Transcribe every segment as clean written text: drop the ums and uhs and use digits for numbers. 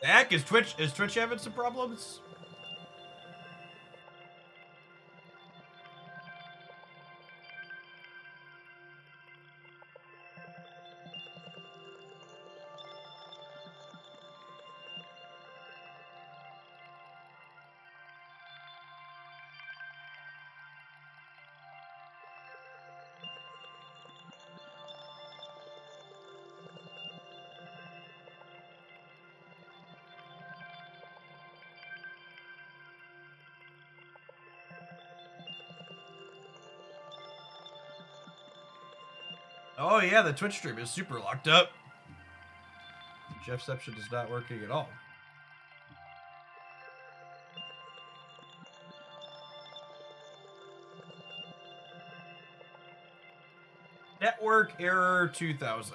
Heck, is Twitch having some problems? Oh yeah, the Twitch stream is super locked up. Jeffception is not working at all. Network error 2000.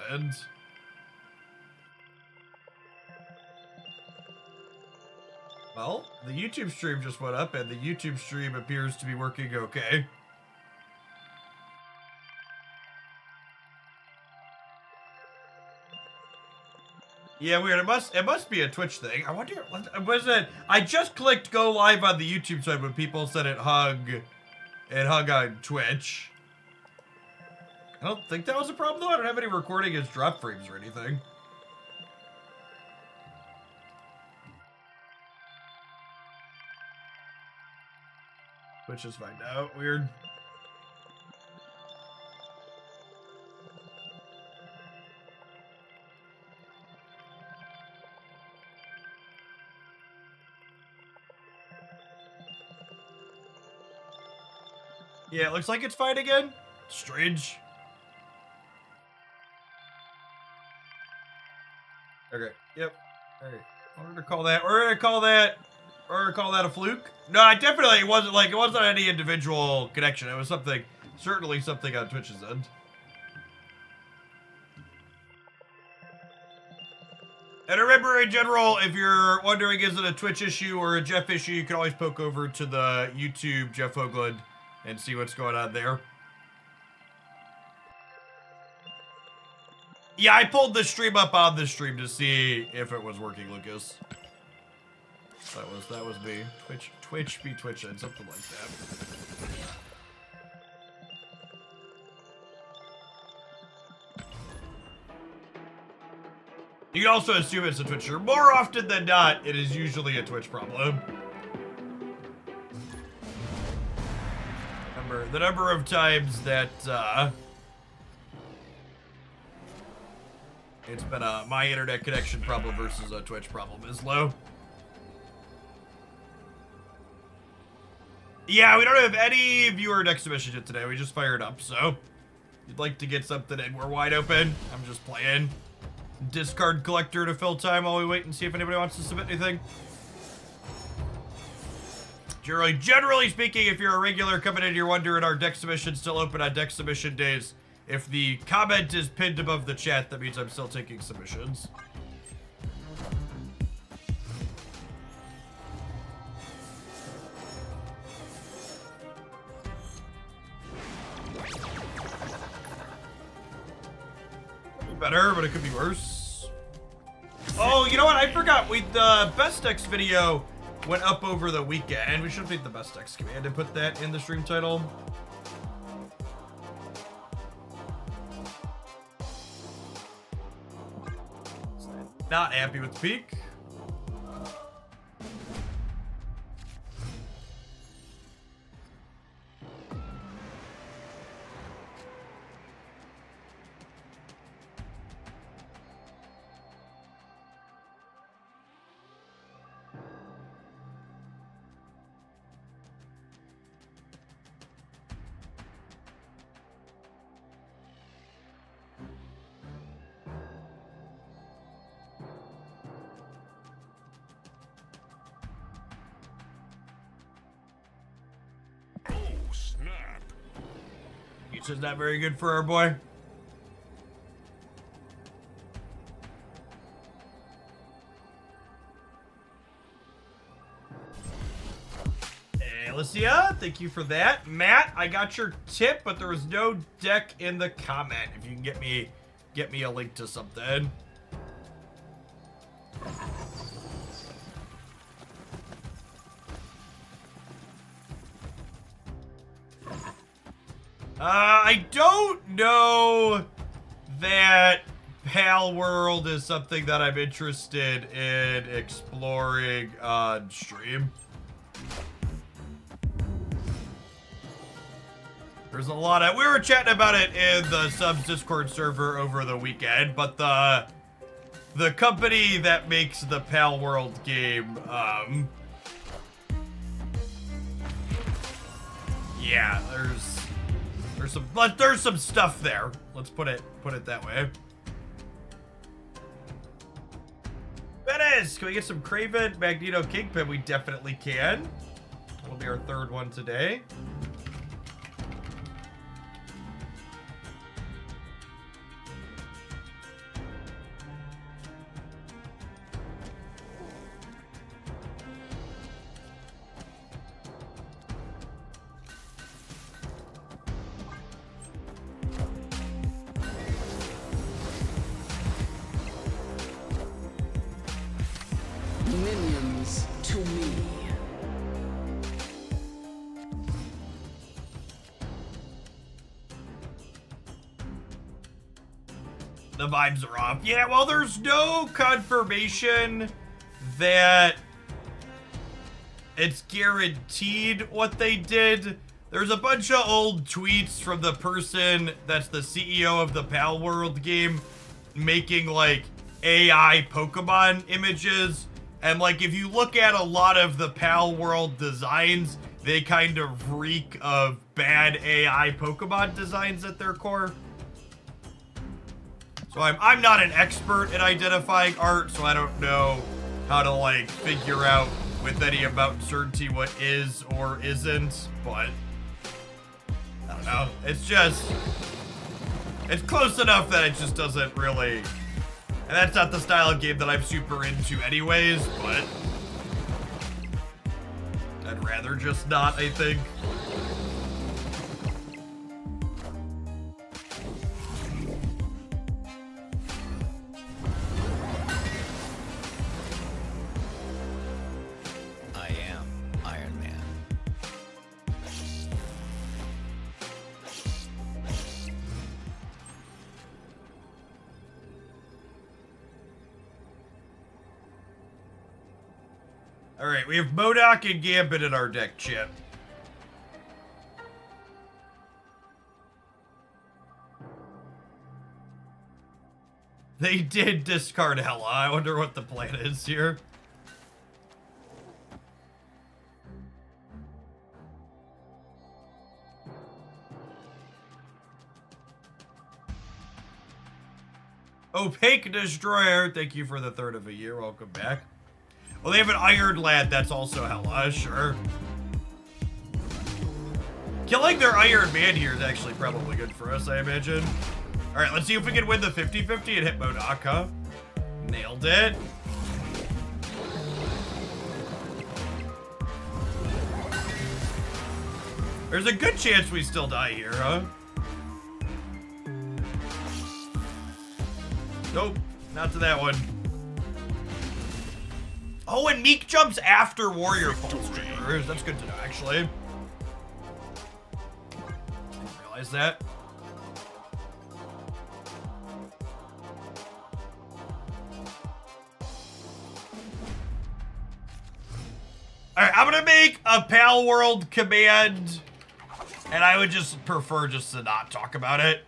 Well, the YouTube stream just went up and the YouTube stream appears to be working okay. Yeah, weird. It must be a Twitch thing. I wonder, was it? I just clicked go live on the YouTube side when people said it hung on Twitch. I don't think that was a problem though. I don't have any recording as drop frames or anything. Twitch is fine now. Weird. Yeah, it looks like it's fine again. Strange. Okay. Yep. Alright. We're gonna call that a fluke. No, it definitely wasn't it wasn't any individual connection. It was certainly something on Twitch's end. And remember, in general, if you're wondering is it a Twitch issue or a Jeff issue, you can always poke over to the YouTube Jeff Hoagland and see what's going on there. Yeah, I pulled the stream up on the stream to see if it was working, Lucas. That was me. Twitch be twitching, something like that. You can also assume it's a Twitcher. More often than not, it is usually a Twitch problem. The number of times that it's been a my internet connection problem versus a Twitch problem is low. Yeah, we don't have any viewer next submission yet today. We just fired up, so if you'd like to get something in, we're wide open. I'm just playing discard collector to fill time while we wait and see if anybody wants to submit anything. Generally speaking, if you're a regular coming in, you're wondering, are deck submissions still open on deck submission days? If the comment is pinned above the chat, that means I'm still taking submissions. Better, but it could be worse. Oh, you know what? I forgot. The best decks video went up over the weekend. We should have made the best decks command and put that in the stream title. Not happy with the peak. Is not very good for our boy. Hey, Alicia, thank you for that. Matt, I got your tip, but there was no deck in the comment. If you can get me a link to something. I don't know that Pal World is something that I'm interested in exploring on stream. There's a lot of... We were chatting about it in the subs Discord server over the weekend, but the company that makes the Pal World game, yeah, there's some stuff there. Let's put it that way. Venice, can we get some Craven Magneto Kingpin? We definitely can. That'll be our third one today. Minions to me. The vibes are off. Yeah, well, there's no confirmation that it's guaranteed what they did. There's a bunch of old tweets from the person that's the CEO of the Pal World game making, like, AI Pokemon images. And, like, if you look at a lot of the Pal World designs, they kind of reek of bad AI Pokemon designs at their core. So I'm not an expert at identifying art, so I don't know how to, like, figure out with any amount of certainty what is or isn't, but I don't know. It's close enough that it just doesn't really, and that's not the style of game that I'm super into anyways, but I'd rather just not, I think. Alright, we have MODOK and Gambit in our deck, chat. They did discard Hela. I wonder what the plan is here. Opaque Destroyer, thank you for the third of a year. Welcome back. Well, they have an Iron Lad that's also Hela, sure. Killing their Iron Man here is actually probably good for us, I imagine. Alright, let's see if we can win the 50-50 and hit MODOK, huh? Nailed it. There's a good chance we still die here, huh? Nope, not to that one. Oh, and Meek jumps after Warrior Pulse Reapers. That's good to know, actually. Didn't realize that. Alright, I'm gonna make a Pal World command, and I would just prefer just to not talk about it.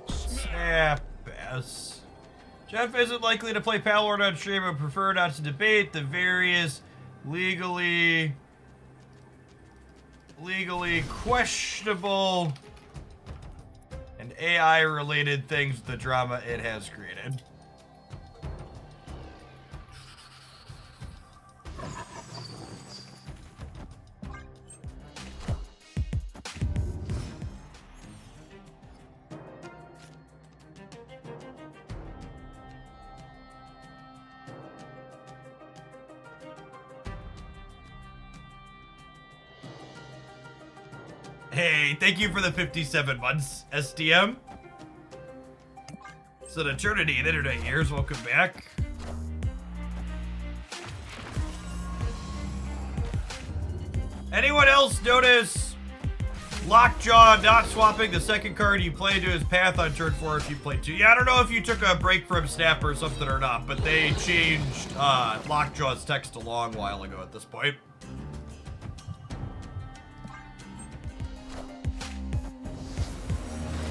Snap-ass. Jeff isn't likely to play Pal World on stream and prefer not to debate the various legally questionable and AI-related things, the drama it has created. Hey, thank you for the 57 months, SDM. It's an eternity in internet years. Welcome back. Anyone else notice Lockjaw not swapping the second card you play to his path on turn 4 if you play 2? Yeah, I don't know if you took a break from Snap or something or not, but they changed Lockjaw's text a long while ago at this point.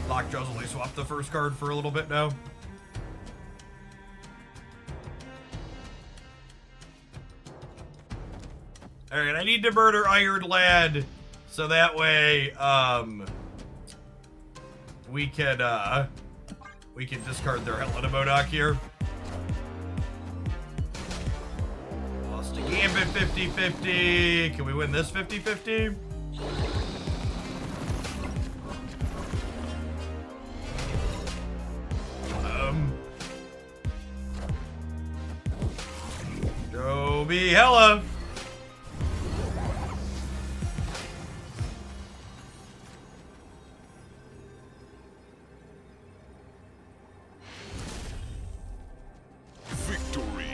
Lockjaw's only swapped the first card for a little bit now. Alright, I need to murder Iron Lad so that way, we can discard their Helena Modoc here. Lost a Gambit 50-50. Can we win this 50-50? Go be hella. Victory.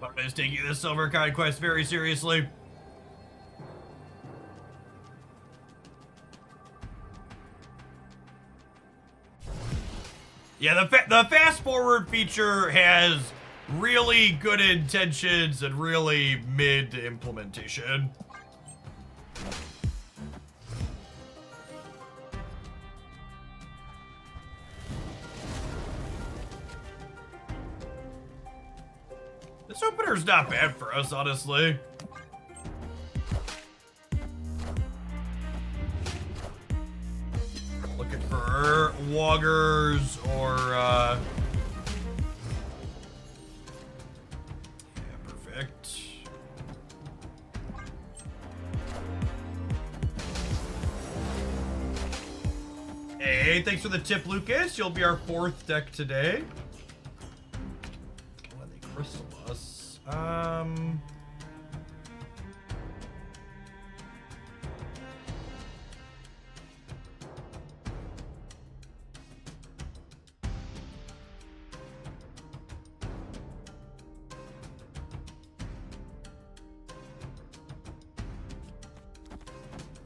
I'm just taking this Silver Conquest very seriously. Yeah, the fast forward feature has really good intentions and really mid implementation. This opener's not bad for us, honestly. Looking for Woggers or, yeah, perfect. Hey, thanks for the tip, Lucas. You'll be our 4th deck today. When they crystal us.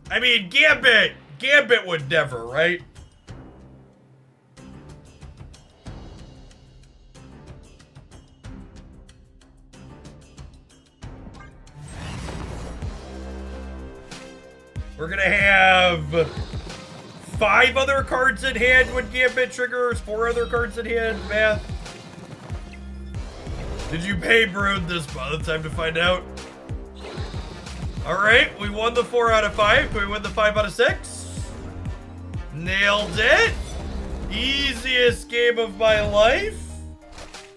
I mean, Gambit would never, right? We're gonna have 5 other cards in hand when Gambit triggers, 4 other cards in hand, math. Did you pay Brood this month? Time to find out. Alright, we won the 4 out of 5. Can we win the 5 out of 6? Nailed it. Easiest game of my life.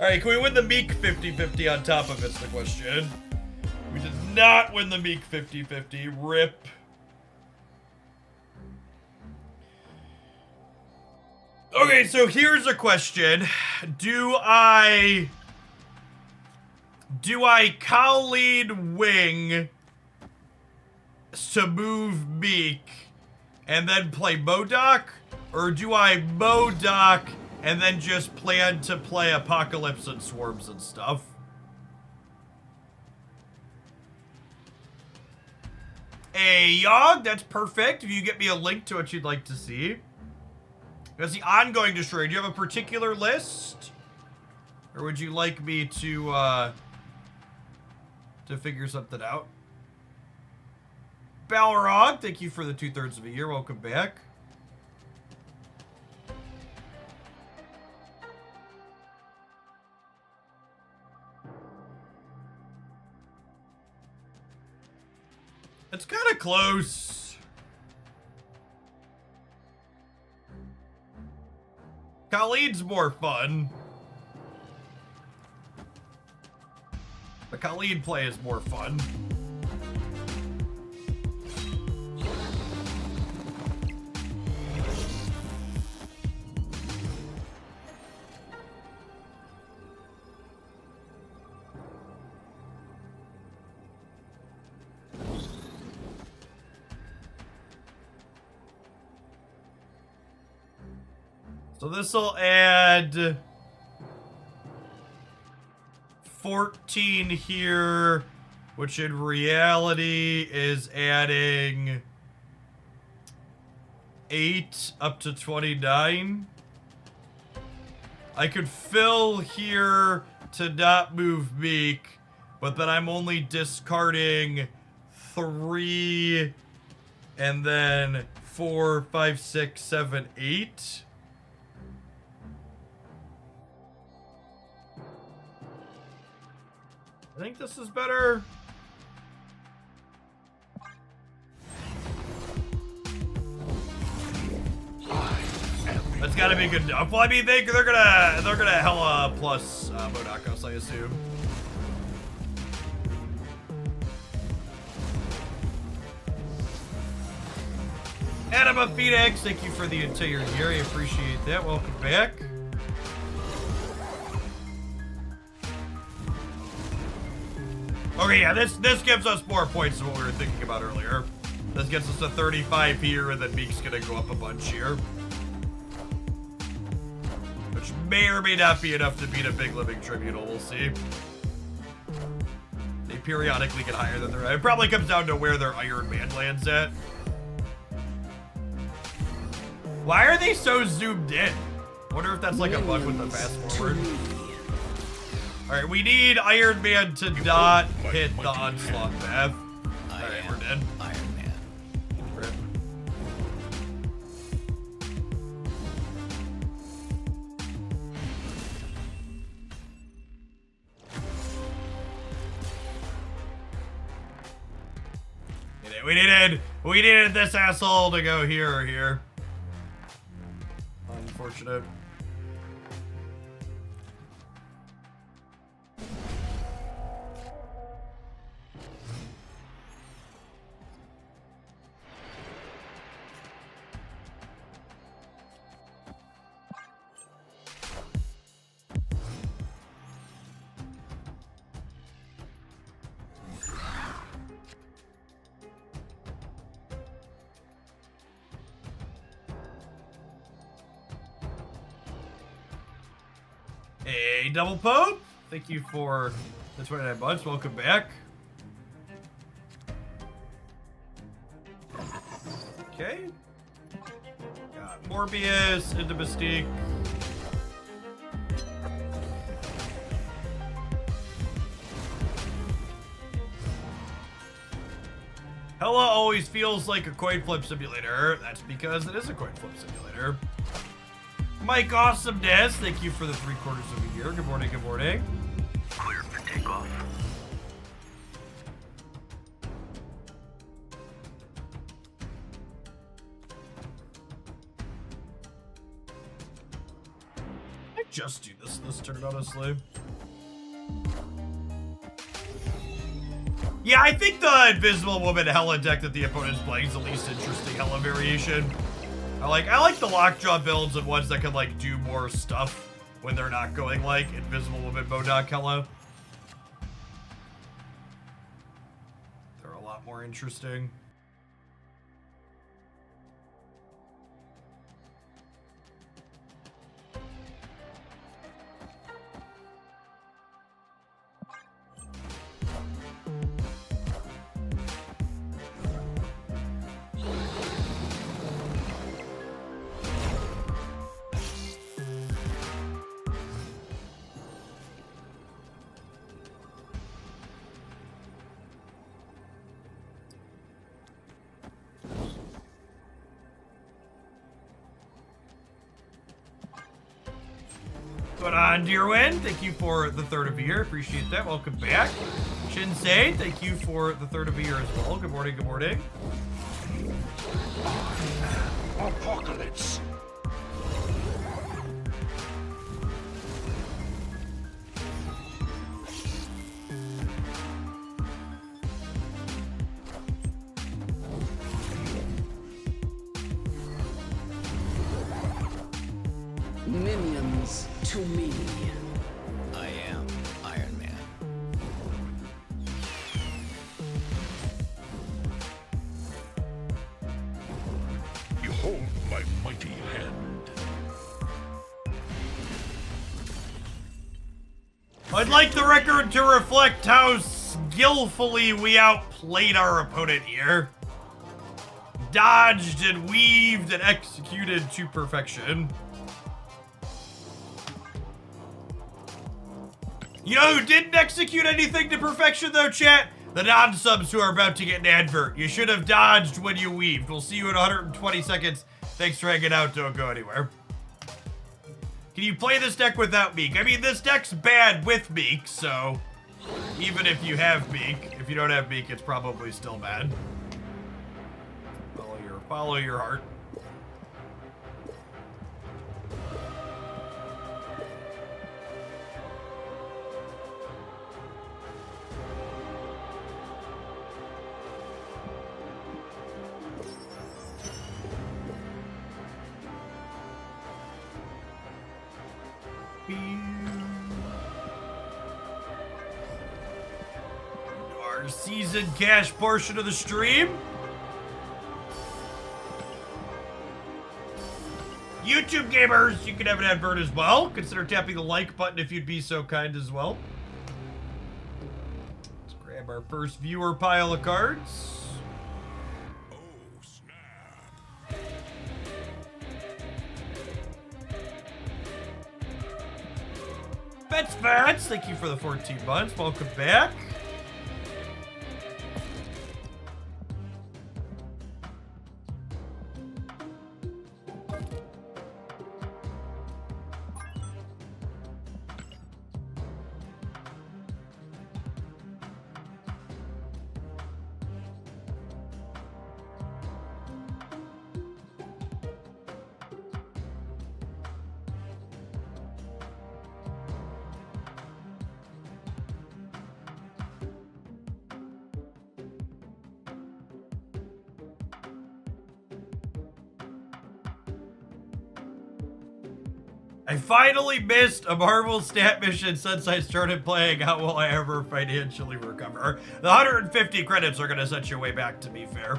Alright, can we win the Meek 50-50 on top of it's the question. We did not win the Meek 50-50. RIP. Okay, so here's a question. Do I cow lead wing to move Meek and then play Modoc? Or do I Modoc and then just plan to play Apocalypse and Swarms and stuff? Hey, Yogg, that's perfect. If you get me a link to what you'd like to see. As the ongoing destroyer, do you have a particular list? Or would you like me to figure something out? Balrog, thank you for the 2/3 of a year. Welcome back. It's kind of close. Khalid's more fun. The Khalid play is more fun. So this will add 14 here, which in reality is adding 8 up to 29. I could fill here to not move Meek, but then I'm only discarding 3 and then 4, 5, 6, 7, 8. I think this is better. That's gotta be good enough. Well, I mean, they're gonna hella plus Modakos, I assume. Anima Phoenix, thank you for the entire year. I appreciate that. Welcome back. Okay, yeah, this gives us more points than what we were thinking about earlier. This gets us to 35 here, and then Meek's gonna go up a bunch here. Which may or may not be enough to beat a Big Living Tribunal, we'll see. They periodically get higher than their... It probably comes down to where their Iron Man lands at. Why are they so zoomed in? I wonder if that's like a bug with the fast forward. Alright, we need Iron Man to not hit the onslaught path. Alright, we're dead. Iron Man. Rip. We needed this asshole to go here or here. Unfortunate. Hey, Double Pope! Thank you for the 29 months. Welcome back. Okay. Got Morbius into Mystique. Hella always feels like a coin flip simulator. That's because it is a coin flip simulator. Mike Awesomeness, thank you for the 3/4 of a year. Good morning, good morning. Clear for takeoff. I just do this turn, honestly. Yeah, I think the Invisible Woman Hella deck that the opponent's playing is the least interesting Hella variation. I like the Lockjaw builds and ones that can like do more stuff when they're not going like Invisible Woman Modok Hella. They're a lot more interesting. What's going on, Deerwin? Thank you for the 3rd of a year. Appreciate that. Welcome back. Shinsei, thank you for the 3rd of a year as well. Good morning, good morning. Apocalypse. to me. I am Iron Man. Behold my mighty hand. I'd like the record to reflect how skillfully we outplayed our opponent here. Dodged and weaved and executed to perfection. You know who didn't execute anything to perfection though, chat? The non-subs who are about to get an advert. You should have dodged when you weaved. We'll see you in 120 seconds. Thanks for hanging out. Don't go anywhere. Can you play this deck without Meek? I mean, this deck's bad with Meek, so even if you have Meek, if you don't have Meek, it's probably still bad. Follow your heart. Our season cash portion of the stream. YouTube gamers, you can have an advert as well. Consider tapping the like button if you'd be so kind as well. Let's grab our first viewer pile of cards. Oh, snap. Bets Fats, thank you for the 14 months. Welcome back. I finally missed a Marvel stat mission since I started playing. How will I ever financially recover? The 150 credits are gonna set your way back, to be fair.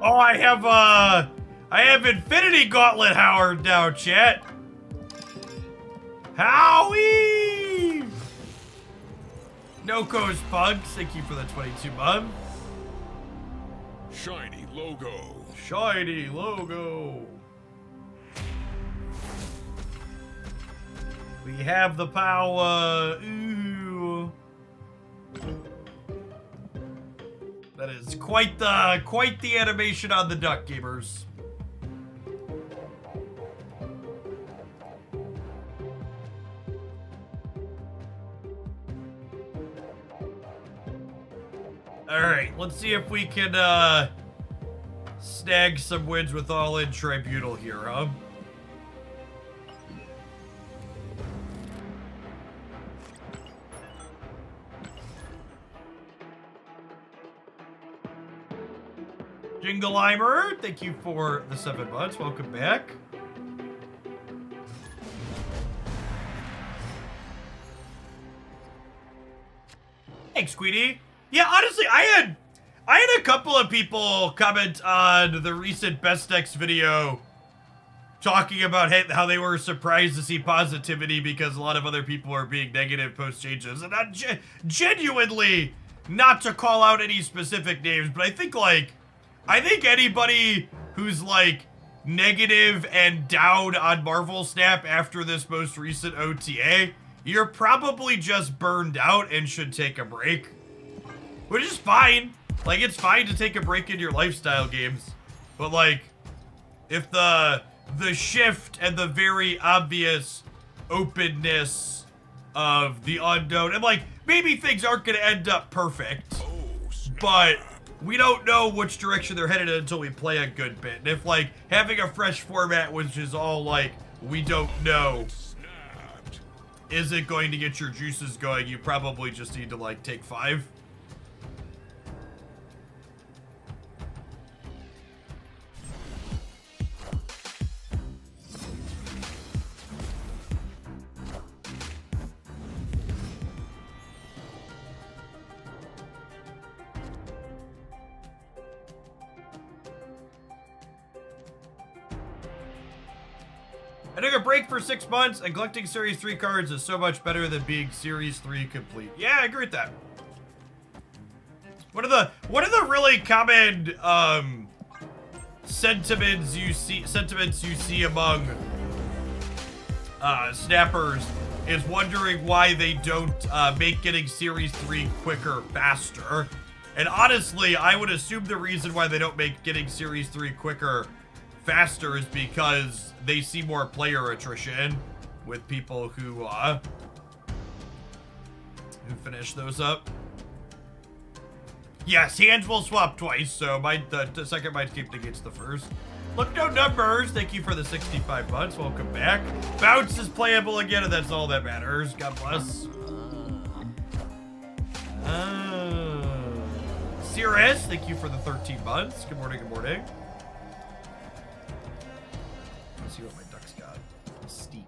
Oh, I have Infinity Gauntlet Howard now, chat. Howie! Noko's Pugs, thank you for the 22 months. Shiny logo. Shiny logo. We have the power. Ooh. That is quite the animation on the duck, gamers. Alright, let's see if we can, snag some wins with All-In Tribunal here, huh? Jingleheimer, thank you for the 7 months. Welcome back. Thanks, Queenie. Yeah, honestly, I had a couple of people comment on the recent Best Decks video talking about how they were surprised to see positivity because a lot of other people are being negative post changes. And I'm genuinely, not to call out any specific names, but I think anybody who's like negative and down on Marvel Snap after this most recent OTA, you're probably just burned out and should take a break. Which is fine. Like, it's fine to take a break in your lifestyle games. But, like, if the shift and the very obvious openness of the unknown, and, like, maybe things aren't going to end up perfect, but we don't know which direction they're headed until we play a good bit. And if, like, having a fresh format, which is all, like, we don't know, isn't going to get your juices going, you probably just need to, like, take 5. I took a break for 6 months, and collecting Series 3 cards is so much better than being Series 3 complete. Yeah, I agree with that. What are the really common sentiments you see among snappers is wondering why they don't make getting Series 3 quicker, faster. And honestly, I would assume the reason why they don't make getting Series 3 quicker, faster is because they see more player attrition with people who finish those up. Yes, hands will swap twice, so the second might keep against the first. Look, no numbers. Thank you for the 65 months. Welcome back. Bounce is playable again, and that's all that matters. God bless. Cirrus, thank you for the 13 months. Good morning, good morning. Let's see what my duck's got. Mystique.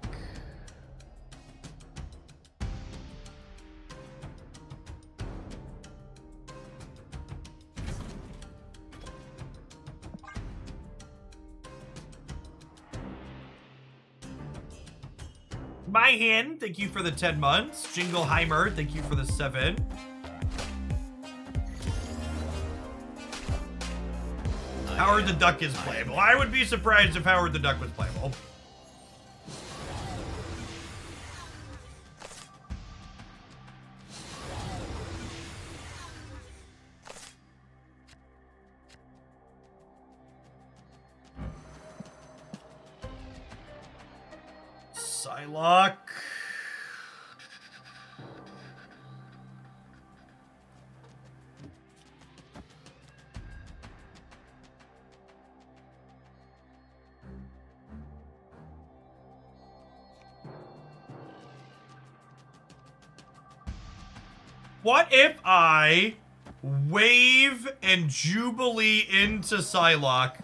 My hand, thank you for the 10 months. Jingleheimer, thank you for the 7. Howard the Duck is playable. I would be surprised if Howard the Duck was playable. Psylocke. What if I wave and Jubilee into Psylocke,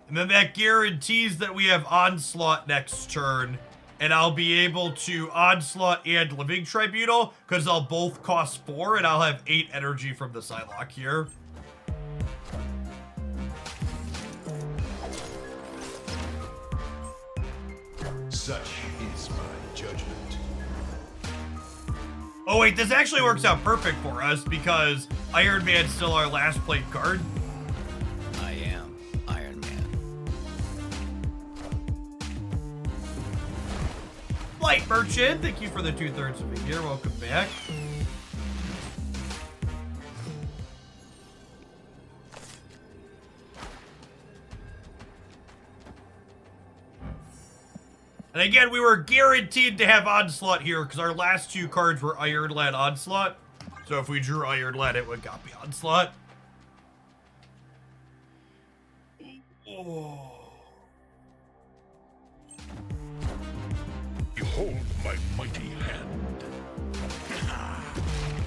and then that guarantees that we have Onslaught next turn, and I'll be able to Onslaught and Living Tribunal, because they'll both cost 4, and I'll have 8 energy from the Psylocke here. Such is my judgment. Oh wait, this actually works out perfect for us, because Iron Man's still our last played card. I am Iron Man. Light Merchant, thank you for the 2/3 of a year. Welcome back. And again, we were guaranteed to have Onslaught here because our last 2 cards were Iron Lad Onslaught. So if we drew Iron Lad, it would copy Onslaught. Oh. Behold my mighty hand.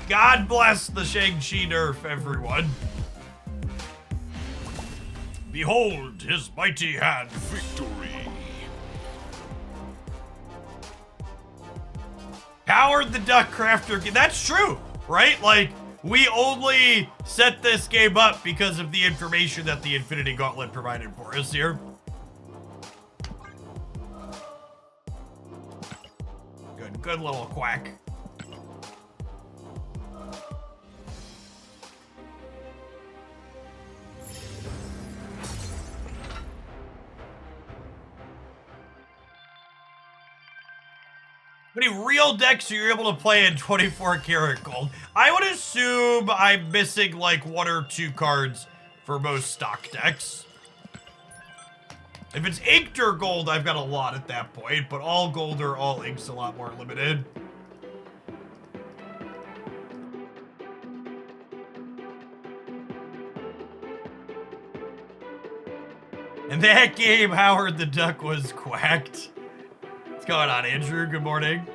God bless the Shang-Chi nerf, everyone. Behold his mighty hand. Victory. Howard the Duck Crafter. That's true, right? Like, we only set this game up because of the information that the Infinity Gauntlet provided for us here. Good little quack. How many real decks are you able to play in 24 karat gold? I would assume I'm missing like 1 or 2 cards for most stock decks. If it's inked or gold, I've got a lot at that point, but all gold or all ink's a lot more limited. In that game, Howard the Duck was quacked. What's going on, Andrew? Good morning.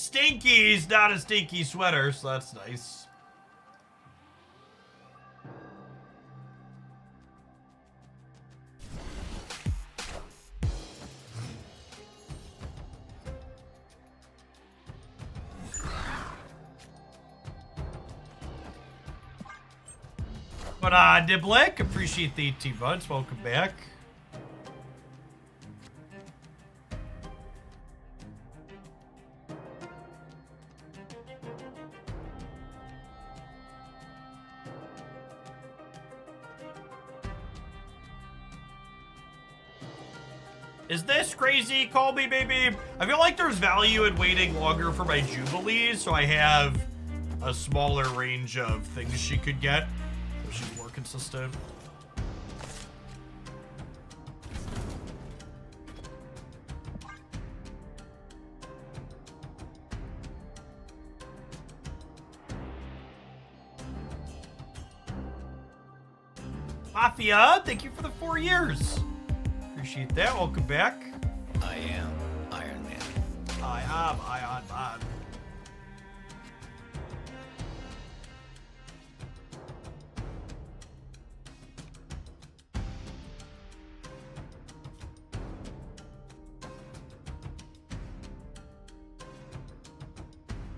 Stinky's not a stinky sweater, so that's nice. But Diblik, appreciate the 18 months. Welcome back. Is this crazy? Call me, baby. I feel like there's value in waiting longer for my Jubilees, so I have a smaller range of things she could get. So she's more consistent. Mafia, thank you for the 4 years. Appreciate that. Welcome back. I am Iron Man. I am Iron Man.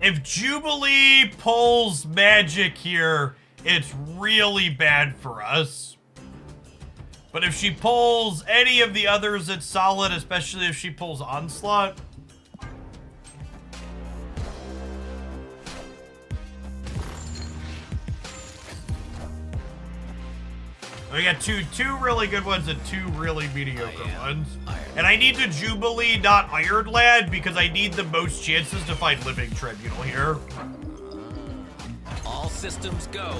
If Jubilee pulls magic here, it's really bad for us. But if she pulls any of the others, it's solid, especially if she pulls Onslaught. We got two really good ones and 2 really mediocre ones. And I need to Jubilee, not Iron Lad, because I need the most chances to find Living Tribunal here. All systems go.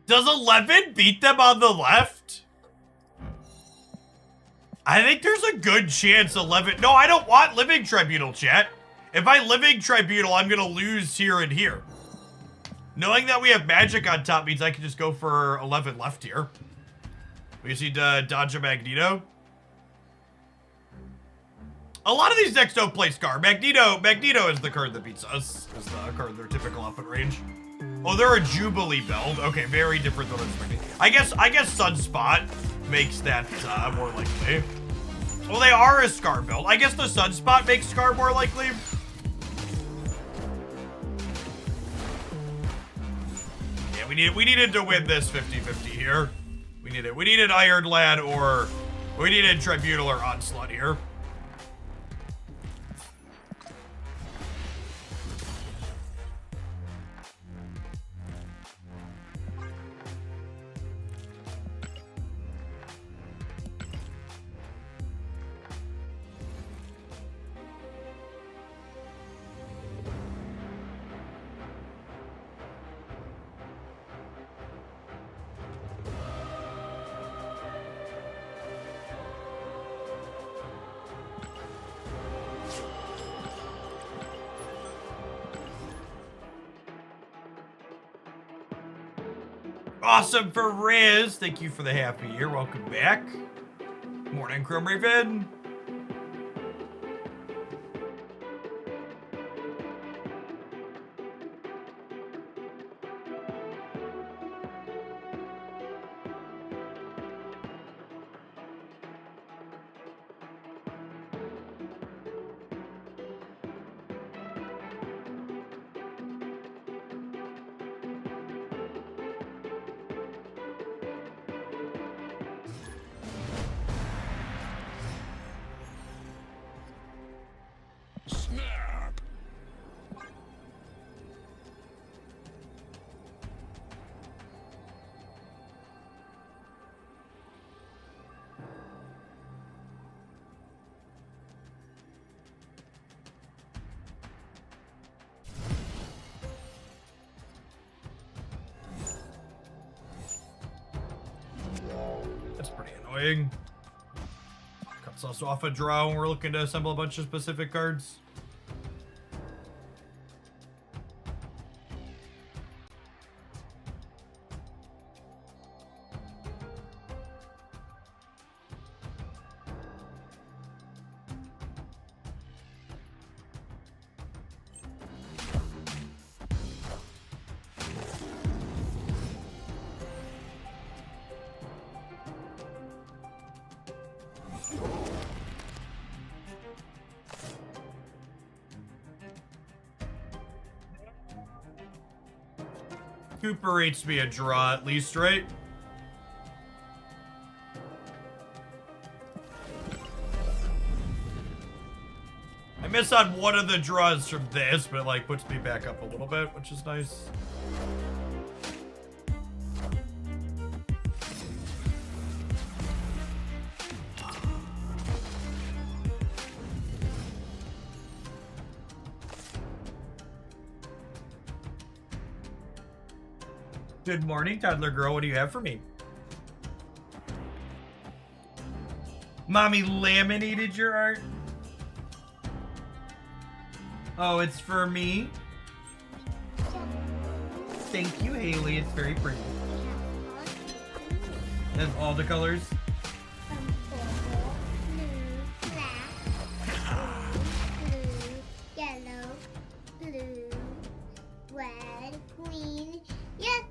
Does 11 beat them on the left? I think there's a good chance 11... No, I don't want Living Tribunal, chat. If I Living Tribunal, I'm going to lose here and here. Knowing that we have magic on top means I can just go for 11 left here. We just need to dodge a Magneto. A lot of these decks don't play Scar. Magneto is the card that beats us. Is the card they're typical up in range. Oh, they're a Jubilee build. Okay, very different than I was expecting. I guess Sunspot makes that more likely. Well, they are a Scar build. I guess the Sunspot makes Scar more likely. Yeah, we needed to win this 50-50 here. We needed Iron Lad or we needed Tribunal or Onslaught here. Awesome for Riz. Thank you for the happy year. Welcome back. Morning, Chrome Raven. annoying. Cuts us off a draw when we're looking to assemble a bunch of specific cards. Cooper rates me a draw at least, right? I miss on one of the draws from this, but it like puts me back up a little bit, which is nice. Good morning, toddler girl. What do you have for me? Mommy laminated your art? Oh, it's for me? Thank you, Haley. It's very pretty. It has all the colors? Yellow, blue, red, green, yes,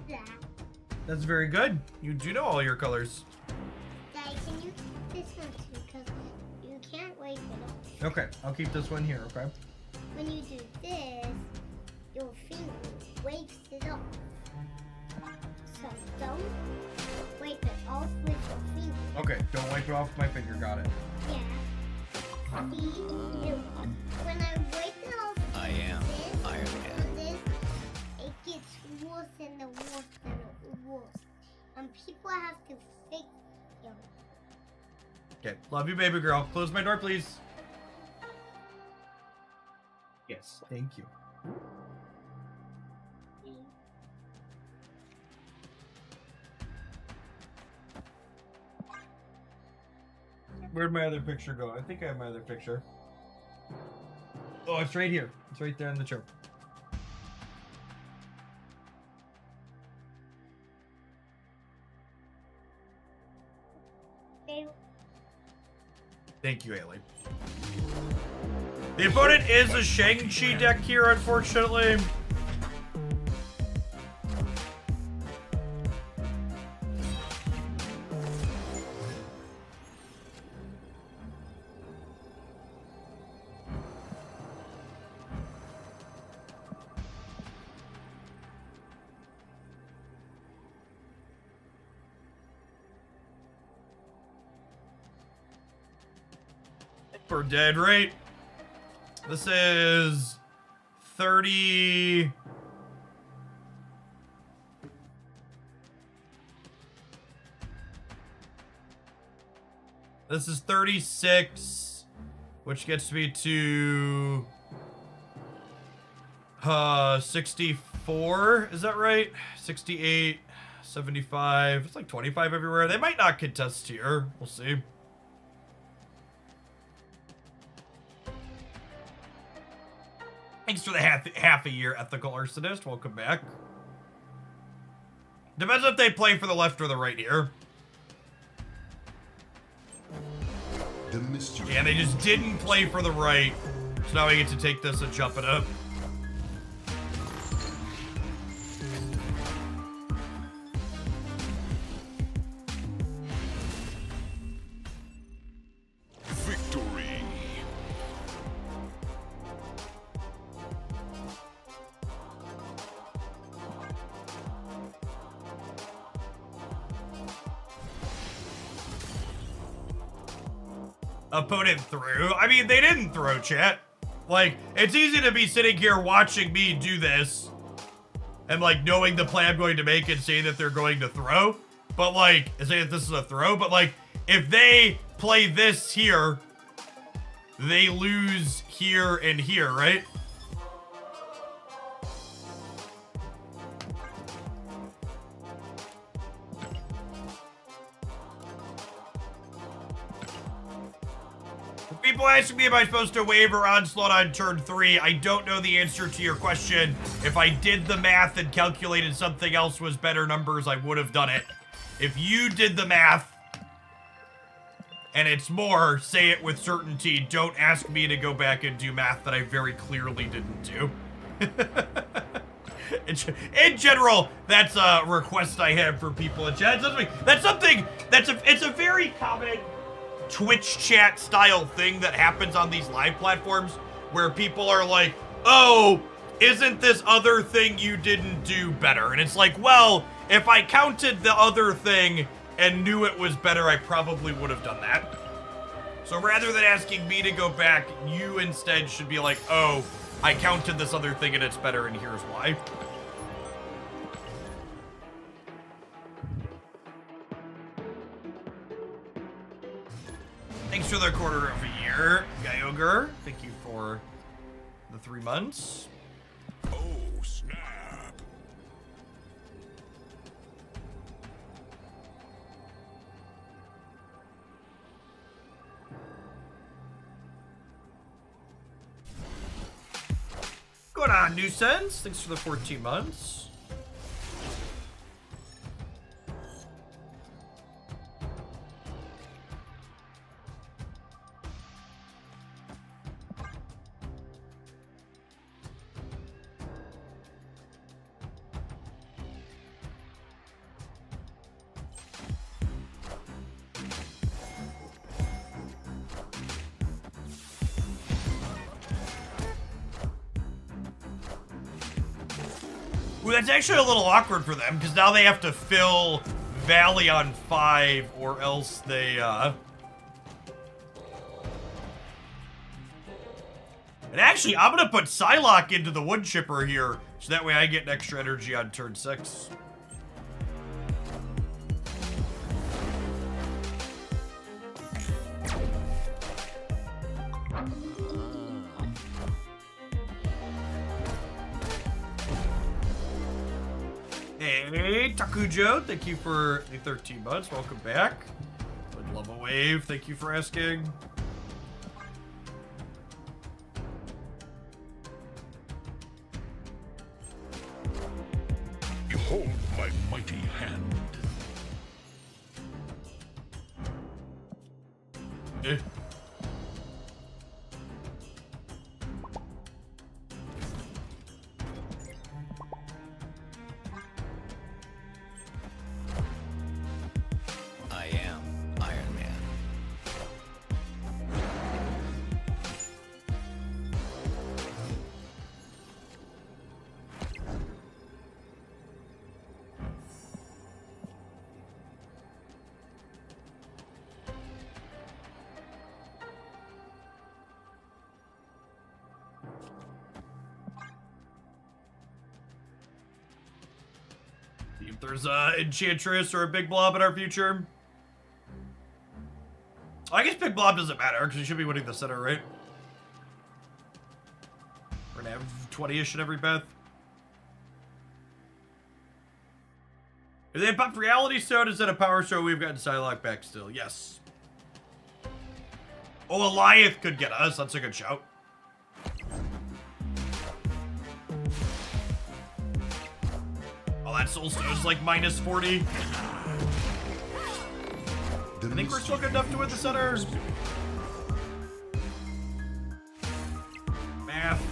black. That's very good. You do know all your colors. Daddy, can you keep this one too? Because you can't wipe it off. Okay, I'll keep this one here, okay? When you do this, your finger wipes it off. So don't wipe it off with your finger. Okay, don't wipe it off my finger. Got it. Yeah. See, when I wipe it off I am this, Iron Man. on this, it gets worse and worse and worse. And people have to fix it. Okay, love you, baby girl. Close my door, please. Yes, thank you. Where'd my other picture go? I think I have my other picture. Oh, it's right here. It's right there in the chair. Thank you, Haley. The opponent is a Shang-Chi deck here, unfortunately. We're dead, right? This is 30. This is 36, which gets me to 64. Is that right? 68, 75. It's like 25 everywhere. They might not contest here. We'll see. Thanks for the half a year, Ethical Arsonist. Welcome back. Depends if they play for the left or the right here. The mystery. Yeah, they just didn't play for the right. So now we get to take this and jump it up. Victory. Opponent threw. I mean, they didn't throw, chat. Like, it's easy to be sitting here watching me do this and, like, knowing the play I'm going to make and saying that they're going to throw. But, like, saying that this is a throw. But, like, if they play this here, they lose here and here, right? People asking me if I'm supposed to wave or onslaught on turn 3. I don't know the answer to your question. If I did the math and calculated something else was better numbers, I would have done it. If you did the math and it's more, say it with certainty. Don't ask me to go back and do math that I very clearly didn't do. In general, that's a request I have for people in chat. It's a very common Twitch chat style thing that happens on these live platforms where people are like, oh, isn't this other thing you didn't do better? And it's like, well, if I counted the other thing and knew it was better, I probably would have done that. So rather than asking me to go back, you instead should be like, oh, I counted this other thing and it's better and here's why. Thanks for the quarter of a year, Gyoger. Thank you for the 3 months. Oh, snap. Going on, New Sense. Thanks for the 14 months. Ooh, that's actually a little awkward for them, because now they have to fill Valley on 5, or else they, And actually, I'm gonna put Psylocke into the wood chipper here, so that way I get an extra energy on turn 6. Hey, Takujo, thank you for the 13 months. Welcome back. Would love a wave. Thank you for asking. Behold my mighty hand. Eh. I am Iron Man. See if there's a Enchantress or a Big Blob in our future. I guess Big Blob doesn't matter, because he should be winning the center, right? We're gonna have 20-ish in every path. If they popped Reality Stone instead of Power Stone, we've gotten Psylocke back still. Yes. Oh, Eliath could get us. That's a good shout. Oh, that Soul Stone's like minus 40. I think we're still good enough to win the center. Math.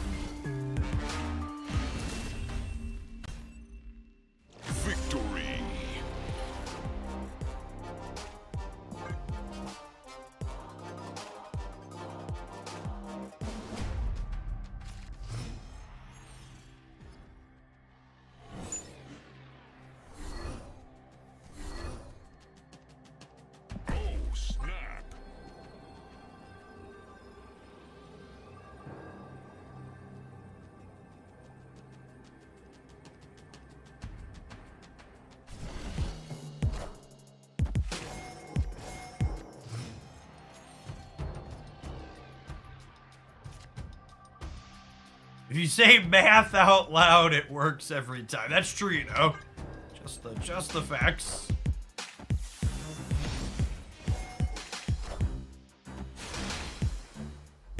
Victory. Oh, snap. If you say math out loud, it works every time. That's true, you know. Just the facts.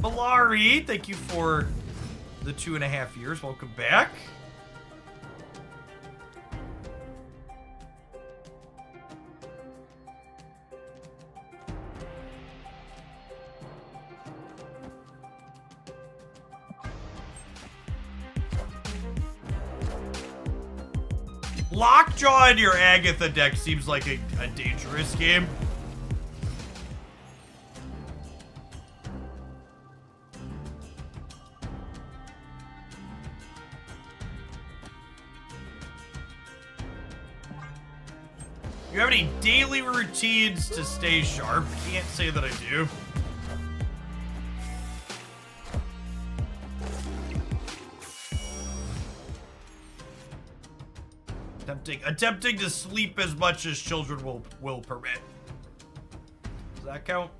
Malari, thank you for the 2.5 years. Welcome back. Lockjaw in your Agatha deck seems like a dangerous game. You have any daily routines to stay sharp? Can't say that I do. Attempting to sleep as much as children will permit. Does that count?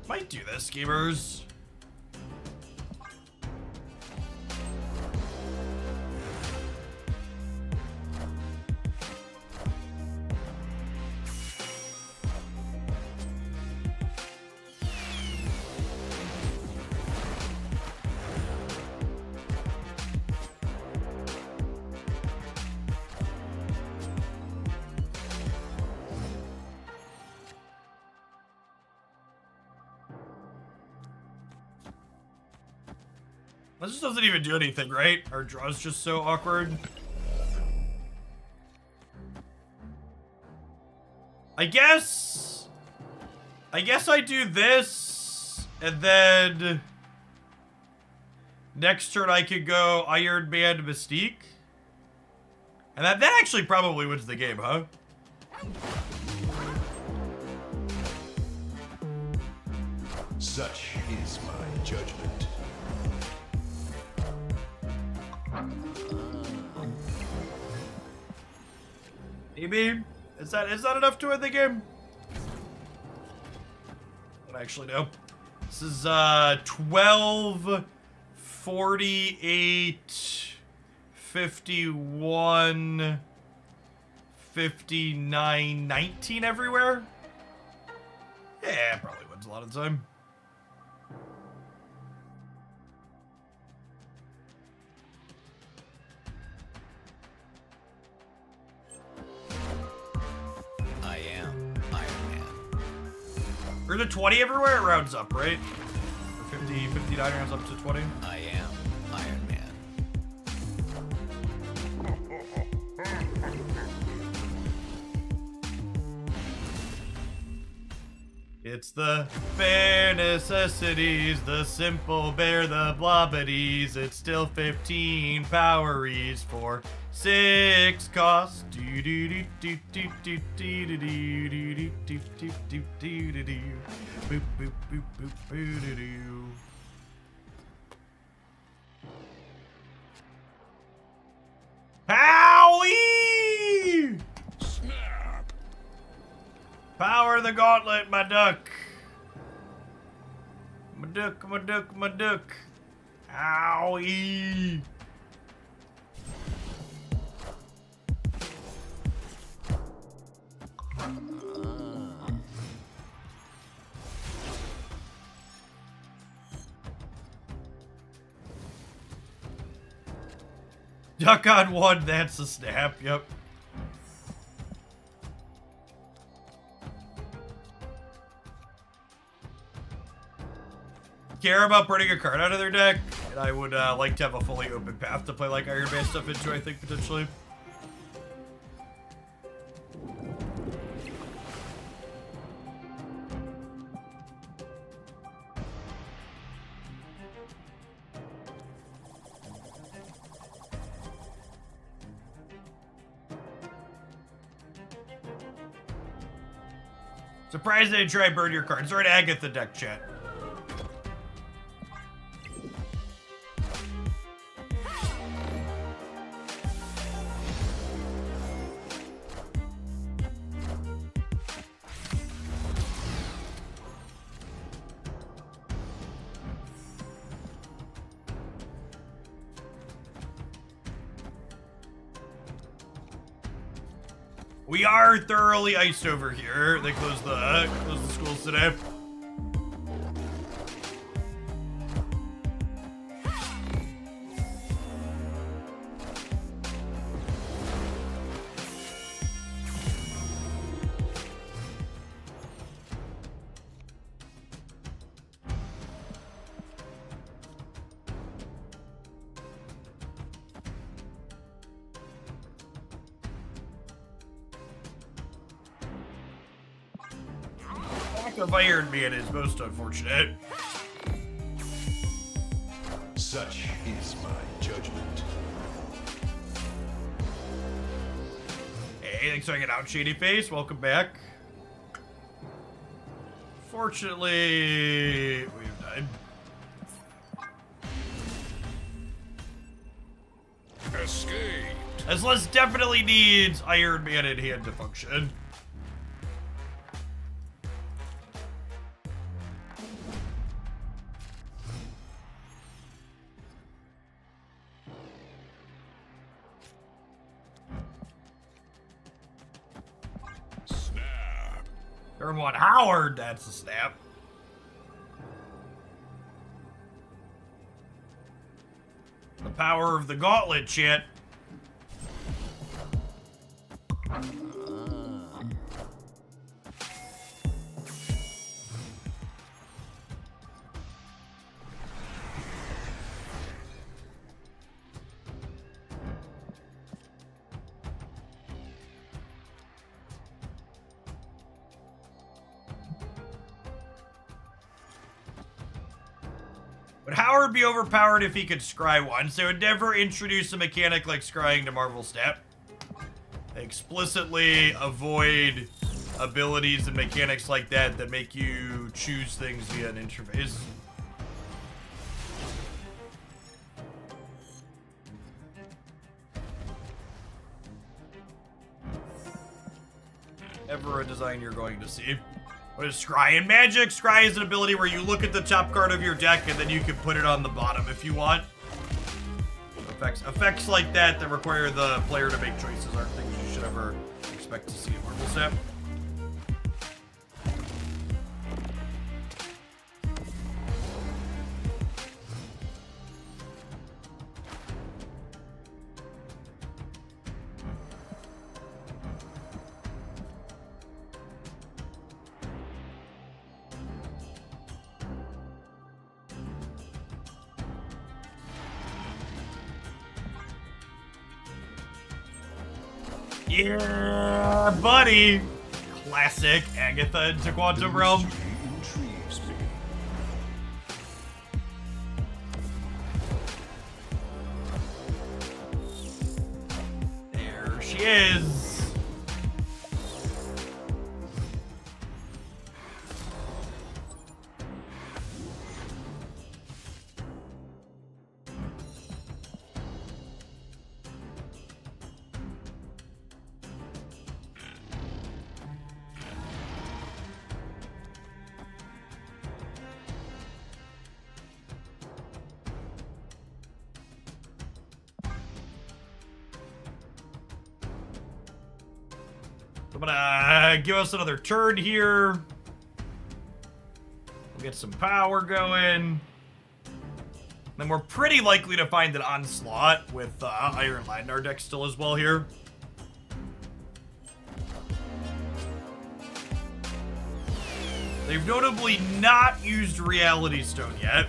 Might do this, gamers. This just doesn't even do anything, right? Our draw's just so awkward. I guess I do this, and then next turn I could go Iron Man Mystique. And that actually probably wins the game, huh? Such is my judgment. Maybe? Is that enough to win the game? But actually, no. This is 12, 48, 51, 59, 19 everywhere? Yeah, probably wins a lot of the time. I am Iron Man. We're to 20 everywhere, it rounds up, right? Or 50, 59 rounds up to 20. I am Iron Man. It's the bare necessities, the simple bear, the blobbities. It's still 15 poweries for 6 costs. Do do do do do do do do do do do do do do do do. Boop boop boop boop boo do do. Howie! Snap! Power the gauntlet, my duck. My duck, my duck, my duck. Owie. Duck on one, that's a snap, yep. Care about putting a card out of their deck, and I would like to have a fully open path to play like Iron Man stuff into, I think, potentially. Surprised they didn't try and burn your cards. Or an Agatha deck, chat. We are thoroughly iced over here. They closed the schools today. Lack of Iron Man is most unfortunate. Such is my judgment. Hey, thanks for hanging out, Shady Face. Welcome back. Fortunately, we've died. Escape. This definitely needs Iron Man in hand to function. Snap. Turn one, Howard. That's a snap. The power of the gauntlet, shit. Would Howard be overpowered if he could scry once? They would never introduce a mechanic like scrying to Marvel Step. They explicitly avoid abilities and mechanics like that that make you choose things via an interface. Ever a design you're going to see. What is Scry? In Magic, Scry is an ability where you look at the top card of your deck and then you can put it on the bottom if you want. Effects like that that require the player to make choices aren't things you should ever expect to see in Marvel Snap. Yeah, buddy. Classic Agatha into Quantum Realm. Mystery intrigues me. There she is. I'm gonna give us another turn here. We'll get some power going. Then we're pretty likely to find an Onslaught with Iron Light in our deck still as well here. They've notably not used Reality Stone yet.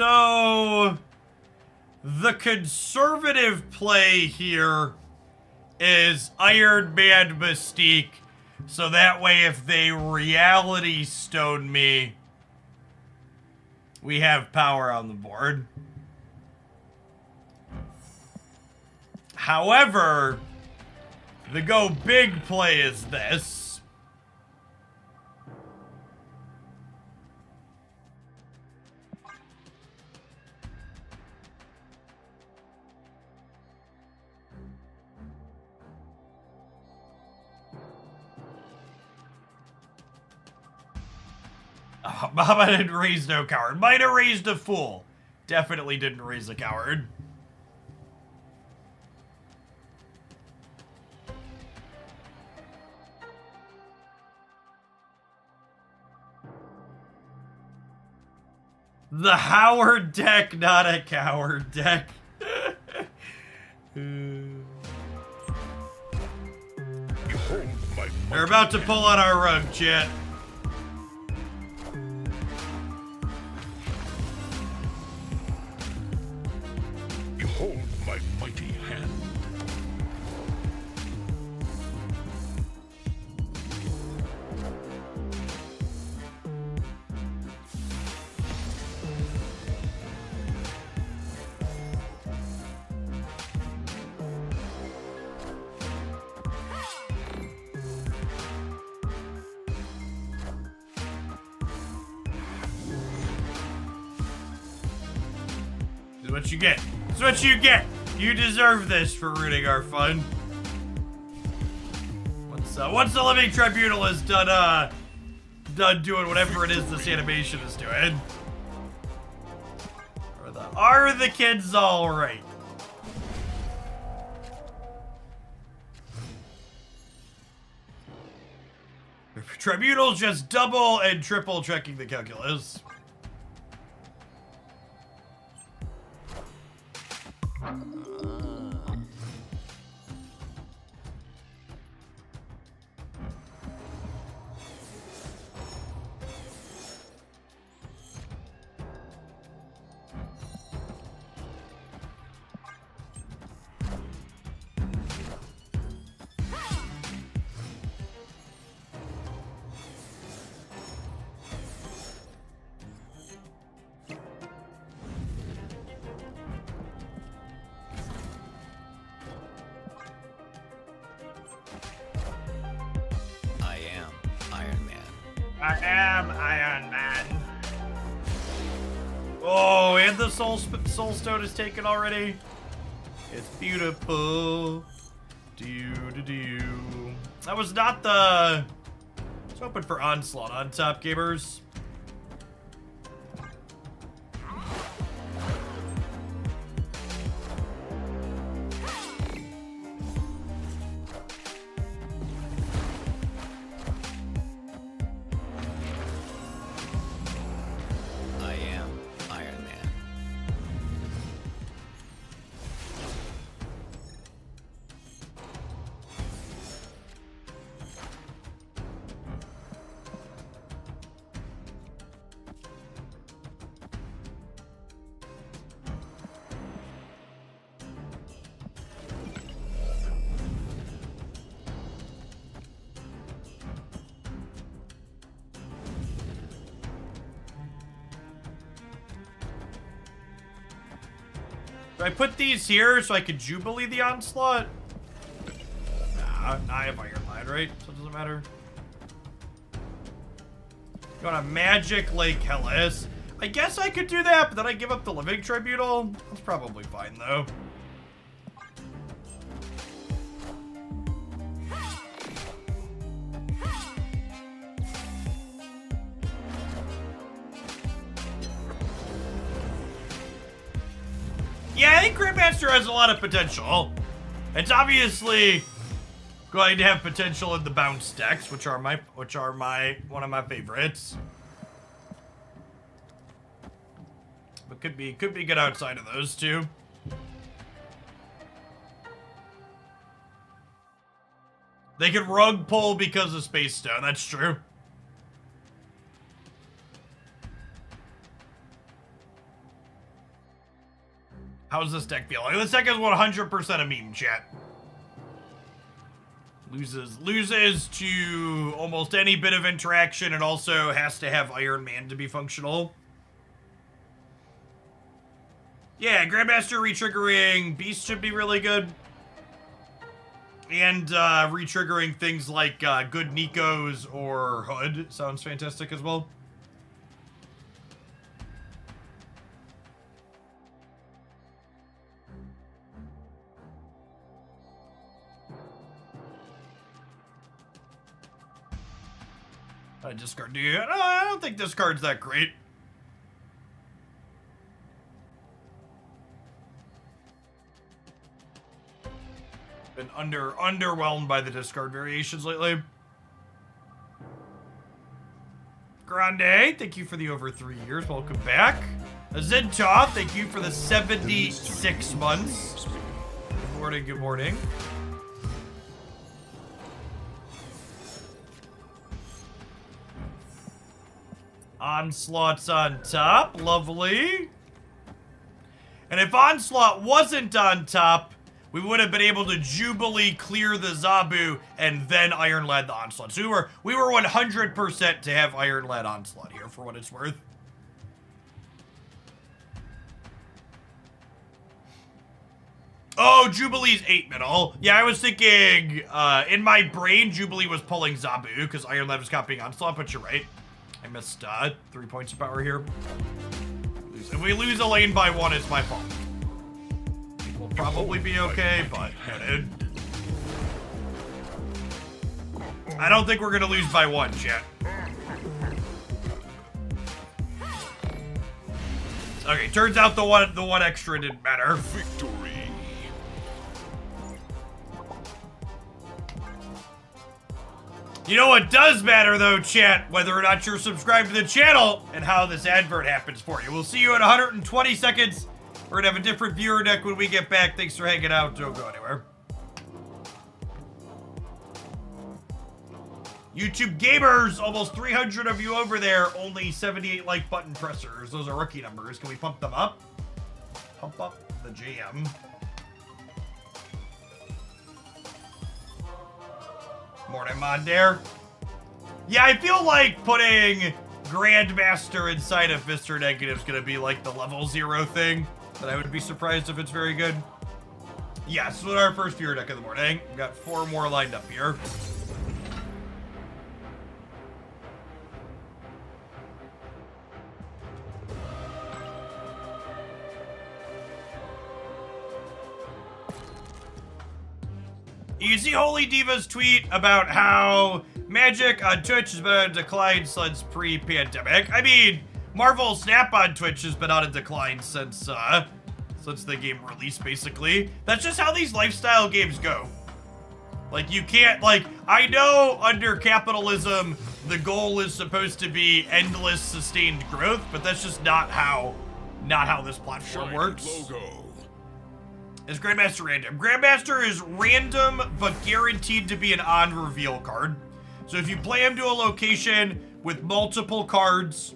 So, the conservative play here is Iron Man Mystique, so that way if they Reality Stone me, we have power on the board. However, the go big play is this. Mama didn't raise no coward. Might have raised a fool. Definitely didn't raise a coward. The Howard deck, not a coward deck. Behold my They're about to pull on our rug, chat. Behold my mighty hand. This is what you get. This is what you get. You deserve this for ruining our fun. Once the Living Tribunal is done doing whatever it is this animation is doing. Are the kids all right? The Tribunal's just double and triple checking the calculus. I am Iron Man. I am Iron Man. Oh, and the soul stone is taken already. It's beautiful. Do. That was not the. It's open for onslaught on top, gamers. I am Iron Man. Do I put these here so I can Jubilee the onslaught? Nah, I have Iron Mind, right? So it doesn't matter. You want a magic Lake Hellas? I guess I could do that, but then I give up the Living Tribunal. That's probably fine, though. Yeah, I think Grandmaster has a lot of potential. It's obviously going to have potential in the bounce decks, which are one of my favorites. But could be good outside of those two. They can rug pull because of Space Stone, that's true. How's this deck feeling? This deck is 100% a meme, chat. Loses to almost any bit of interaction and also has to have Iron Man to be functional. Yeah, Grandmaster retriggering Beast should be really good. And retriggering things like good Nikos or Hood sounds fantastic as well. I discard. No, I don't think this card's that great. Been underwhelmed by the discard variations lately. Grande, thank you for the over 3 years. Welcome back. Zintoth, thank you for the 76 months. Good morning, good morning. Onslaught's on top. Lovely. And if Onslaught wasn't on top, we would have been able to Jubilee clear the Zabu and then Iron Lad the Onslaught. So we were 100% to have Iron Lad Onslaught here for what it's worth. Oh, Jubilee's 8 middle. Yeah, I was thinking, in my brain, Jubilee was pulling Zabu because Iron Lad was copying Onslaught, but you're right. I missed 3 points of power here. If we lose a lane by 1, it's my fault. We'll probably be okay, but I don't think we're gonna lose by 1, chat. Okay, turns out the one extra didn't matter. Victory. You know what does matter though, chat? Whether or not you're subscribed to the channel and how this advert happens for you. We'll see you in 120 seconds. We're gonna have a different viewer deck when we get back. Thanks for hanging out. Don't go anywhere. YouTube gamers, almost 300 of you over there. Only 78 like button pressers. Those are rookie numbers. Can we pump them up? Pump up the JM. Morning, Mondaire. Yeah, I feel like putting Grandmaster inside of Mr. Negative is gonna be like the level 0 thing. But I would be surprised if it's very good. Yes, with our first viewer deck of the morning. We've got 4 more lined up here. You see Holy Diva's tweet about how Magic on Twitch has been on a decline since pre-pandemic. I mean, Marvel Snap on Twitch has been on a decline since the game release, basically. That's just how these lifestyle games go. Like, you can't, like, I know under capitalism, the goal is supposed to be endless sustained growth, but that's just not how this platform works. Logo. Is Grandmaster random? Grandmaster is random, but guaranteed to be an on-reveal card. So if you play him to a location with multiple cards,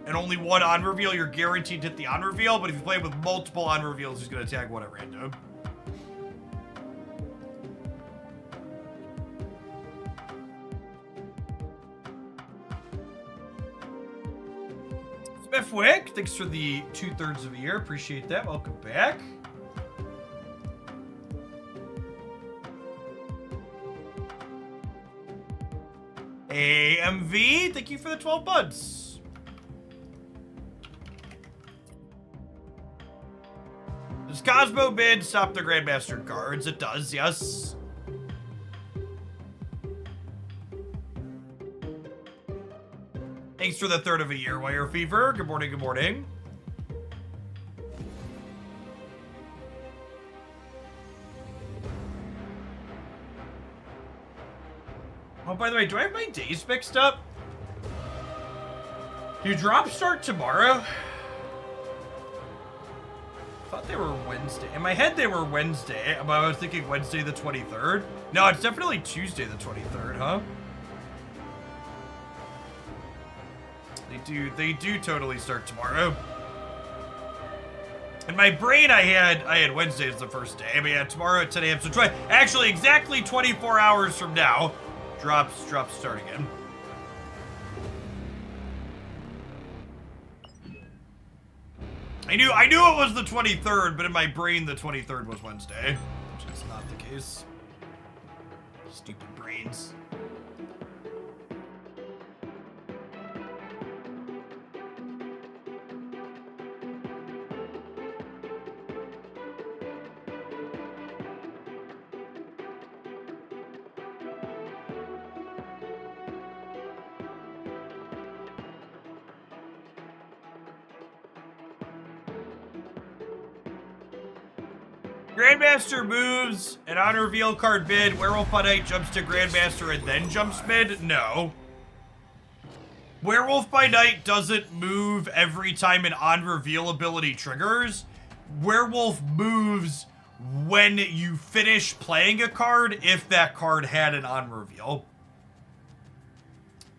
and only one on-reveal, you're guaranteed to hit the on-reveal, but if you play him with multiple on-reveals, he's going to tag one at random. Smithwick, thanks for the 2/3 of a year. Appreciate that. Welcome back. AMV, thank you for the 12 buds. Does Cosmo Bid stop the Grandmaster cards? It does, yes. Thanks for the 3rd of a year, Wire Fever. Good morning, good morning. Oh, by the way, do I have my days mixed up? Do drops start tomorrow? I thought they were Wednesday. In my head, they were Wednesday, but I was thinking Wednesday the 23rd. No, it's definitely Tuesday the 23rd, huh? They do totally start tomorrow. In my brain, I had Wednesday as the first day, but yeah, tomorrow at 10 a.m. So actually exactly 24 hours from now, drops start again. I knew it was the 23rd, but in my brain the 23rd was Wednesday, which is not the case. Stupid brains. Grandmaster moves, an on reveal card mid, Werewolf by Night jumps to Grandmaster and then jumps mid? No. Werewolf by Night doesn't move every time an on reveal ability triggers. Werewolf moves when you finish playing a card if that card had an on reveal.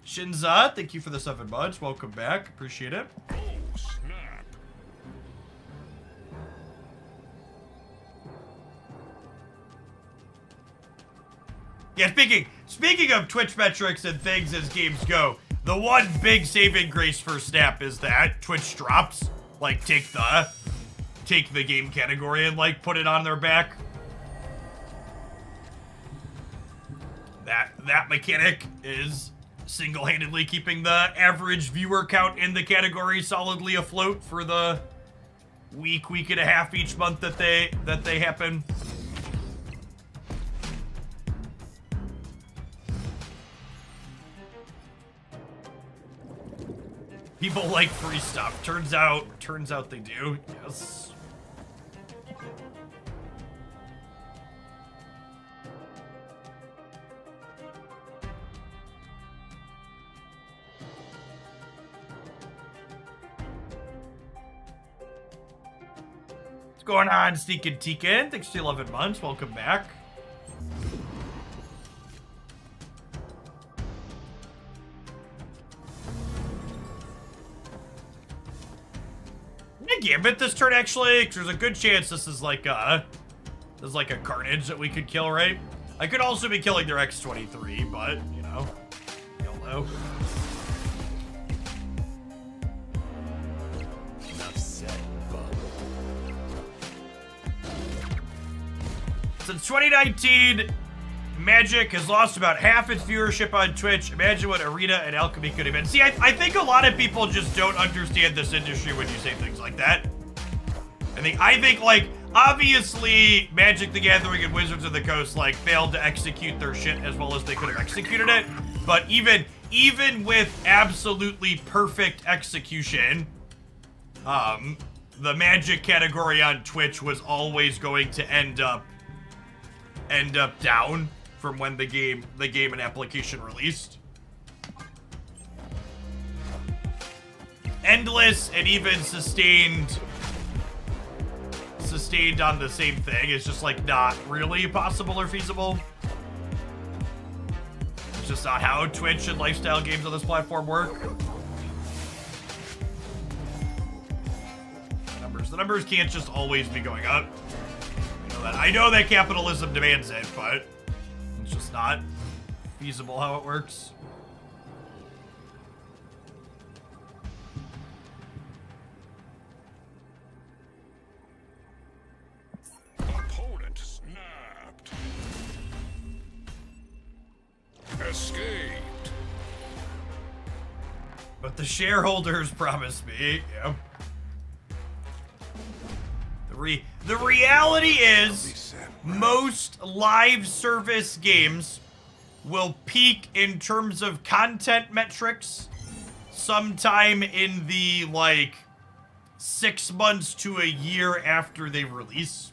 Shinza, thank you for the 7 months. Welcome back. Appreciate it. Oh, snap. Yeah, speaking of Twitch metrics and things as games go, the one big saving grace for Snap is that Twitch drops. Like, take the game category and, like, put it on their back. That mechanic is single-handedly keeping the average viewer count in the category solidly afloat for the week and a half each month that they happen. People like free stuff. Turns out they do. Yes. What's going on, Sneakin' Teakin? Thanks for 11 months. Welcome back. I'm gonna gambit this turn actually, 'cause there's a good chance this is like a Carnage that we could kill, right? I could also be killing their X-23, but you know, you'll know. Enough said, bub. Since 2019, Magic has lost about half its viewership on Twitch. Imagine what Arena and Alchemy could have been. See, I think a lot of people just don't understand this industry when you say things like that. I think like, obviously, Magic the Gathering and Wizards of the Coast, like, failed to execute their shit as well as they could have executed it. But even with absolutely perfect execution, the Magic category on Twitch was always going to end up down from when the game and application released. Endless and even sustained on the same thing is just like not really possible or feasible. It's just not how Twitch and lifestyle games on this platform work. The numbers can't just always be going up. I know that capitalism demands it, but it's just not feasible how it works. Opponent snapped. Escaped. But the shareholders promised me, yeah. The reality is, most live service games will peak in terms of content metrics sometime in the, like, 6 months to a year after they release.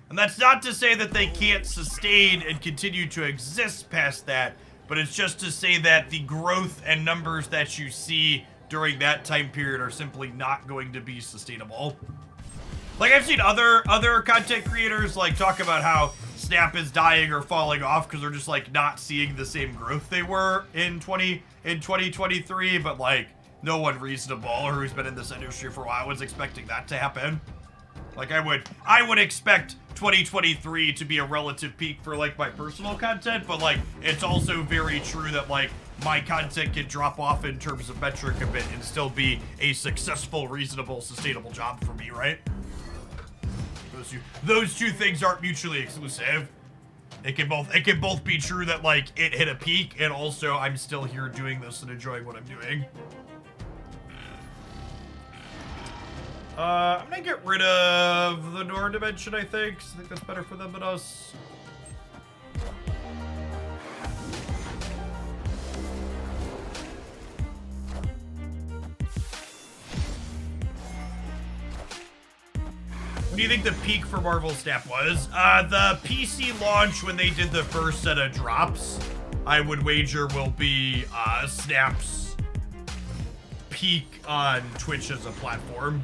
And that's not to say that they can't sustain and continue to exist past that, but it's just to say that the growth and numbers that you see during that time period are simply not going to be sustainable. Like, I've seen other content creators, like, talk about how Snap is dying or falling off because they're just, like, not seeing the same growth they were in 2023, but, like, no one reasonable or who's been in this industry for a while was expecting that to happen. Like, I would expect 2023 to be a relative peak for, like, my personal content, but, like, it's also very true that, like, my content can drop off in terms of metric a bit and still be a successful, reasonable, sustainable job for me, right? Those two things aren't mutually exclusive. It can both be true that, like, it hit a peak and also I'm still here doing this and enjoying what I'm doing. I'm gonna get rid of the Nor Dimension, I think. I think that's better for them than us. do you think the peak for Marvel Snap was? The PC launch when they did the first set of drops, I would wager will be Snap's peak on Twitch as a platform.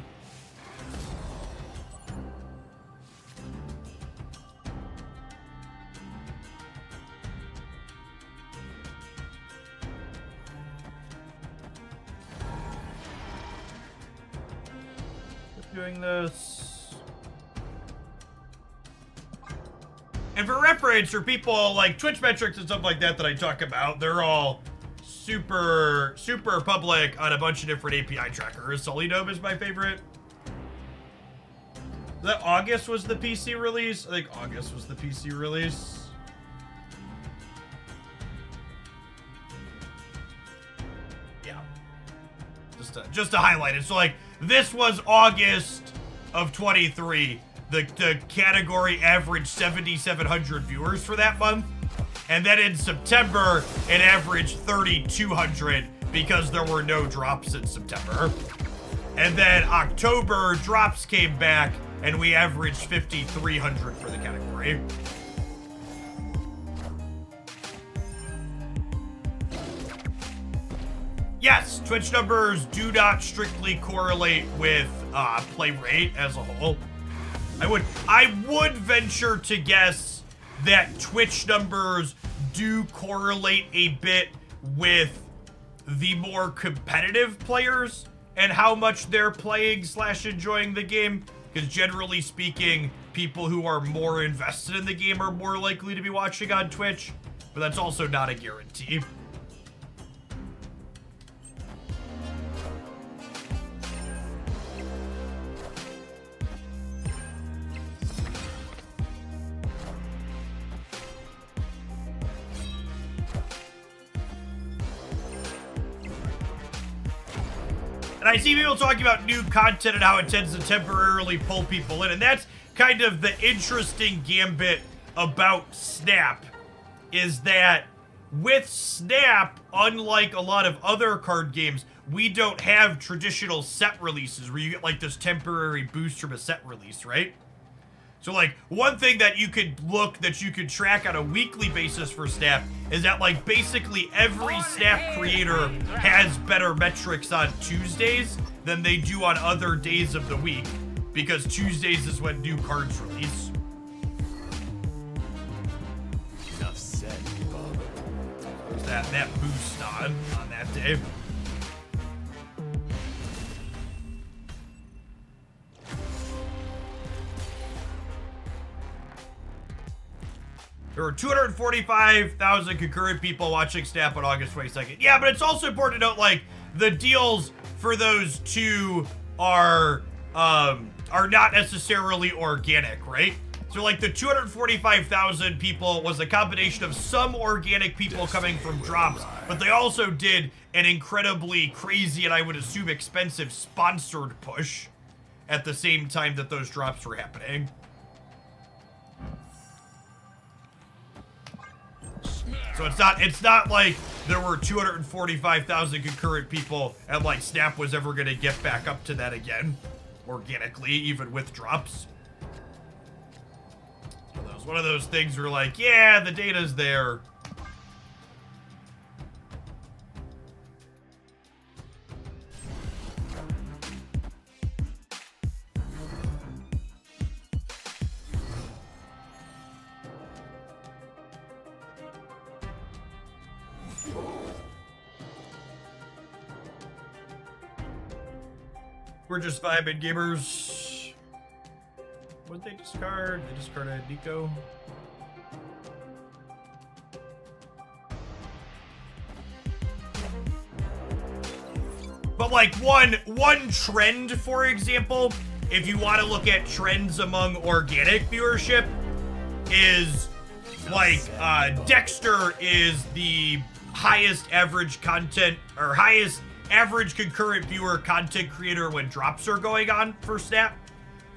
Doing this. And for reference, for people like Twitch metrics and stuff like that I talk about, they're all super public on a bunch of different API trackers. Solidome is my favorite. That August was the PC release? I think August was the PC release. Yeah. Just to highlight it. So like, this was August of 23. The category averaged 7,700 viewers for that month. And then in September, it averaged 3,200 because there were no drops in September. And then October, drops came back, and we averaged 5,300 for the category. Yes, Twitch numbers do not strictly correlate with play rate as a whole. I would venture to guess that Twitch numbers do correlate a bit with the more competitive players and how much they're playing / enjoying the game. Because generally speaking, people who are more invested in the game are more likely to be watching on Twitch, but that's also not a guarantee. And I see people talking about new content and how it tends to temporarily pull people in. And that's kind of the interesting gambit about Snap, is that with Snap, unlike a lot of other card games, we don't have traditional set releases where you get like this temporary boost from a set release, right? So like, one thing that you could track on a weekly basis for Snap is that like basically every Snap creator has better metrics on Tuesdays than they do on other days of the week, because Tuesdays is when new cards release. Enough said, Bob. There's that boost on that day. There were 245,000 concurrent people watching Snap on August 22nd. Yeah, but it's also important to note, like, the deals for those two are not necessarily organic, right? So, like, the 245,000 people was a combination of some organic people coming from drops, but they also did an incredibly crazy and I would assume expensive sponsored push at the same time that those drops were happening. So it's not like there were 245,000 concurrent people and like Snap was ever gonna get back up to that again, organically, even with drops. So that was one of those things where like, yeah, the data's there. We're just vibing, gamers. What'd they discard? They discarded Nico. But like one trend, for example, if you want to look at trends among organic viewership, is like Dexter is the highest average content or highest average concurrent viewer content creator when drops are going on for Snap.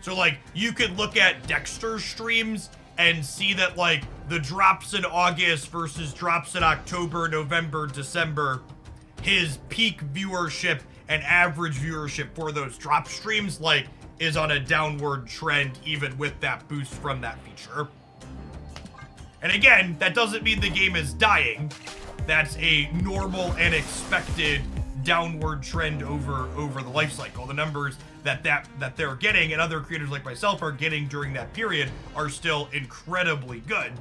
So like you could look at Dexter's streams and see that like the drops in August versus drops in October, November, December, his peak viewership and average viewership for those drop streams like is on a downward trend even with that boost from that feature. And again, that doesn't mean the game is dying. That's a normal and expected downward trend over the life cycle. The numbers that they're getting and other creators like myself are getting during that period are still incredibly good.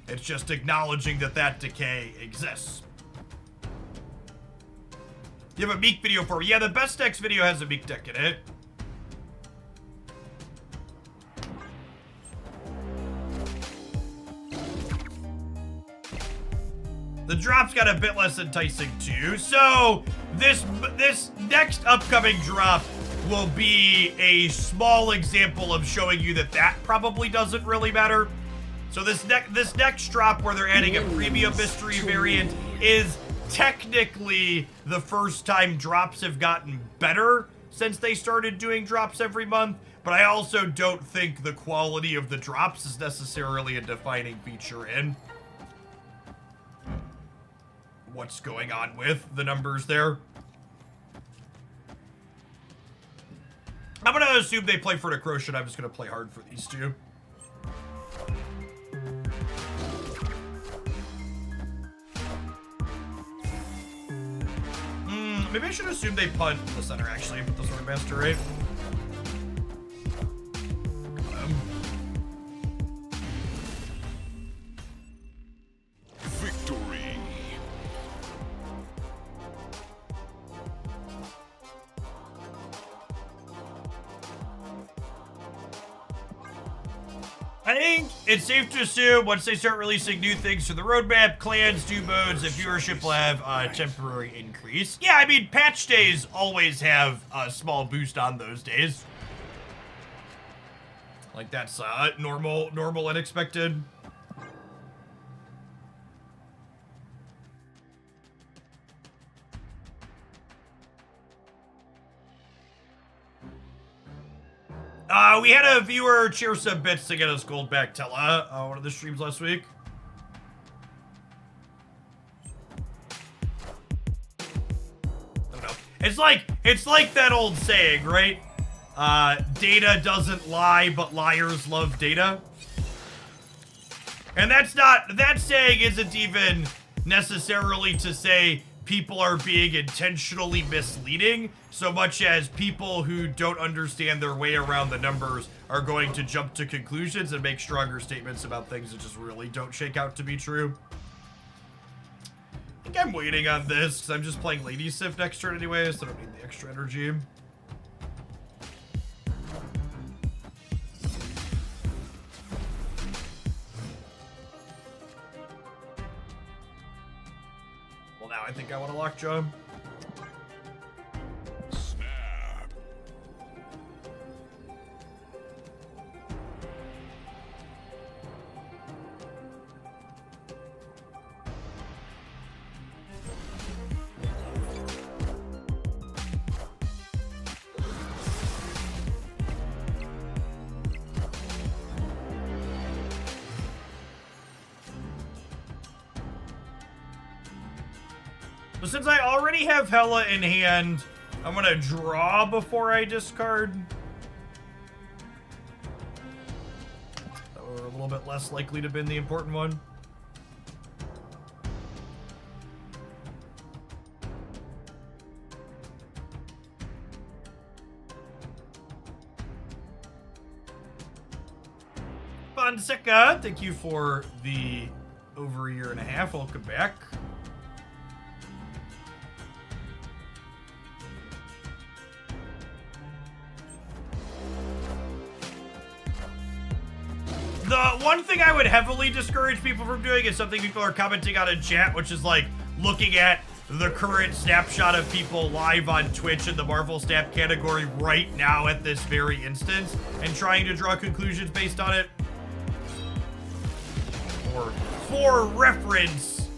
It's just acknowledging that decay exists. You have a Meek video for me? Yeah, the best decks video has a Meek deck in it. The drops got a bit less enticing too. So this next upcoming drop will be a small example of showing you that probably doesn't really matter. So this next drop where they're adding a premium mystery variant is technically the first time drops have gotten better since they started doing drops every month. But I also don't think the quality of the drops is necessarily a defining feature in what's going on with the numbers there. I'm gonna assume they play for the Crochet. I'm just gonna play hard for these two. Maybe I should assume they punt the center actually with the Sword Master, right? Victory. I think it's safe to assume once they start releasing new things for the roadmap, clans, new modes, and viewership will have a temporary increase. Yeah, I mean, patch days always have a small boost on those days. Like, that's normal and expected. We had a viewer cheer some bits to get us gold back, Tella, one of the streams last week. I don't know. It's like that old saying, right? Data doesn't lie, but liars love data. And that saying isn't even necessarily to say people are being intentionally misleading, so much as people who don't understand their way around the numbers are going to jump to conclusions and make stronger statements about things that just really don't shake out to be true. I think I'm waiting on this, because I'm just playing Lady Sif next turn anyway, so I don't need the extra energy. I think I want to lockjaw. Snap. But since I already have Hela in hand, I'm gonna draw before I discard. That were a little bit less likely to have been the important one. Fonseca, thank you for the over a year and a half. Welcome back. The one thing I would heavily discourage people from doing is something people are commenting on in chat, which is like looking at the current snapshot of people live on Twitch in the Marvel Snap category right now at this very instance and trying to draw conclusions based on it. Or for reference,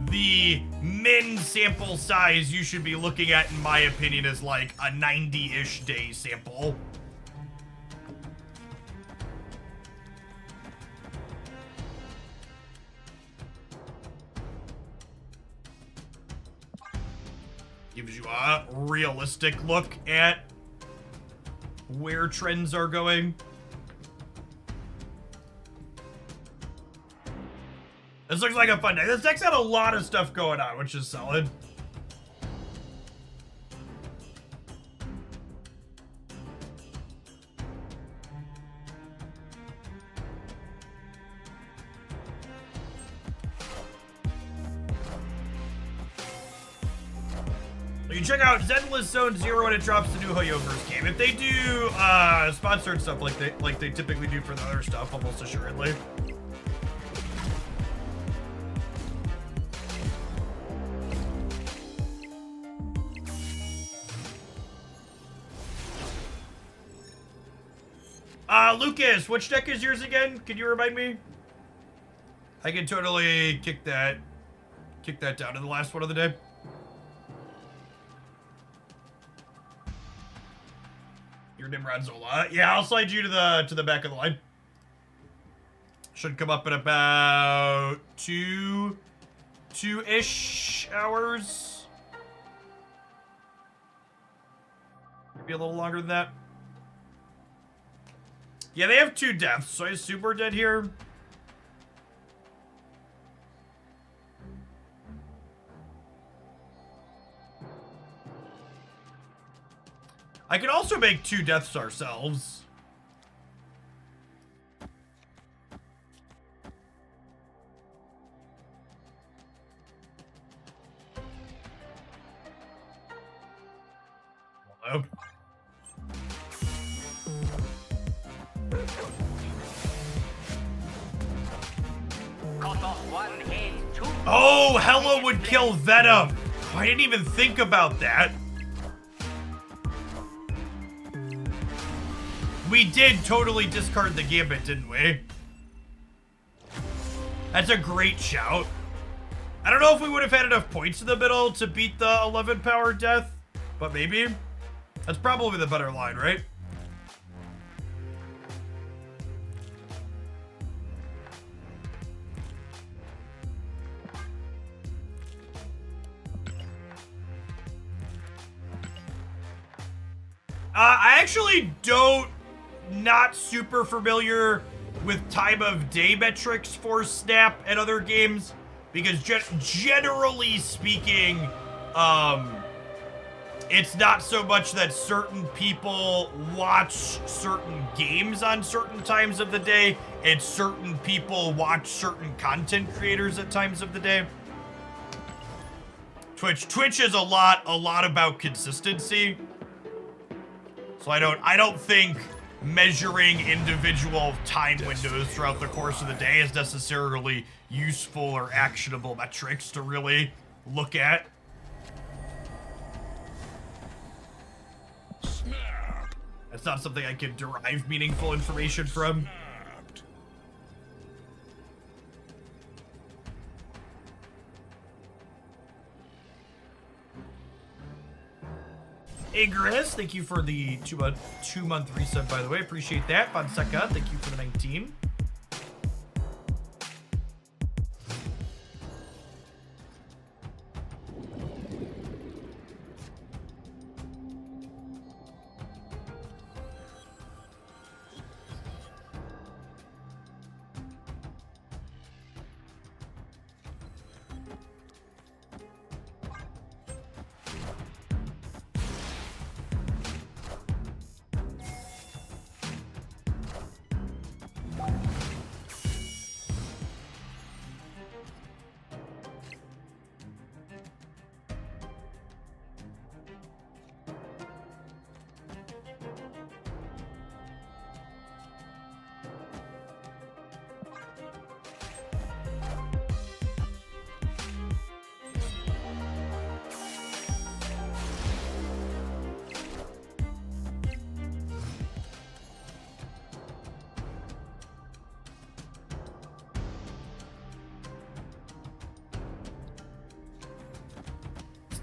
the min sample size you should be looking at, in my opinion, is like a 90-ish day sample. Gives you a realistic look at where trends are going. This looks like a fun deck. This deck's got a lot of stuff going on, which is solid. You can check out Zenless Zone 0 when it drops the new Hoyoverse game. If they do sponsored stuff like they typically do for the other stuff, almost assuredly. Lucas, which deck is yours again? Can you remind me? I can totally kick that down to the last one of the day. Your Nimrod Zola. Yeah, I'll slide you to the back of the line. Should come up in about two-ish hours. Maybe a little longer than that. Yeah, they have 2 deaths, so I assume we're dead here. I could also make 2 deaths ourselves. Hello? Oh, Hella would kill Venom. Oh, I didn't even think about that. We did totally discard the Gambit, didn't we? That's a great shout. I don't know if we would have had enough points in the middle to beat the 11 power death, but maybe. That's probably the better line, right? I actually not super familiar with time of day metrics for Snap and other games, because generally speaking, it's not so much that certain people watch certain games on certain times of the day, it's certain people watch certain content creators at times of the day. Twitch is a lot about consistency. So I don't think measuring individual time windows throughout the course of the day is necessarily useful or actionable metrics to really look at. Snap. That's not something I can derive meaningful information from. Snapped. Hey Grizz, thank you for the two-month resub, by the way. Appreciate that. Fonseca, thank you for the 19.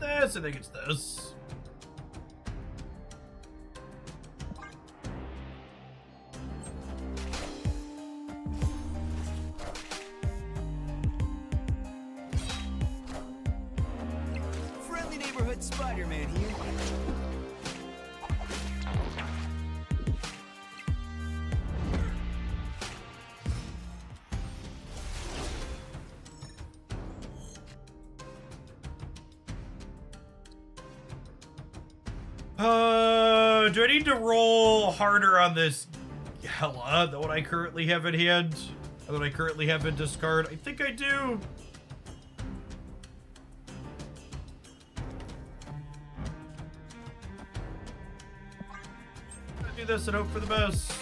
This, I think it's this. Friendly neighborhood Spider-Man here. Do I need to roll harder on this Hella than what I currently have in hand? That I currently have in discard? I think I do. I'll do this and hope for the best.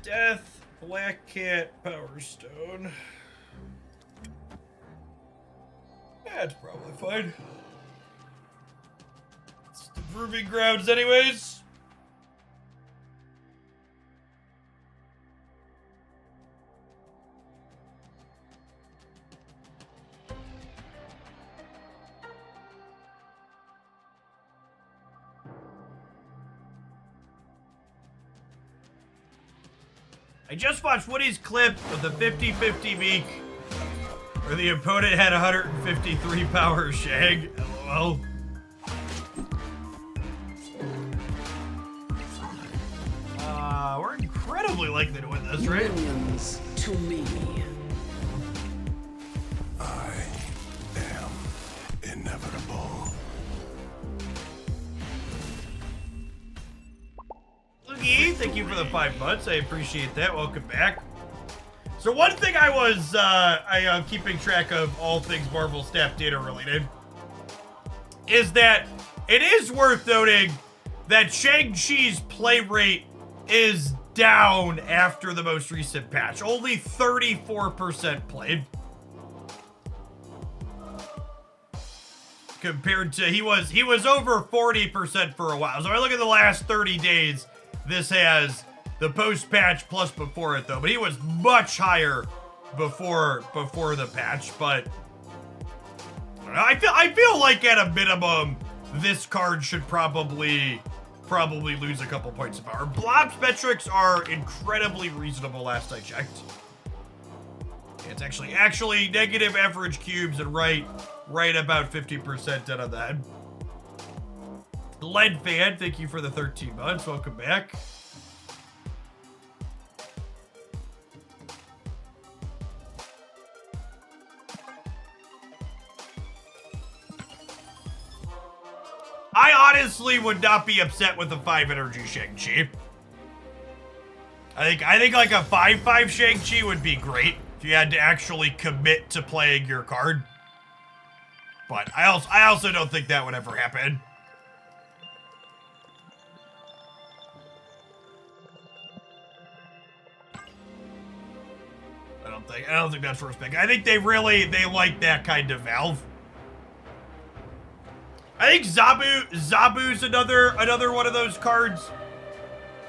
Death, Black Cat, Power Stone. That's probably fine. It's the proving grounds anyways. I just watched Woody's clip of the 50-50 meek where the opponent had 153 power Shag. LOL. We're incredibly likely to win this, right? Minions to me. I am inevitable. Loogie, thank you for the 5 months. I appreciate that. Welcome back. So one thing I was keeping track of all things Marvel Snap data related is that it is worth noting that Shang-Chi's play rate is down after the most recent patch. Only 34% played. Compared to he was over 40% for a while. So I look at the last 30 days, this has the post-patch plus before it though, but he was much higher before the patch. But I feel like at a minimum, this card should probably lose a couple points of power. Blob's metrics are incredibly reasonable last I checked. It's actually negative average cubes and right about 50% dead on that. Lead Fan, thank you for the 13 months. Welcome back. I honestly would not be upset with a 5 energy Shang-Chi. I think like a 5/5 Shang-Chi would be great if you had to actually commit to playing your card. But I also don't think that would ever happen. I don't think that's first pick. I think they like that kind of valve. I think Zabu's another one of those cards.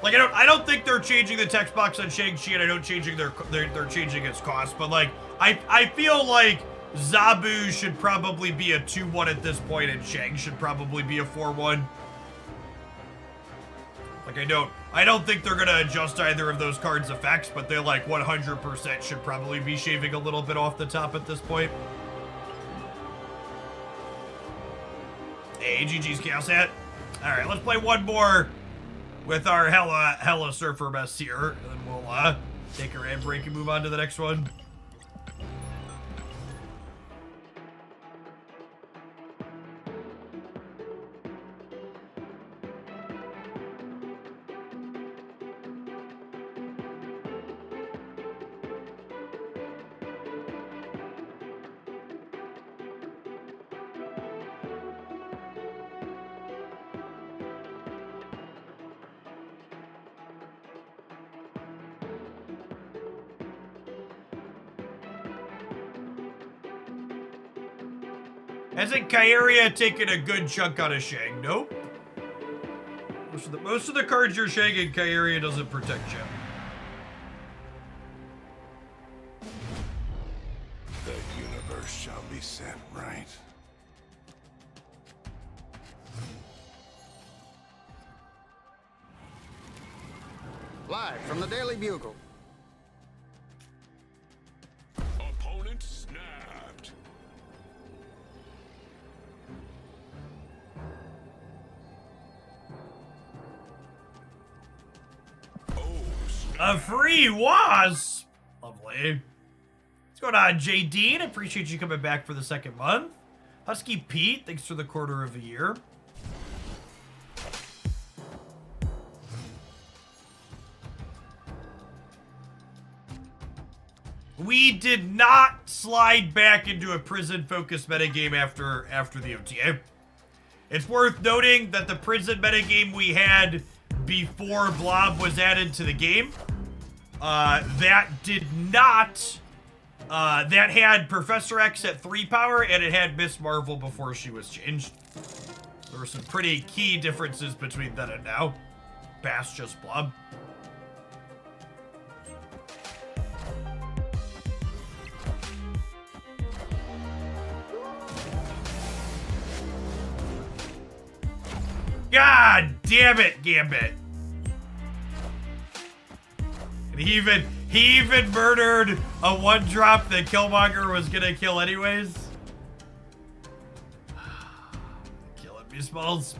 Like I don't think they're changing the text box on Shang-Chi, and I don't changing they're changing its cost. But like I feel like Zabu should probably be a 2/1 at this point, and Shang should probably be a 4/1. Like I don't think they're gonna adjust either of those cards' effects, but they're like 100% should probably be shaving a little bit off the top at this point. Hey, GG's Chaos Hat. Alright, let's play one more with our hella surfer best here, and then we'll take our ad break and move on to the next one. Hasn't Kairia taken a good chunk out of Shang? Nope. Most of the cards you're shagging, Kairia doesn't protect you. The universe shall be set right. Live from the Daily Bugle. Opponent snapped. A free wasp. Lovely. What's going on, J. Dean? Appreciate you coming back for the second month. Husky Pete, thanks for the quarter of a year. We did not slide back into a prison-focused metagame after the OTA. It's worth noting that the prison metagame we had before Blob was added to the game, that did not, that had Professor X at 3 power, and it had Miss Marvel before she was changed. There were some pretty key differences between then and now. Past just Blob. God damn it, Gambit. And he even murdered a 1-drop that Killmonger was gonna kill anyways. Killing me, Smalls.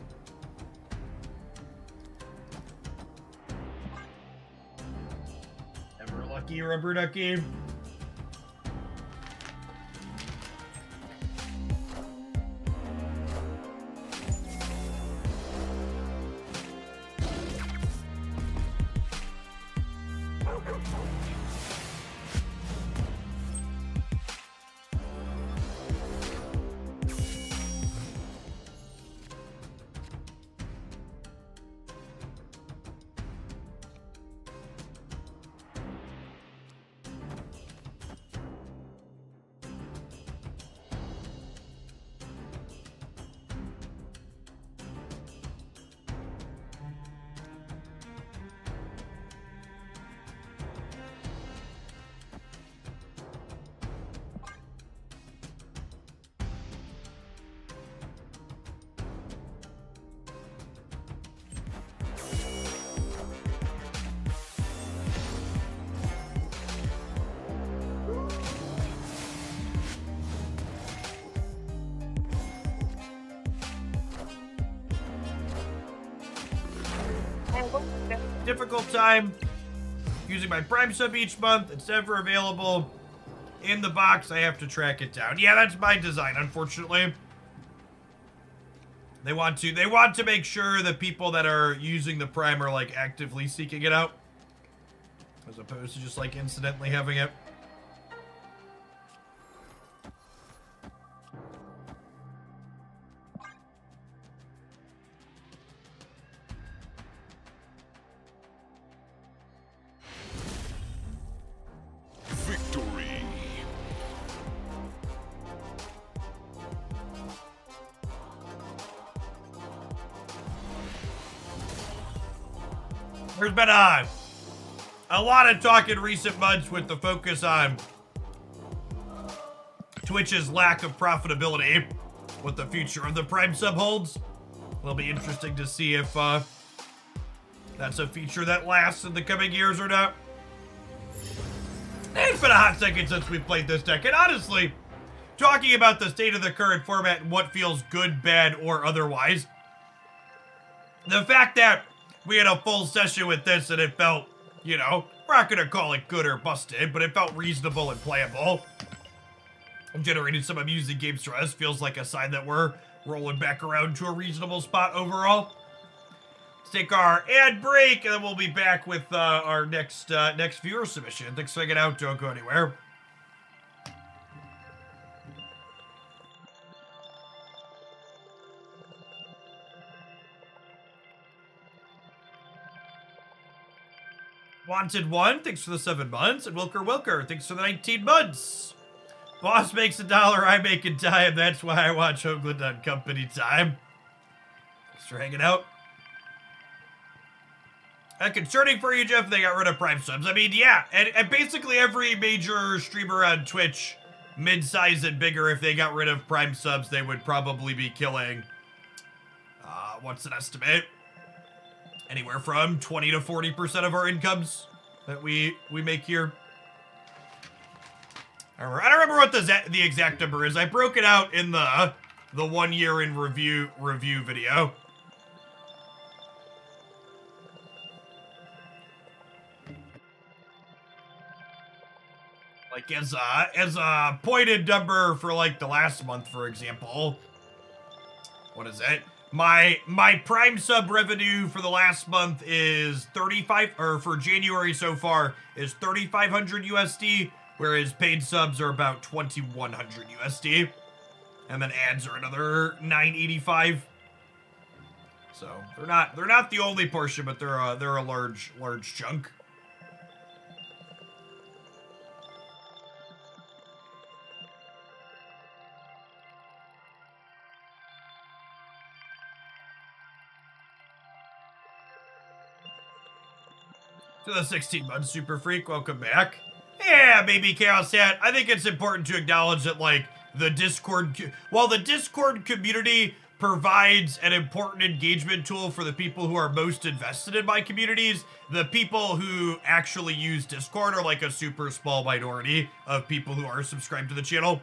Ever lucky, Rubber Ducky. Difficult time using my Prime sub each month. It's never available in the box. I have to track it down. Yeah, that's my design, unfortunately. They want to make sure that people that are using the Prime are like actively seeking it out, as opposed to just like incidentally having it. Victory. There's been a lot of talk in recent months with the focus on Twitch's lack of profitability, what the future of the Prime sub holds. It'll be interesting to see if that's a feature that lasts in the coming years or not. It's been a hot second since we played this deck, and honestly, talking about the state of the current format and what feels good, bad, or otherwise, the fact that we had a full session with this and it felt, you know, we're not gonna call it good or busted, but it felt reasonable and playable, and generated some amusing games for us, feels like a sign that we're rolling back around to a reasonable spot overall. Let's take our ad break, and then we'll be back with our next viewer submission. Thanks for hanging out. Don't go anywhere. Wanted One, thanks for the 7 months. And Wilker, thanks for the 19 months. Boss makes $1, I make a dime. That's why I watch Hoagland on company time. Thanks for hanging out. Concerning for you, Jeff, they got rid of Prime subs. I mean, yeah, and basically every major streamer on Twitch, mid-size and bigger, if they got rid of Prime subs, they would probably be killing, what's an estimate? anywhere from 20 to 40% of our incomes that we make here. I don't remember what the exact number is. I broke it out in the 1 year in review video. Like as a pointed number for like the last month, for example. What is it? My Prime sub revenue for the last month is 35, or for January so far is 3,500 USD, whereas paid subs are about 2,100 USD, and then ads are another 985. So they're not the only portion, but they're a large chunk. To the 16 months, Super Freak, welcome back. Yeah, baby Chaos Hat. I think it's important to acknowledge that, like, while the Discord community provides an important engagement tool for the people who are most invested in my communities, the people who actually use Discord are like a super small minority of people who are subscribed to the channel.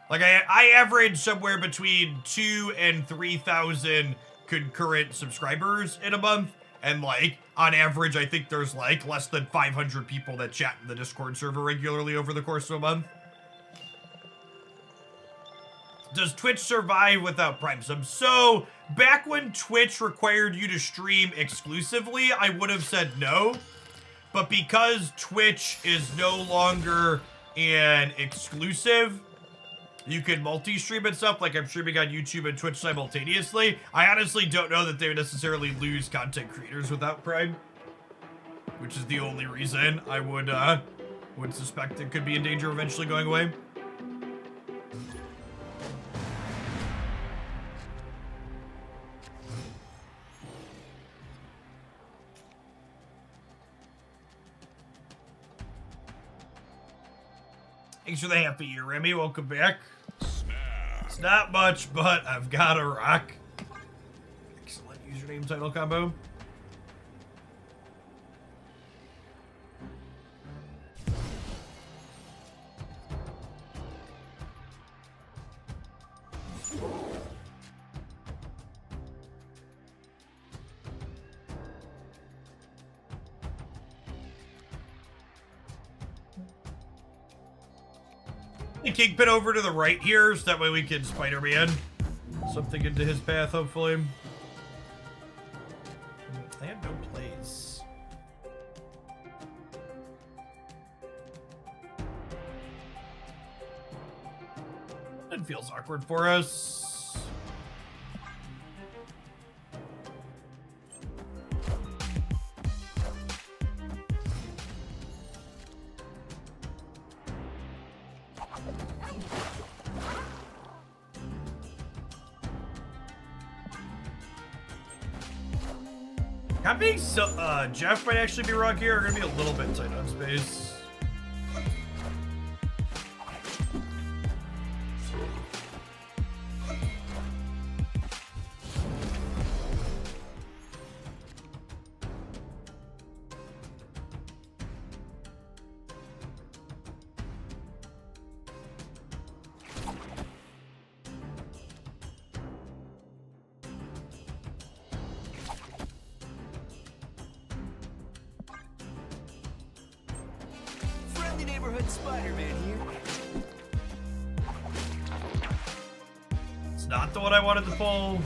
Like, I average somewhere between 2,000 and 3,000 concurrent subscribers in a month. And, like, on average, I think there's, like, less than 500 people that chat in the Discord server regularly over the course of a month. Does Twitch survive without Prime subs? So, back when Twitch required you to stream exclusively, I would have said no. But because Twitch is no longer an exclusive, you can multi-stream and stuff, like I'm streaming on YouTube and Twitch simultaneously. I honestly don't know that they would necessarily lose content creators without Prime, which is the only reason I would suspect it could be in danger of eventually going away. Thanks for the happy year, Remy. Welcome back. It's not much, but I've got a rock. Excellent username title combo. The Kingpin over to the right here, so that way we can Spider-Man something into his path, hopefully. I have no plays. It feels awkward for us. Copying Jeff might actually be wrong here. We're gonna be a little bit tight on space. Neighborhood Spider-Man here. It's not the one I wanted to pull.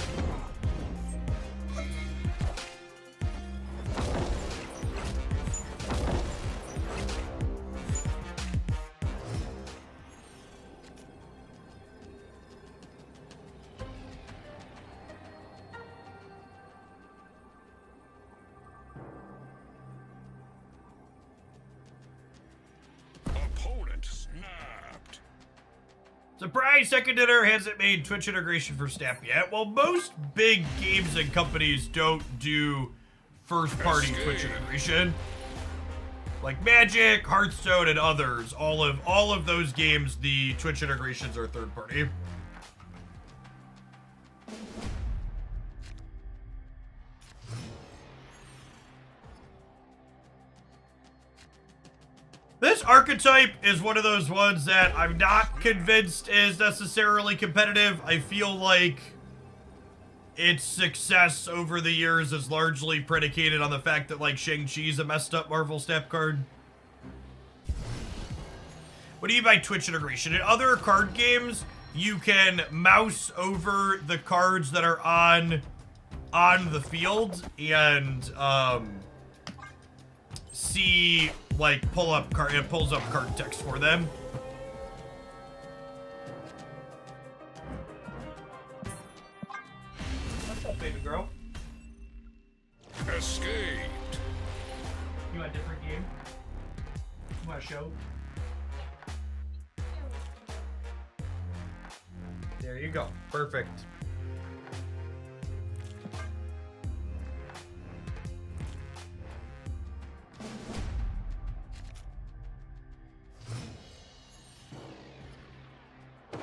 Surprise, Second Dinner hasn't made Twitch integration for Snap yet. Well, most big games and companies don't do first-party Twitch integration. Like Magic, Hearthstone, and others. All of those games, the Twitch integrations are third-party. archetype is one of those ones that I'm not convinced is necessarily competitive. I feel like its success over the years is largely predicated on the fact that, like, Shang-Chi's a messed up Marvel Snap card. What do you mean by Twitch integration? In other card games, you can mouse over the cards that are on the field and see, like, it pulls up card text for them. What's up, baby girl? Escaped. You want a different game? You want a show? There you go. Perfect.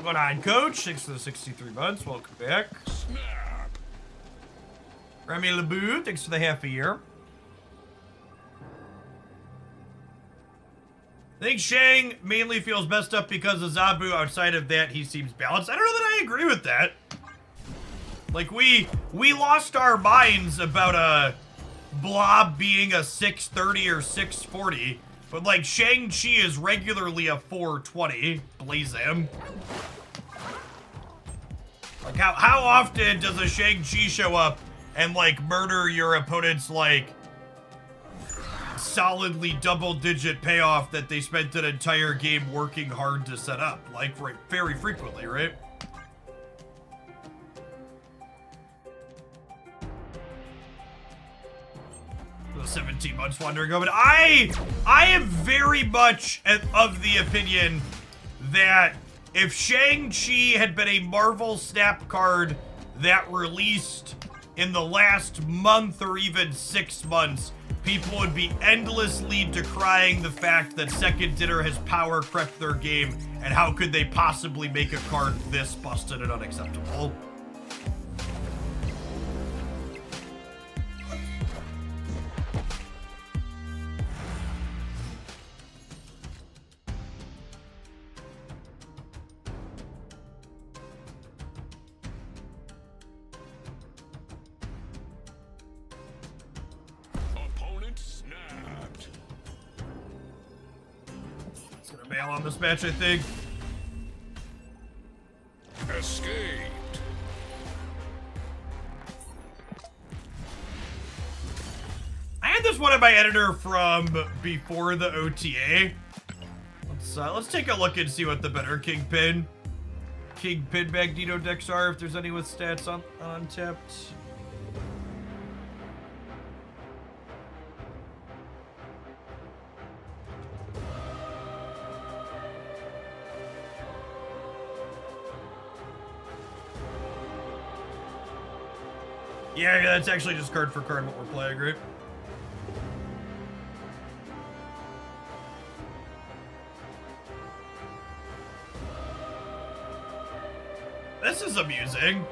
What's on, Coach? Thanks for the 63 months. Welcome back. Snap. Remy LeBou, thanks for the half a year. I think Shang mainly feels messed up because of Zabu. Outside of that, he seems balanced. I don't know that I agree with that. Like, we lost our minds about a Blob being a 630 or 640, but, like, Shang-Chi is regularly a 420. Blaze him. Like, how often does a Shang-Chi show up and, like, murder your opponent's, like, solidly double-digit payoff that they spent an entire game working hard to set up? Like, very frequently, right? The 17 months wandering over. I am very much of the opinion that if Shang-Chi had been a Marvel Snap card that released in the last month or even 6 months, people would be endlessly decrying the fact that Second Dinner has power crept their game, and how could they possibly make a card this busted and unacceptable? Bail on this match, I think. Escaped. I had this one in my editor from before the OTA. Let's take a look and see what the better Kingpin Magneto decks are, if there's any with stats on untapped. Yeah, that's actually just card for card what we're playing, right? This is amusing.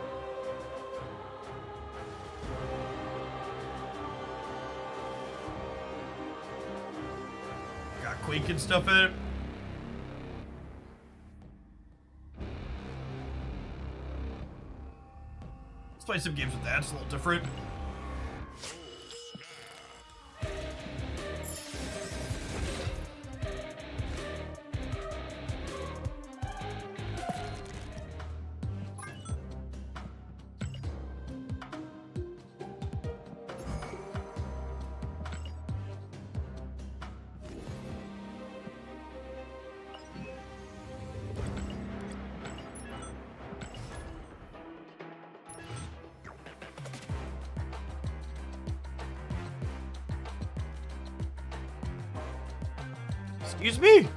Got Quake and stuff in it. Let's play some games with that. It's a little different. Excuse me?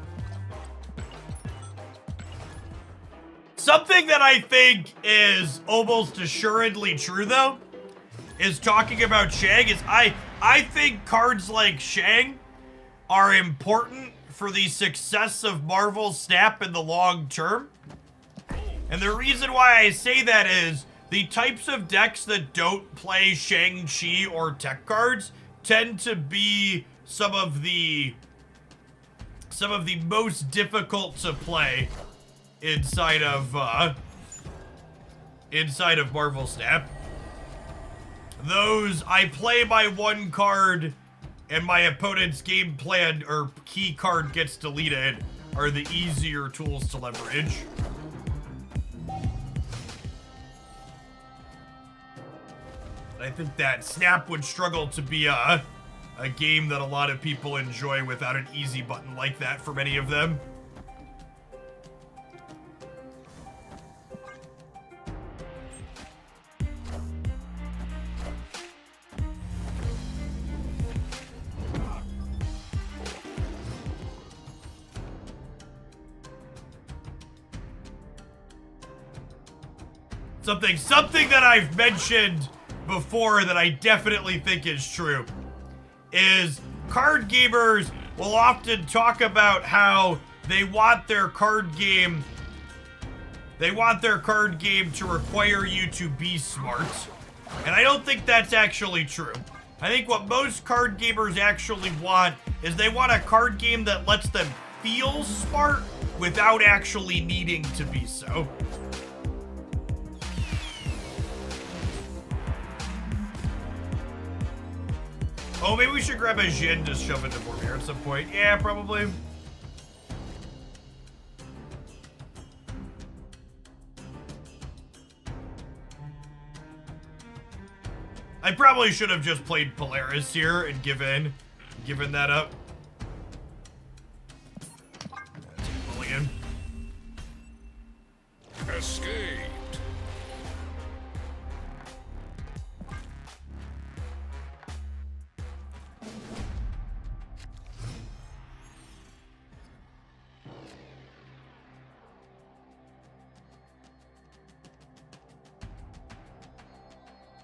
Something that I think is almost assuredly true, though, is talking about Shang, is I think cards like Shang are important for the success of Marvel Snap in the long term. And the reason why I say that is the types of decks that don't play Shang-Chi or tech cards tend to be some of the some of the most difficult to play inside of Marvel Snap. Those I play by one card and my opponent's game plan or key card gets deleted are the easier tools to leverage. I think that Snap would struggle to be a game that a lot of people enjoy without an easy button like that for many of them. Something that I've mentioned before that I definitely think is true is card gamers will often talk about how they want their card game to require you to be smart. And I don't think that's actually true. I think what most card gamers actually want is they want a card game that lets them feel smart without actually needing to be so. Oh, maybe we should grab a Jin to shove into Vormir at some point. Yeah, probably. I probably should have just played Polaris here and given that up. That's a Mulligan. Escaped.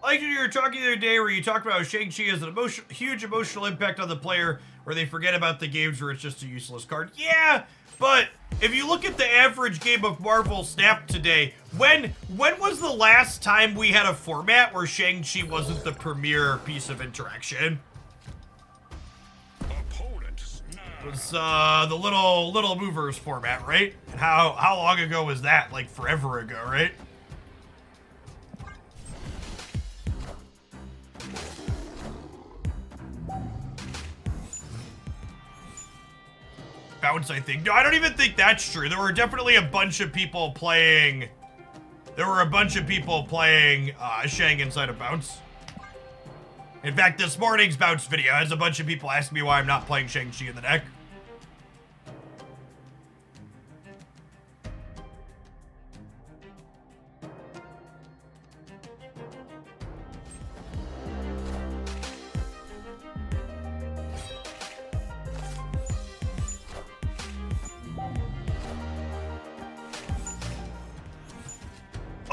I liked when you were talking the other day where you talked about how Shang-Chi has an huge emotional impact on the player where they forget about the games where it's just a useless card. Yeah, but if you look at the average game of Marvel Snap today, when was the last time we had a format where Shang-Chi wasn't the premier piece of interaction? It was the little movers format, right? And how long ago was that? Like forever ago, right? Bounce, I think. No, I don't even think that's true. There were definitely a bunch of people playing. Shang inside of Bounce. In fact, this morning's Bounce video has a bunch of people asking me why I'm not playing Shang-Chi in the deck.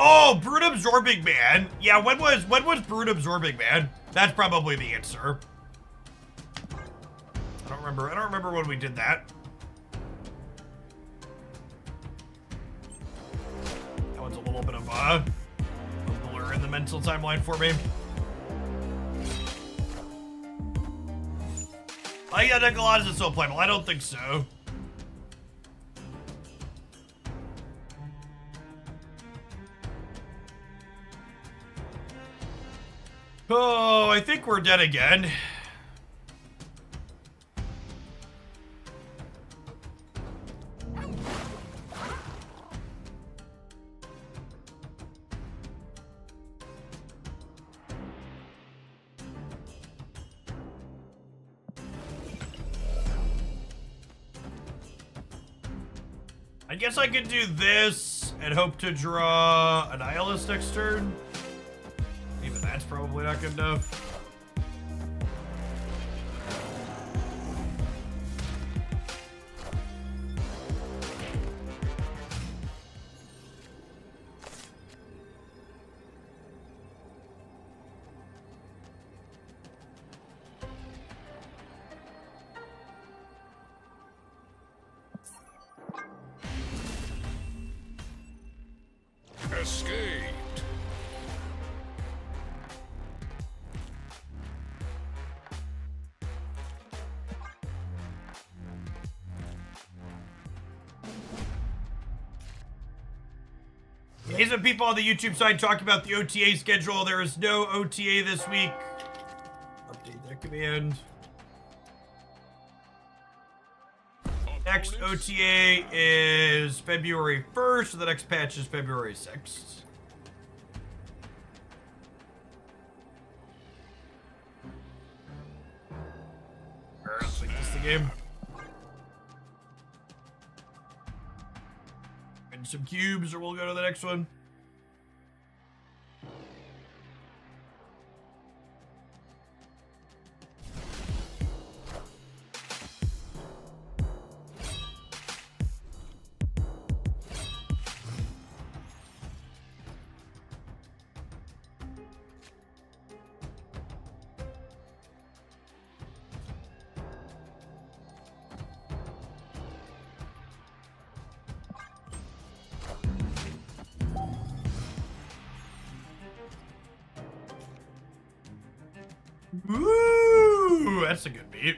Oh, Brute Absorbing Man. Yeah, when was Brute Absorbing Man? That's probably the answer. I don't remember when we did that. That one's a little bit of a blur in the mental timeline for me. Oh yeah, Nicolás is still playable. I don't think so. Oh, I think we're dead again. I guess I could do this and hope to draw a Nihilist next turn. Even that's probably not good enough. Escaped. Hey, some people on the YouTube side talking about the OTA schedule. There is no OTA this week. Update that command. Next OTA is February 1st, so the next patch is February 6th. Let's make this the game. And some cubes, or we'll go to the next one. Ooh, that's a good beat.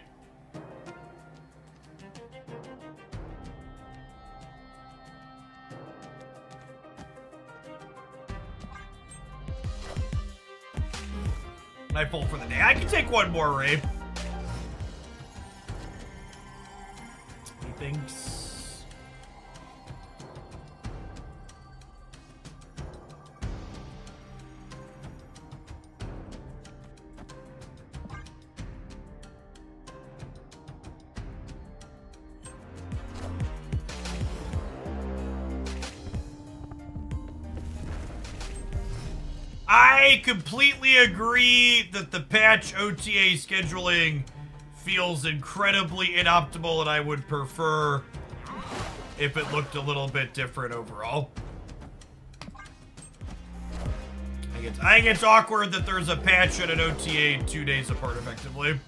Nightfall for the day. I can take one more rape. He thinks. I completely agree that the patch OTA scheduling feels incredibly inoptimal, and I would prefer if it looked a little bit different overall. I think it's awkward that there's a patch and an OTA 2 days apart effectively.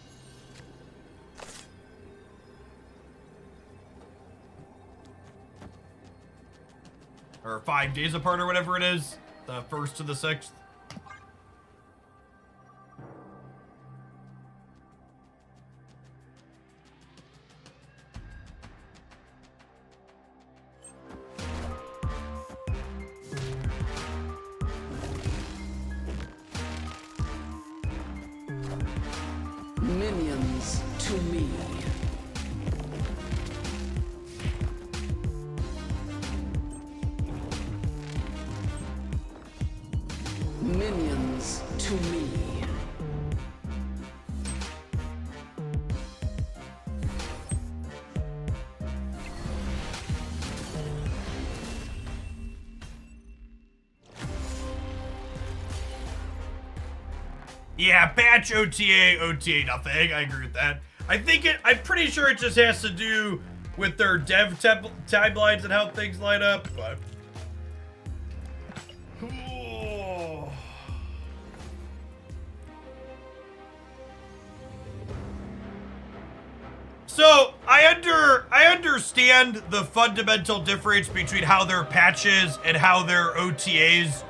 Or 5 days apart or whatever it is. The 1st to the 6th. Minions to me. Minions to me. Yeah, patch OTA nothing. I agree with that. I'm pretty sure it just has to do with their dev timelines and how things line up, but. So, I understand the fundamental difference between how their patches and how their OTAs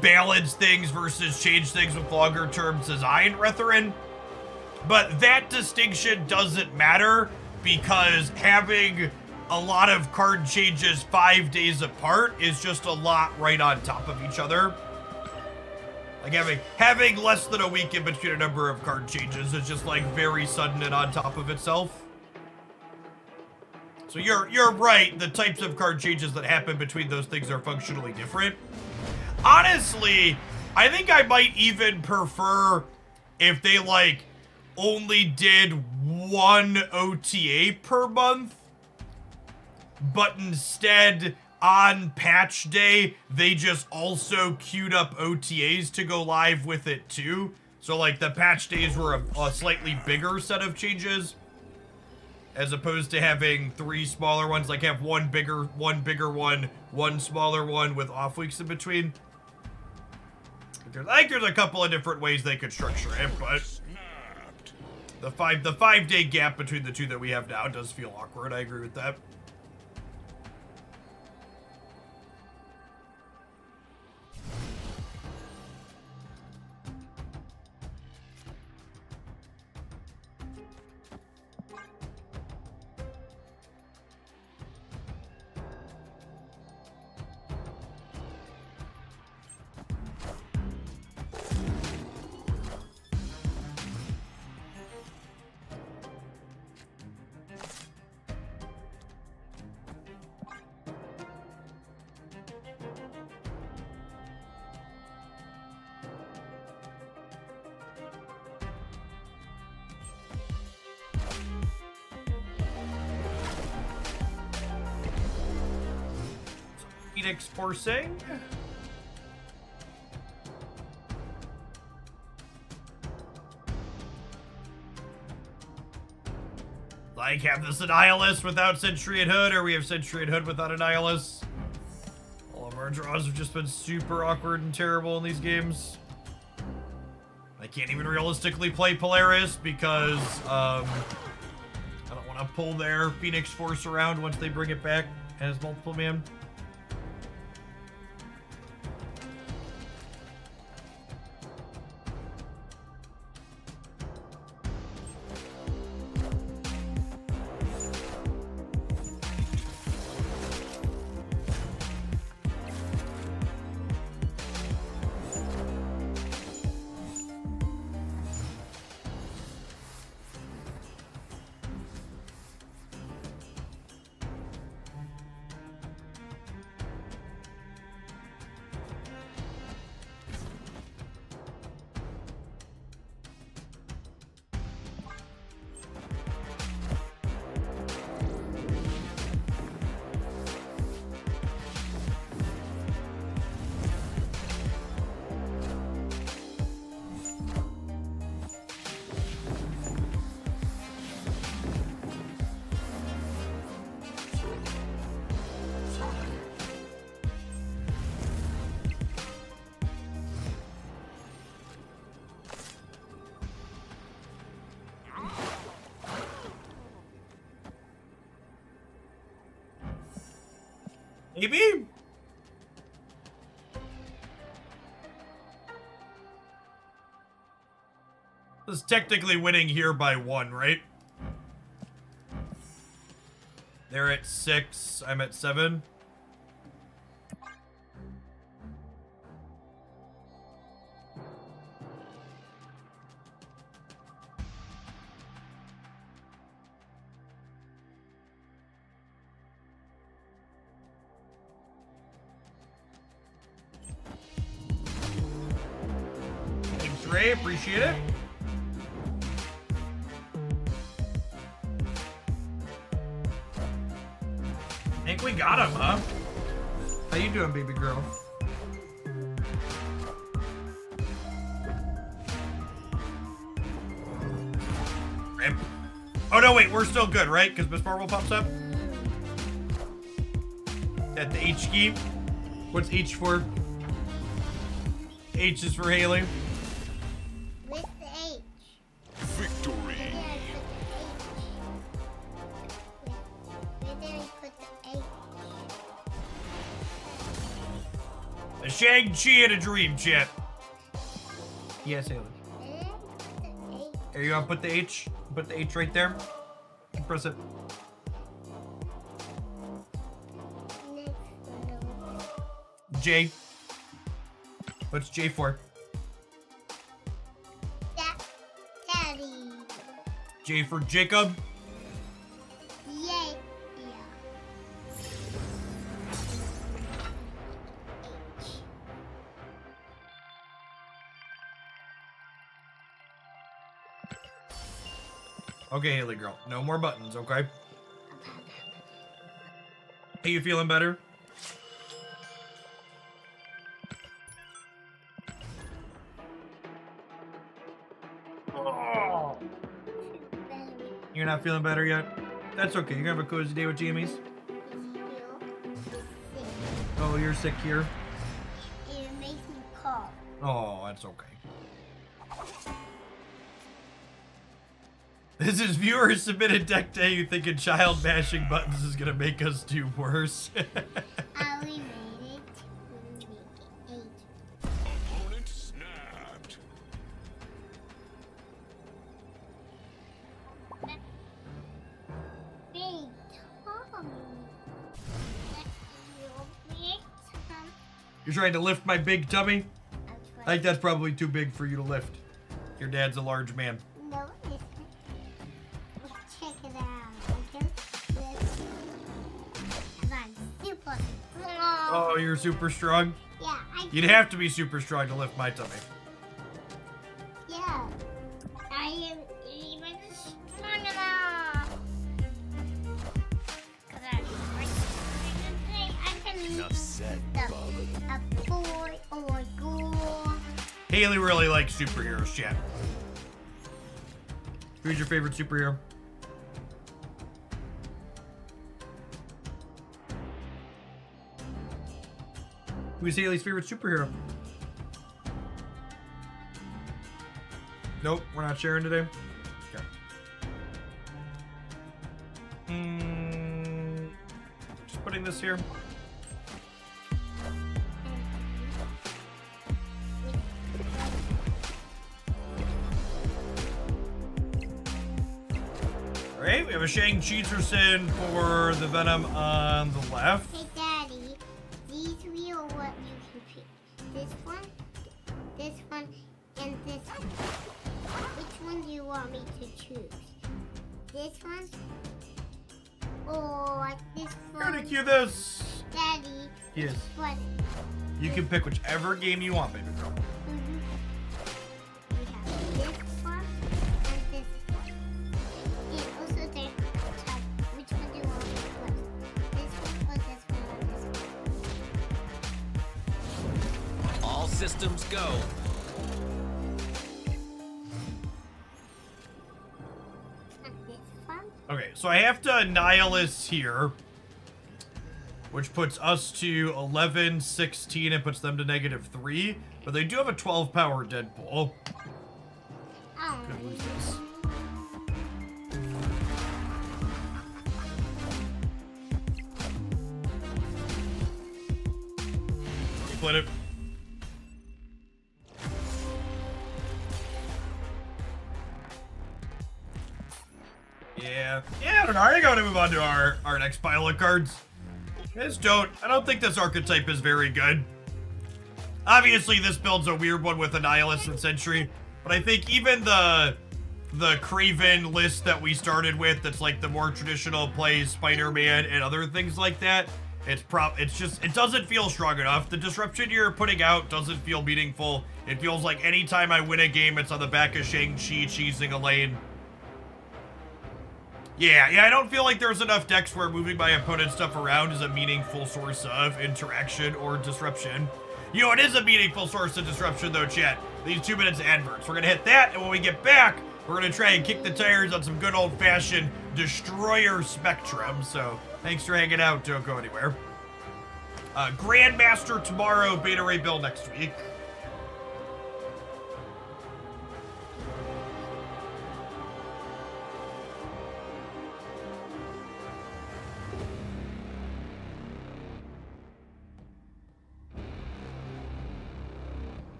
balance things versus change things with longer term design, Retherin. But that distinction doesn't matter because having a lot of card changes 5 days apart is just a lot right on top of each other. Like having less than a week in between a number of card changes is just like very sudden and on top of itself. So you're right, the types of card changes that happen between those things are functionally different. Honestly, I think I might even prefer if they like only did one OTA per month, but instead on patch day, they just also queued up OTAs to go live with it too. So like the patch days were a slightly bigger set of changes as opposed to having 3 smaller ones, like have one bigger one, one smaller one with off weeks in between. I think there's a couple of different ways they could structure it, but the 5 day gap between the two that we have now does feel awkward. I agree with that. Phoenix forcing. Like, have this Annihilus without Sentry and Hood, or we have Sentry and Hood without Annihilus. All of our draws have just been super awkward and terrible in these games. I can't even realistically play Polaris because, I don't want to pull their Phoenix Force around once they bring it back as multiple man. Maybe? This is technically winning here by 1, right? They're at 6, I'm at 7. Thanks, Ray. Appreciate it. I think we got him, huh? How you doing, baby girl? Rip. Oh no, wait, we're still good, right? Because Miss Marvel pops up. At the H key. What's H for? H is for Haley. With the H. Victory. Where did I put the H? A Shang-Chi and a Dream Chip. Yes, Haley. Where did I put the H? Are you gonna put the H? Put the H right there. Press it. Next one. J. What's J for? Daddy. J for Jacob. Yay. Yeah. Okay, Haley girl. No more buttons, okay? Are you feeling better? Oh. You're not feeling better yet? That's okay. You're gonna have a cozy day with Jamie's. Oh, you're sick here? It makes me cough. Oh, that's okay. This is viewer submitted deck day. You thinking child bashing buttons is gonna make us do worse? I only made it to make it 8. Opponent snapped. Big Tommy. Big Tom. You're trying to lift my big tummy? I'm I think that's probably too big for you to lift. Your dad's a large man. No, it isn't. Let's check it out. Okay? Let's. I'm super strong. Oh, you're super strong? Yeah, You'd have to be super strong to lift my tummy. Yeah. I am even strong enough. 'Cause I can. Enough said. Haley really likes superheroes, chat. Who's your favorite superhero? Who's Haley's favorite superhero? Nope, we're not sharing today. Okay. Just putting this here. Alright, we have a Shang-Chi for the Venom on the left. Hey, Daddy, these three are what you can pick. This one, and this one. Which one do you want me to choose? This one? Or this We're gonna one? cue this. Daddy, Yes. what? You can pick whichever game you want, baby girl. We have this one and this one. And also the top. Which one do you want first? This one or this one or this one? All systems go. And this one? Okay, so I have to Annihilus here, which puts us to 11, 16, and puts them to -3. But they do have a 12 power Deadpool. Oh, Could lose this. Split it. Yeah, I don't know. I think I'm gonna move on to our next pile of cards. I don't think this archetype is very good. Obviously, this build's a weird one with Annihilus and Sentry, but I think even the Craven list that we started with, that's like the more traditional plays Spider-Man and other things like that, it doesn't feel strong enough. The disruption you're putting out doesn't feel meaningful. It feels like anytime I win a game, it's on the back of Shang-Chi cheesing a lane. Yeah, I don't feel like there's enough decks where moving my opponent's stuff around is a meaningful source of interaction or disruption. You know, it is a meaningful source of disruption, though, chat. These 2 minutes adverts. We're gonna hit that, and when we get back, we're gonna try and kick the tires on some good old-fashioned Destroyer Spectrum. So, thanks for hanging out. Don't go anywhere. Grandmaster tomorrow, Beta Ray Bill next week.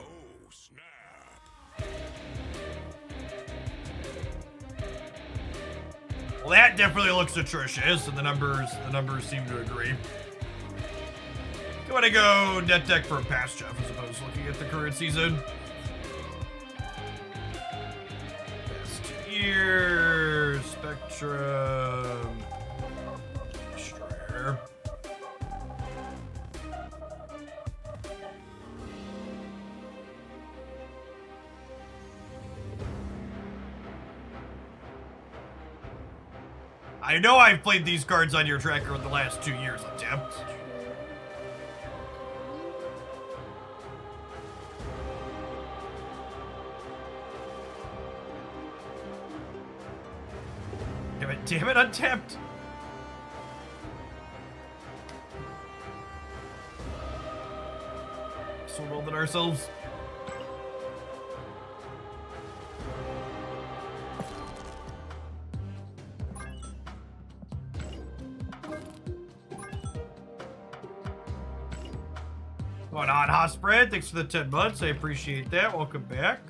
Oh, snap. Well, that definitely looks atrocious, and the numbers seem to agree. I'm gonna go net deck for a past Jeff as opposed to looking at the current season. Best year, Spectrum, Destroyer. I know I've played these cards on your tracker in the last 2 years, Attempt. Damn it, Untapped. So rolled it ourselves. Going on, Hospread. Thanks for the 10 months. I appreciate that. Welcome back.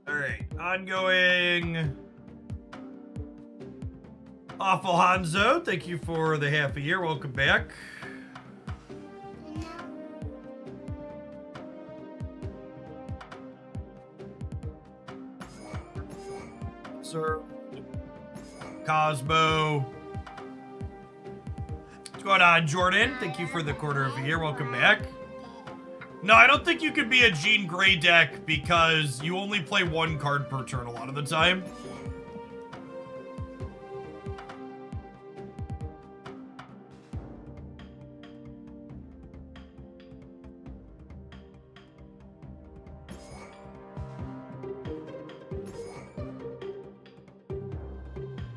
All right, ongoing. Awful Hanzo, thank you for the half a year. Welcome back. Sir. Cosmo. What's going on, Jordan? Thank you for the quarter of a year. Welcome back. No, I don't think you could be a Jean Grey deck because you only play one card per turn a lot of the time.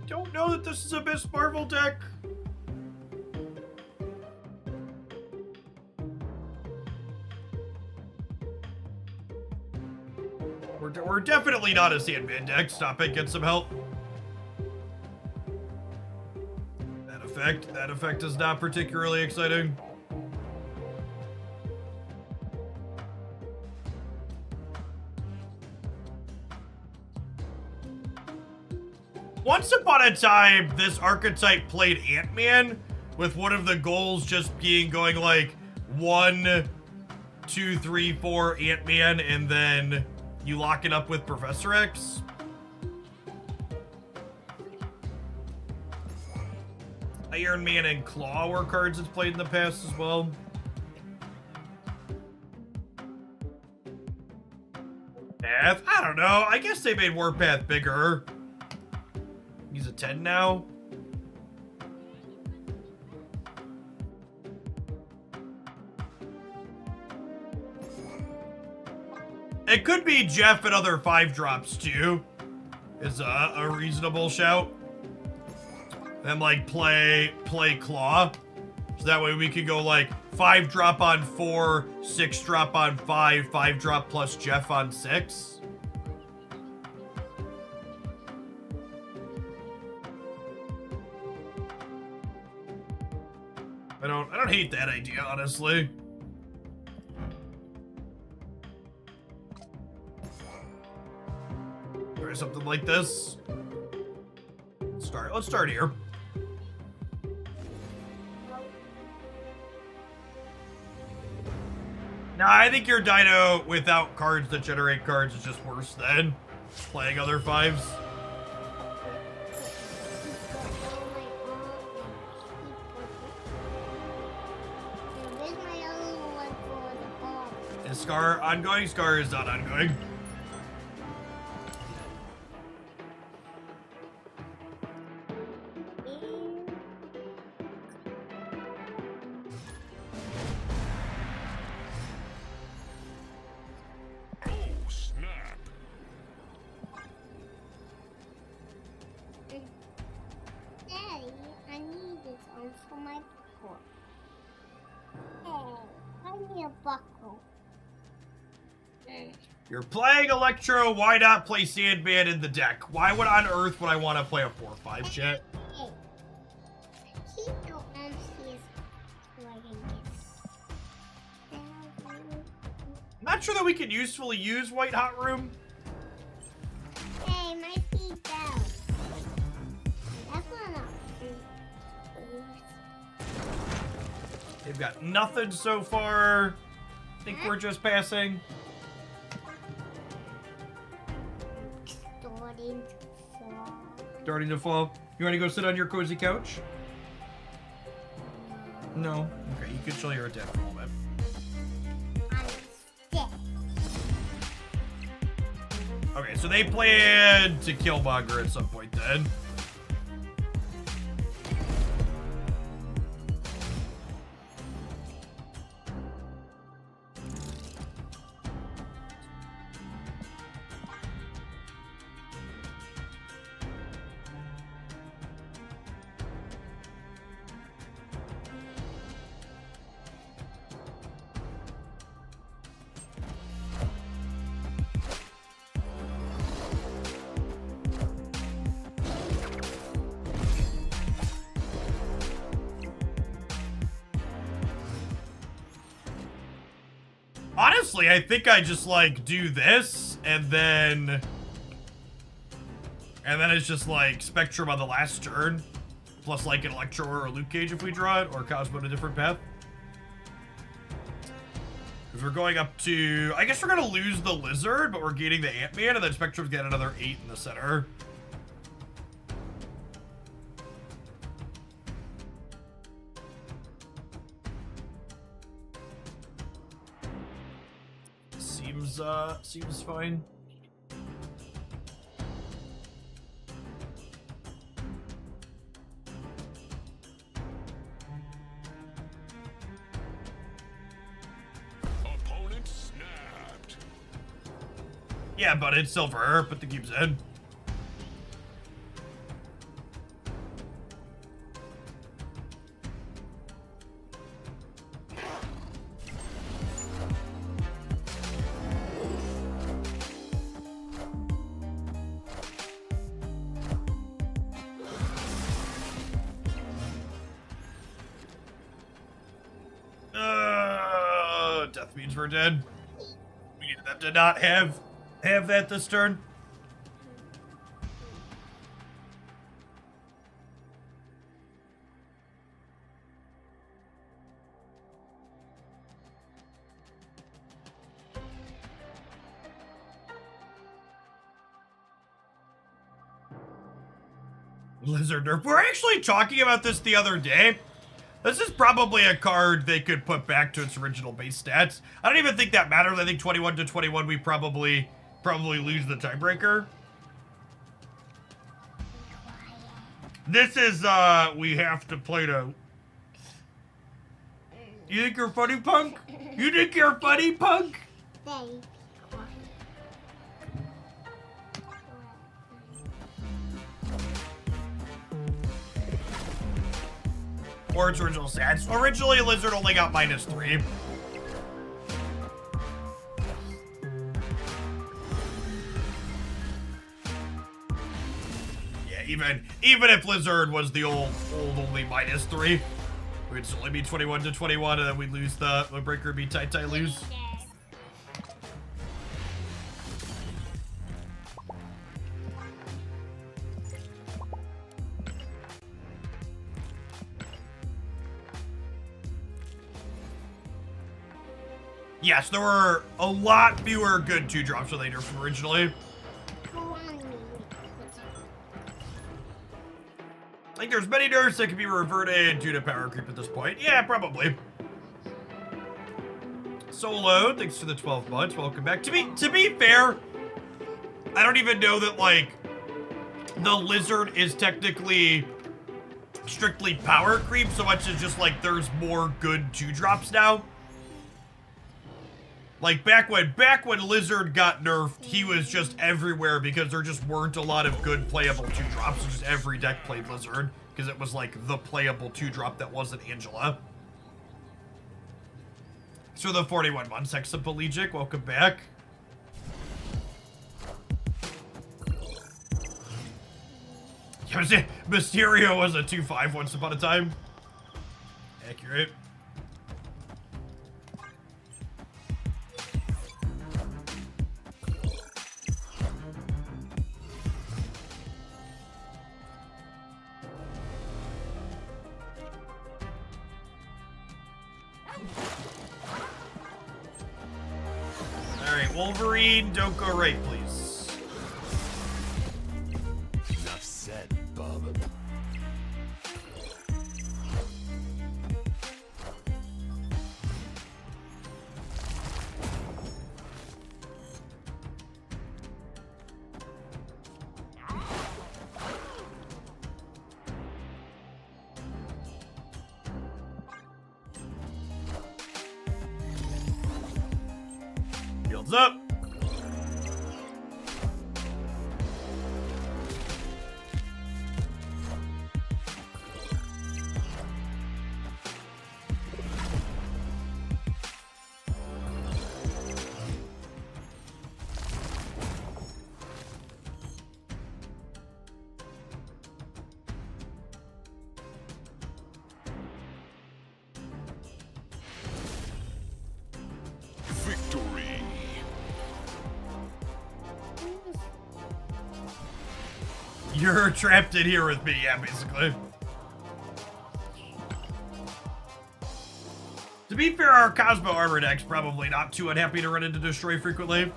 Don't know that this is a Miss Marvel deck. We're definitely not a Sandman deck. Stop it, get some help. That effect is not particularly exciting. Once upon a time, this archetype played Ant-Man, with one of the goals just being going like 1, 2, 3, 4 Ant-Man, and then you lock it up with Professor X. Iron Man and Claw were cards it's played in the past as well. Path? I don't know. I guess they made Warpath bigger. He's a 10 now. It could be Jeff and other 5-drops too. Is a reasonable shout. Then like play Claw. So that way we could go like 5-drop on 4, 6-drop on 5, 5-drop plus Jeff on 6. I don't hate that idea, honestly. Try something like this. Let's start here. Nah, I think your Dino without cards that generate cards is just worse than playing other 5s. Is Scar ongoing? Scar is not ongoing. Daddy, I need this on for my buckle. Hey, I need a buckle. You're playing Electro, why not play Sandman in the deck? Why would on earth would I want to play a 4-5 chat? Hey, keep your arms here so I can get. I'm not sure that we can usefully use White Hot Room. Hey, my feet down. That's not enough. They've got nothing so far. I think we're just passing. Starting to fall. You want to go sit on your cozy couch? No? Okay, you can chill your attack for a moment. Okay, so they plan to kill Monger at some point then. Honestly, I think I just like do this and then it's just like Spectrum on the last turn, plus like an Electro or a Luke Cage if we draw it, or Cosmo in a different path. Because we're going up to, I guess we're gonna lose the Lizard, but we're gaining the Ant-Man, and then Spectrum's getting another 8 in the center. seems fine. Opponent snapped. Yeah, but it's silver. Put the cubes in. Death means we're dead. We needed them to not have that this turn. Lizard nerf. We were actually talking about this the other day. This is probably a card they could put back to its original base stats. I don't even think that matters. I think 21 to 21 we probably lose the tiebreaker. This is we have to play to. You think you're funny, punk? You think you're funny, punk? Very quiet. Or its original stats. Originally, Lizard only got -3. Yeah, even if Lizard was the old only -3, we'd still only be 21 to 21, and then we'd lose the breaker would be tight lose. Yes, there were a lot fewer good 2-drops with later from originally. I think there's many nerfs that can be reverted due to power creep at this point. Yeah, probably. Solo, thanks for the 12 months. Welcome back. To be fair, I don't even know that like the Lizard is technically strictly power creep so much as just like there's more good 2-drops now. Like back when Lizard got nerfed, he was just everywhere because there just weren't a lot of good playable 2-drops. So just every deck played Lizard because it was like the playable 2-drop that wasn't Angela. So the 41 months, Hexaplegic, welcome back. Mysterio was a 2/5 once upon a time. Accurate. Alright, Wolverine, don't go right, please. Enough said, bub. Shields up. Victory. You're trapped in here with me, yeah, basically. To be fair, our Cosmo Armor deck's probably not too unhappy to run into Destroy frequently.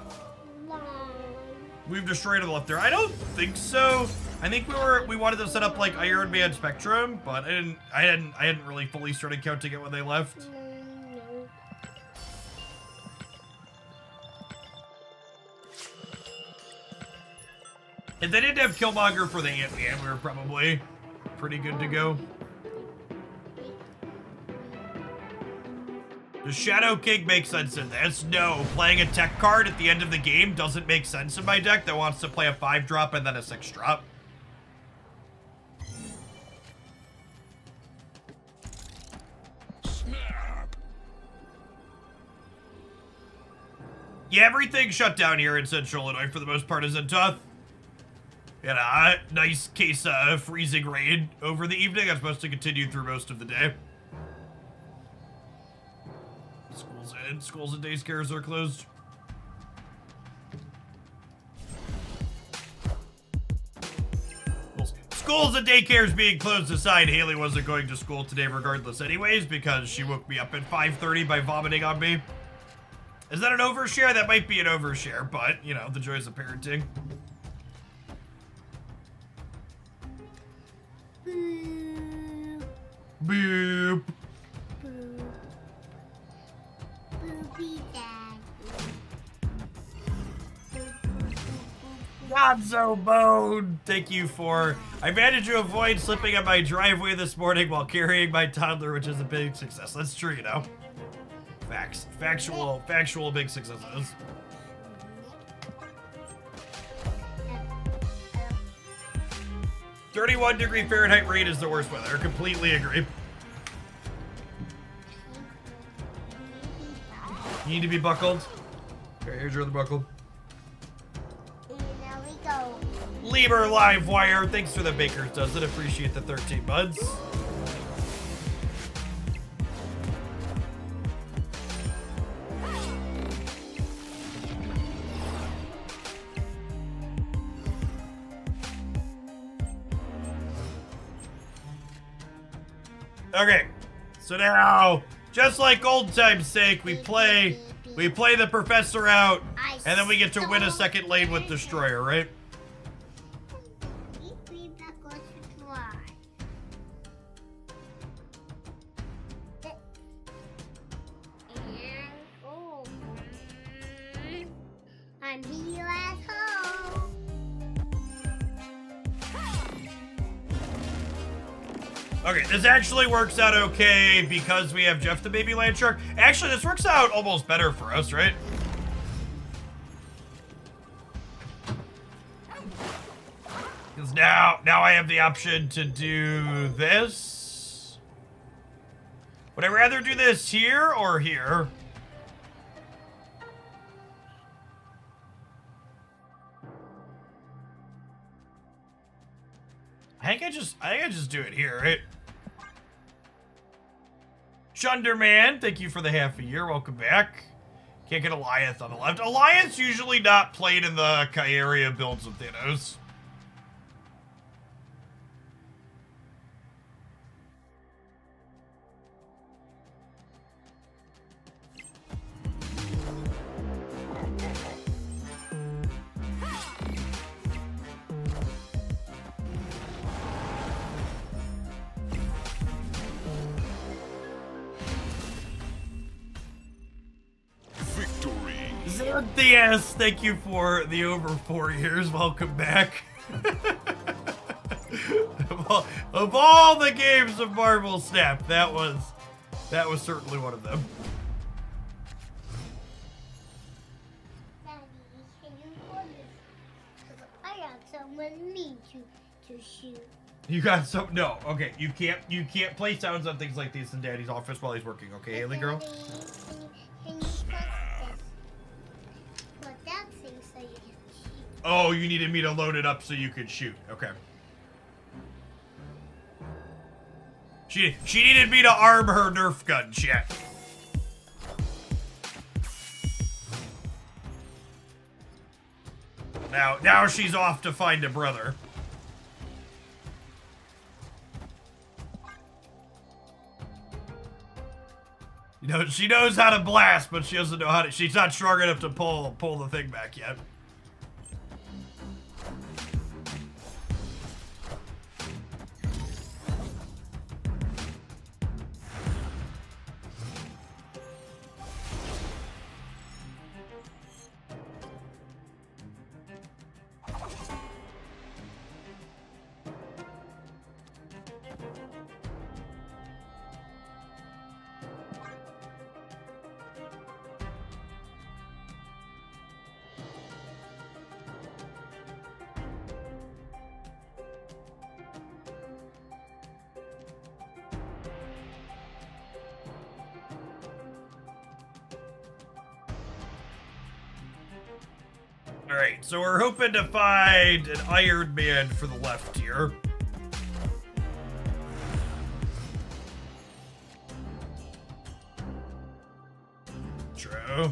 We've destroyed him left there. I don't think so. I think we wanted to set up like Iron Man Spectrum, but I hadn't really fully started counting it when they left. If they didn't have Killmonger for the Ant-Man, we were probably pretty good to go. Does Shadow King make sense in this? No. Playing a tech card at the end of the game doesn't make sense in my deck that wants to play a 5-drop and then a 6-drop. Snap. Yeah, everything shut down here in Central Illinois for the most part, isn't tough. You know, a nice case of freezing rain over the evening. I'm supposed to continue through most of the day. Schools and daycares are closed. Schools and daycares being closed aside, Haley wasn't going to school today regardless anyways because she woke me up at 5:30 by vomiting on me. Is that an overshare? That might be an overshare, but, you know, the joys of parenting. Boop. Boop. Boop. Boopy daddy. Gonzo Bone, thank you for... I managed to avoid slipping on my driveway this morning while carrying my toddler, which is a big success. That's true, you know. Facts. Factual big successes. "31-degree Fahrenheit rain is the worst weather. Completely agree. You need to be buckled. Okay, here's your other buckle. And now we go. Lieber Livewire, thanks for the Baker's Dozen. Appreciate the 13 buds. Okay, so now, just like old time's sake, we play the professor out, and then we get to win a second lane with Destroyer, right? I'm here at home. Okay, this actually works out okay because we have Jeff the Baby Land Shark. Actually, this works out almost better for us, right? Because now I have the option to do this. Would I rather do this here or here? I think I just do it here, right? Shunderman, thank you for the half a year. Welcome back. Can't get Alliance on the left. Alliance usually not played in the Kyaria builds of Thanos. Yes, thank you for the over 4 years. Welcome back. of all the games of Marvel Snap, that was certainly one of them. Daddy, can you hold this? 'Cause I got someone mean to shoot. You got some? No. Okay, you can't play sounds on things like these in Daddy's office while he's working. Okay, Haley girl. Daddy, can you press this? Put that thing so you can shoot. Oh, you needed me to load it up so you could shoot. Okay. She needed me to arm her Nerf gun, chat. Now she's off to find a brother. You know, she knows how to blast, but she doesn't know how to. She's not strong enough to pull the thing back yet. Alright, so we're hoping to find an Iron Man for the left here. True.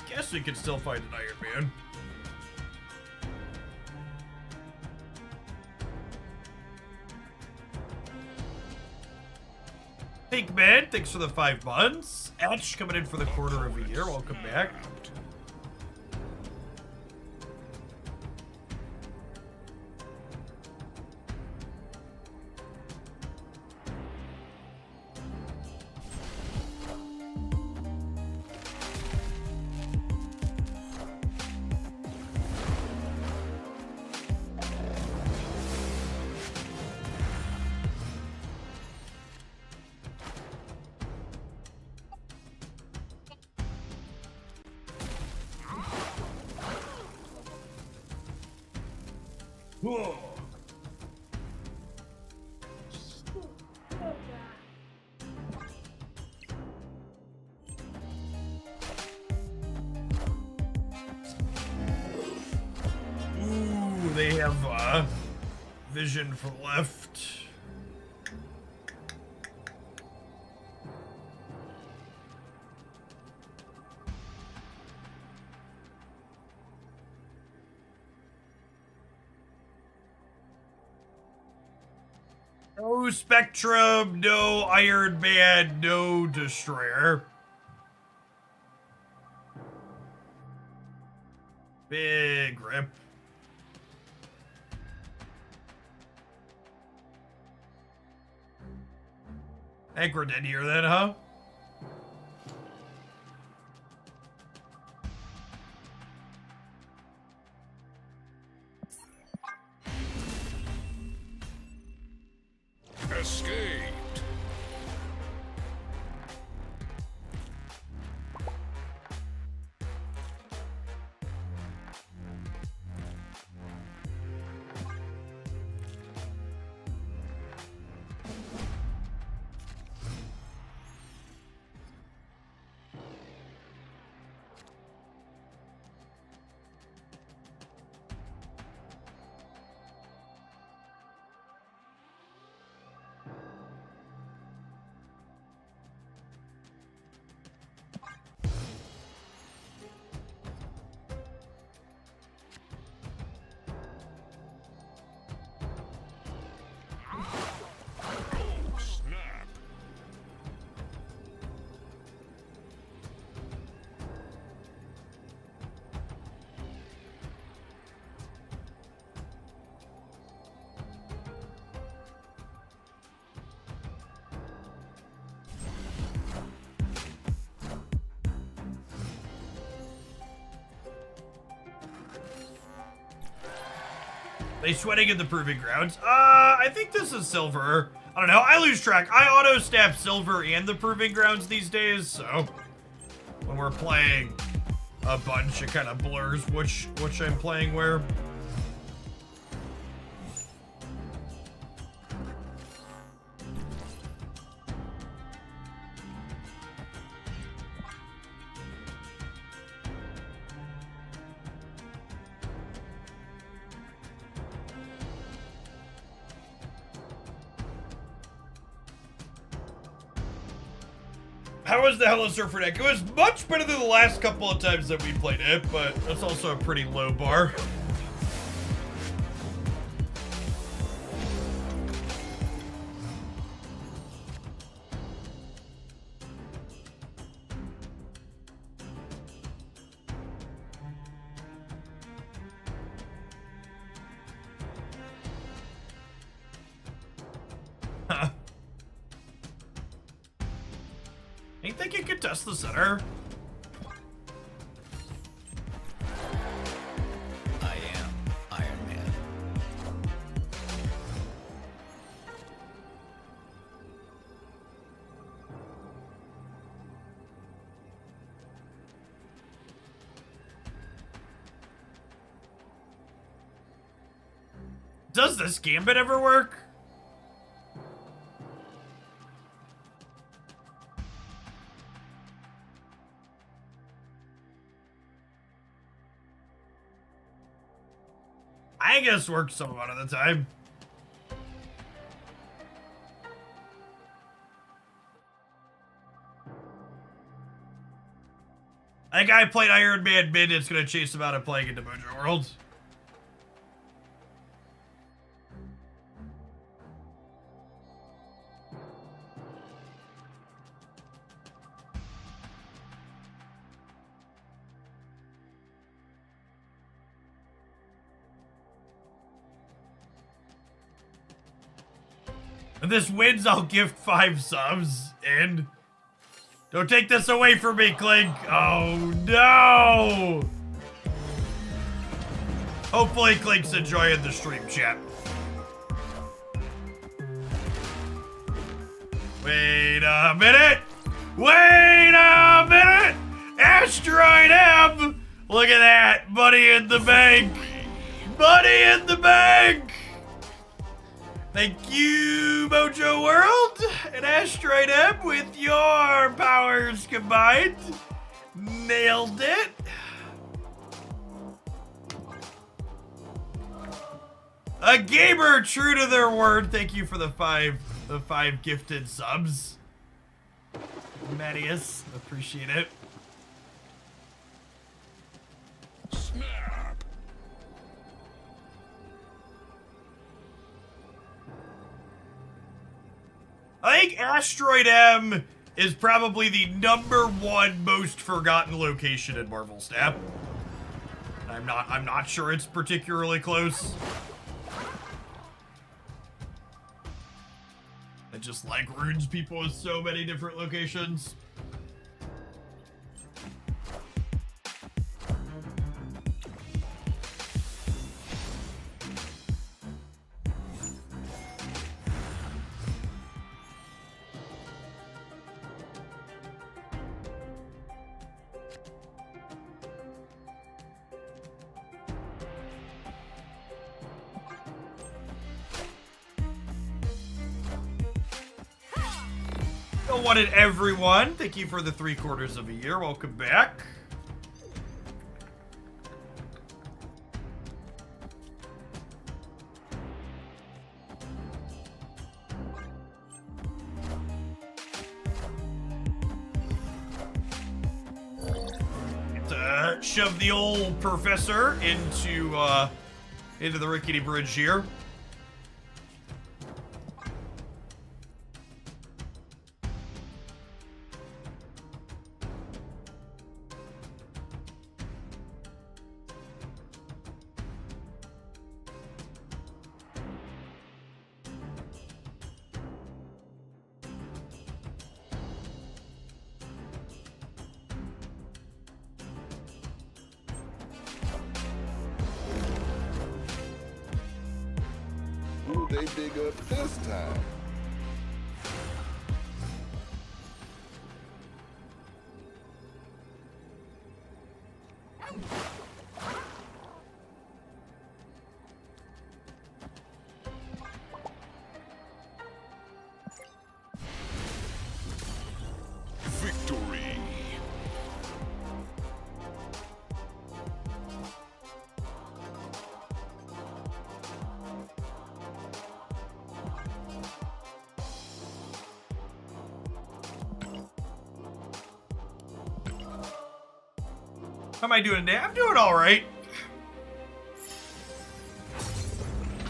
Guess we could still find an Iron Man. Pinkman, thanks for the 5 months. Etch coming in for the quarter of a year. Welcome back. Whoa. Ooh, they have vision for left. No Spectrum, no Iron Man, no Destroyer. Big rip. I think we're dead here then, huh? Escaped. Snap. They sweating in the proving grounds. I think this is silver. I don't know. I lose track. I auto snap silver and the proving grounds these days, so when we're playing a bunch, it kind of blurs which I'm playing where. How was the Hello Surfer deck? It was much better than the last couple of times that we played it, but that's also a pretty low bar. You think you could test the center? I am Iron Man. Does this gambit ever work? I guess works some amount of the time. That guy played Iron Man mid, it's gonna chase him out of playing into Mojo World. If this wins, I'll gift 5 subs, and... Don't take this away from me, Clink! Oh, no! Hopefully Clink's enjoying the stream, chat. Wait a minute! Wait a minute! Asteroid M! Look at that! Money in the bank! Money in the bank! Thank you, Mojo World and Asteroid M, with your powers combined. Nailed it. A gamer true to their word. Thank you for the five gifted subs. Mattias, appreciate it. Snap. I think Asteroid M is probably the #1 most forgotten location in Marvel Snap. I'm not sure it's particularly close. I just like runes people with so many different locations. Go one and everyone. Thank you for the 3/4 of a year. Welcome back. Shove the old professor into the rickety bridge here. Who they dig up this time? Victory. How am I doing today? I'm doing all right.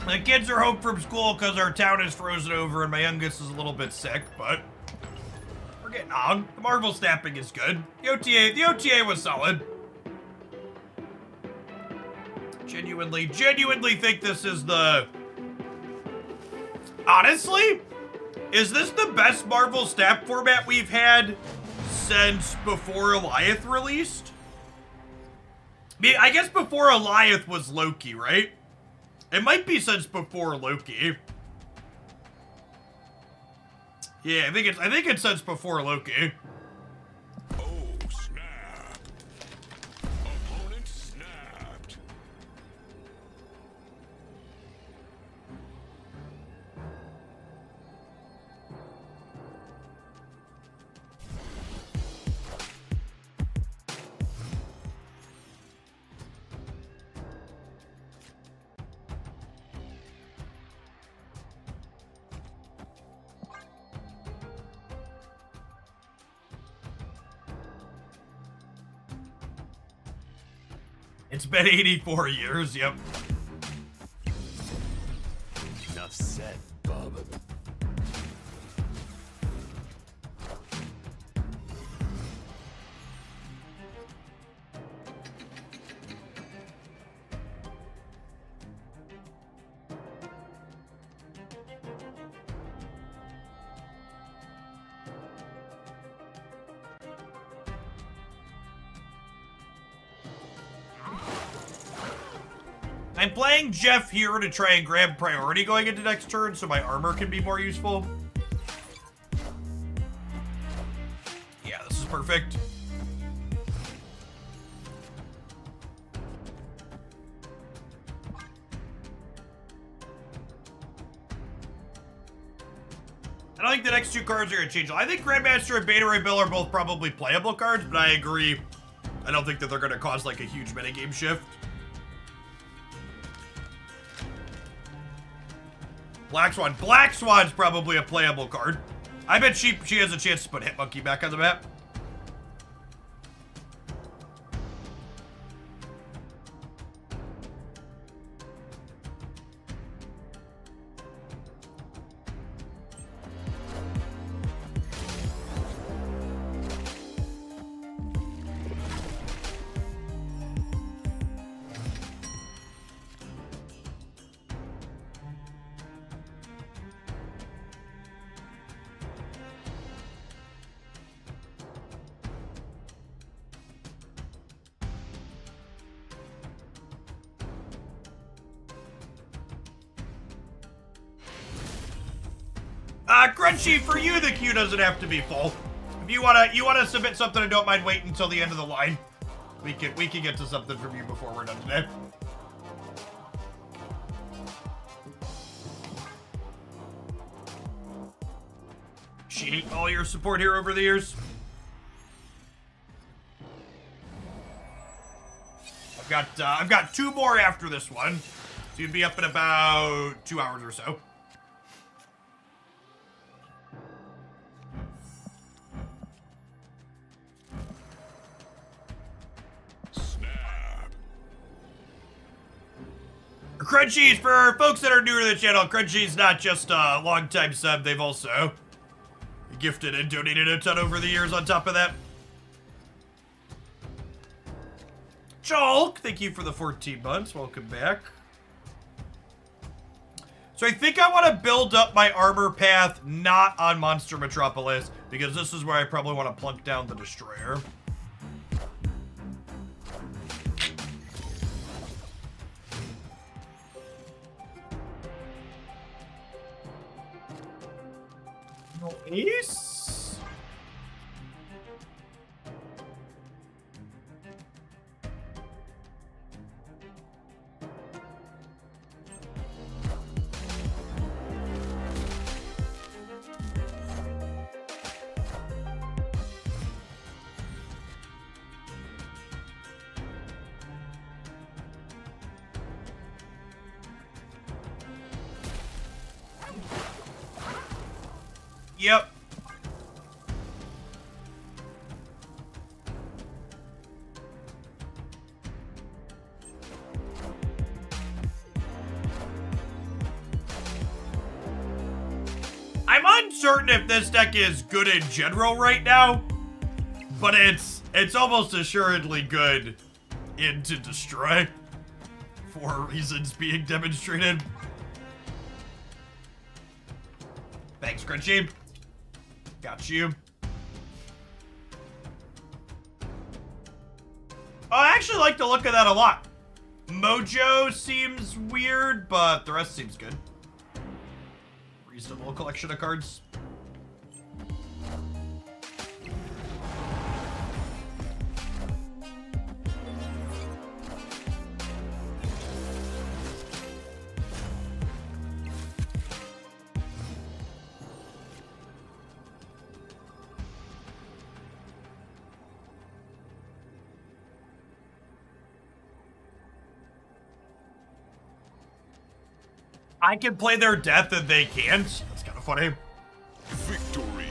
The kids are home from school because our town is frozen over and my youngest is a little bit sick, but we're getting on. The Marvel snapping is good. The OTA was solid. Genuinely think this is the... Honestly, is this the best Marvel snap format we've had since before Eliath released? I mean, I guess before Eliath was Loki, right? It might be since before Loki. Yeah, I think it's since before Loki. Oh, snap. Opponent snapped. It's been 84 years, yep. Enough said, bub. I'm playing Jeff here to try and grab priority going into next turn so my armor can be more useful. Yeah, this is perfect. I don't think the next two cards are going to change. I think Grandmaster and Beta Ray Bill are both probably playable cards, but I agree. I don't think that they're going to cause like a huge metagame shift. Black Swan. Black Swan's probably a playable card. I bet she has a chance to put Hitmonkey back on the map. Crunchy, for you, the queue doesn't have to be full. If you wanna submit something and don't mind waiting until the end of the line, we can get to something from you before we're done today. Appreciate all your support here over the years. I've got two more after this one, so you'd be up in about 2 hours or so. Crunchy's, for folks that are newer to the channel, Crunchy's not just a long-time sub, they've also gifted and donated a ton over the years on top of that. Chalk, thank you for the 14 months. Welcome back. So I think I want to build up my armor path not on Monster Metropolis, because this is where I probably want to plunk down the Destroyer. Nice. Yep. I'm uncertain if this deck is good in general right now, but it's almost assuredly good into Destroy for reasons being demonstrated. Thanks, Crunchy. Got you. Oh, I actually like the look of that a lot. Mojo seems weird, but the rest seems good. Reasonable collection of cards. I can play their death and they can't. That's kind of funny. Victory.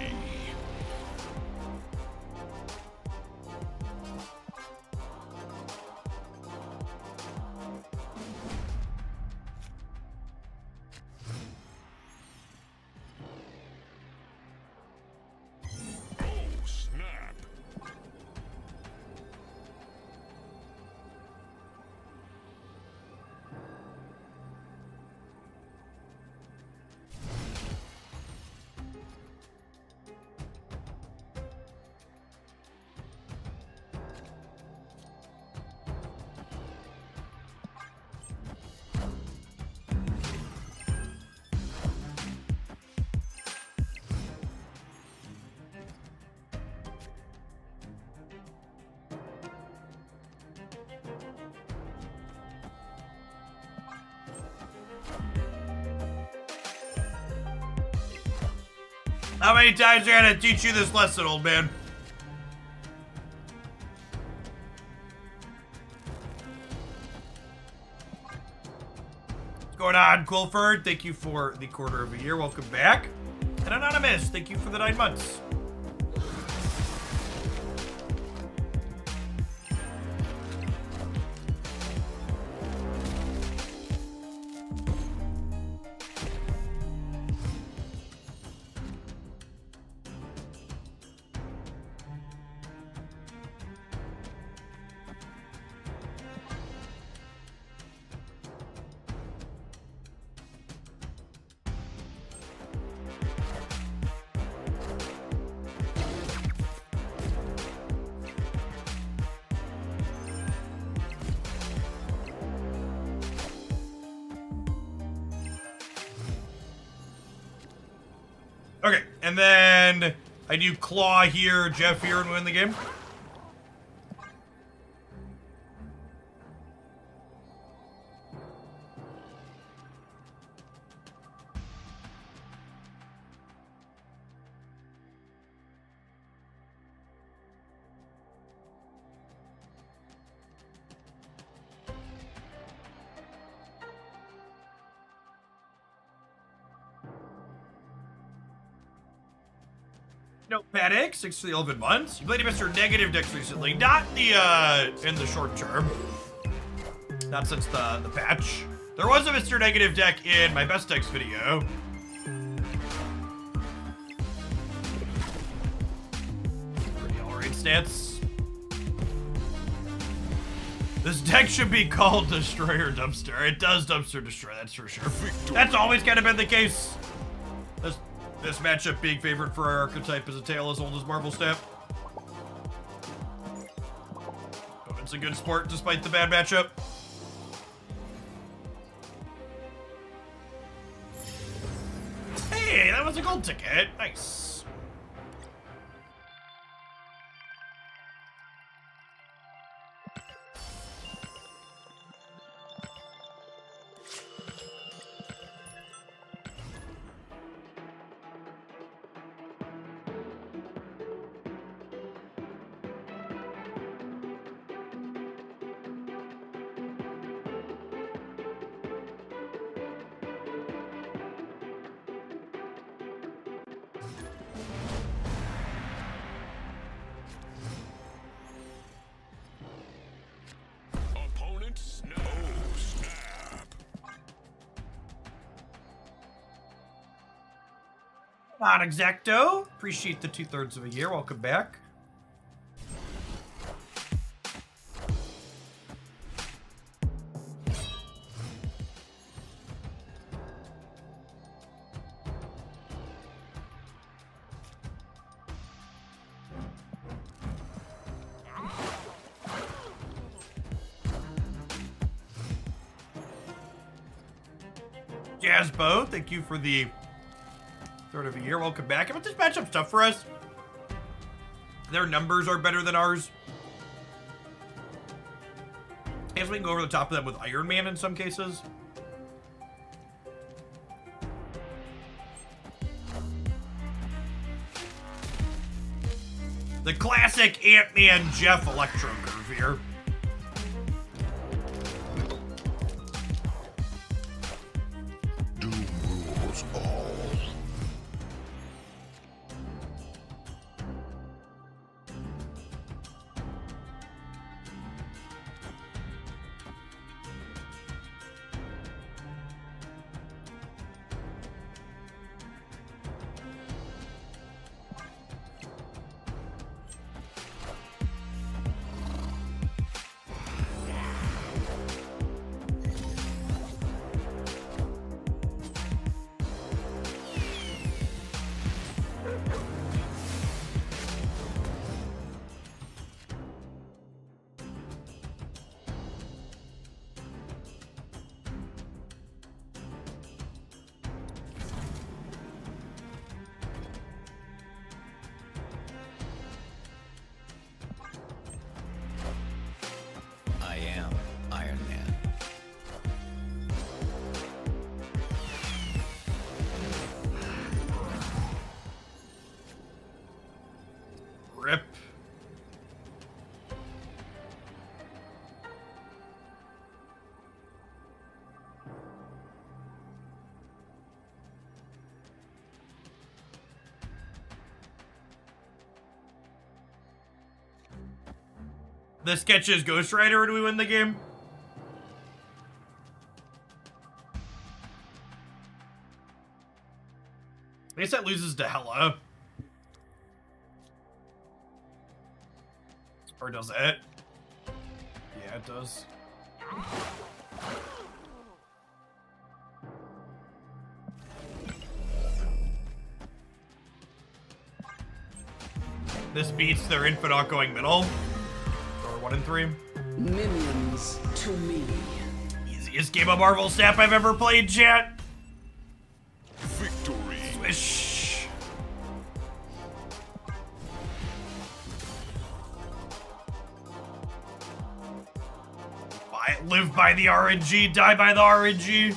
How many times are I gonna teach you this lesson, old man? What's going on, Quilford? Thank you for the quarter of a year. Welcome back. And Anonymous, thank you for the 9 months. Okay, and then I do Claw here, Jeff here, and win the game. Notepad X, 6 for the 11 months. You played Mr. Negative decks recently, not the in the short term. Not since the patch. There was a Mr. Negative deck in my best decks video. Pretty alright stance. This deck should be called Destroyer Dumpster. It does Dumpster Destroy, that's for sure. That's always kind of been the case. This matchup being favored for our archetype is a tale as old as Marble Snap. But it's a good sport despite the bad matchup. Hey, that was a gold ticket. Nice. Not exacto. Appreciate the 2/3 of a year. Welcome back. Jazzbo, thank you for the 3rd of a year. Welcome back. But this matchup's tough for us. Their numbers are better than ours. I guess we can go over the top of them with Iron Man in some cases. The classic Ant-Man Jeff Electro curve here. Doom rules all. The sketches Ghost Rider, or do we win the game? I guess that loses to Hella. Or does it? Yeah, it does. This beats their infant outgoing middle. Or 1 and 3. Minions to me. Easiest game of Marvel Snap I've ever played, chat. Victory. Swish. Live by the RNG, die by the RNG.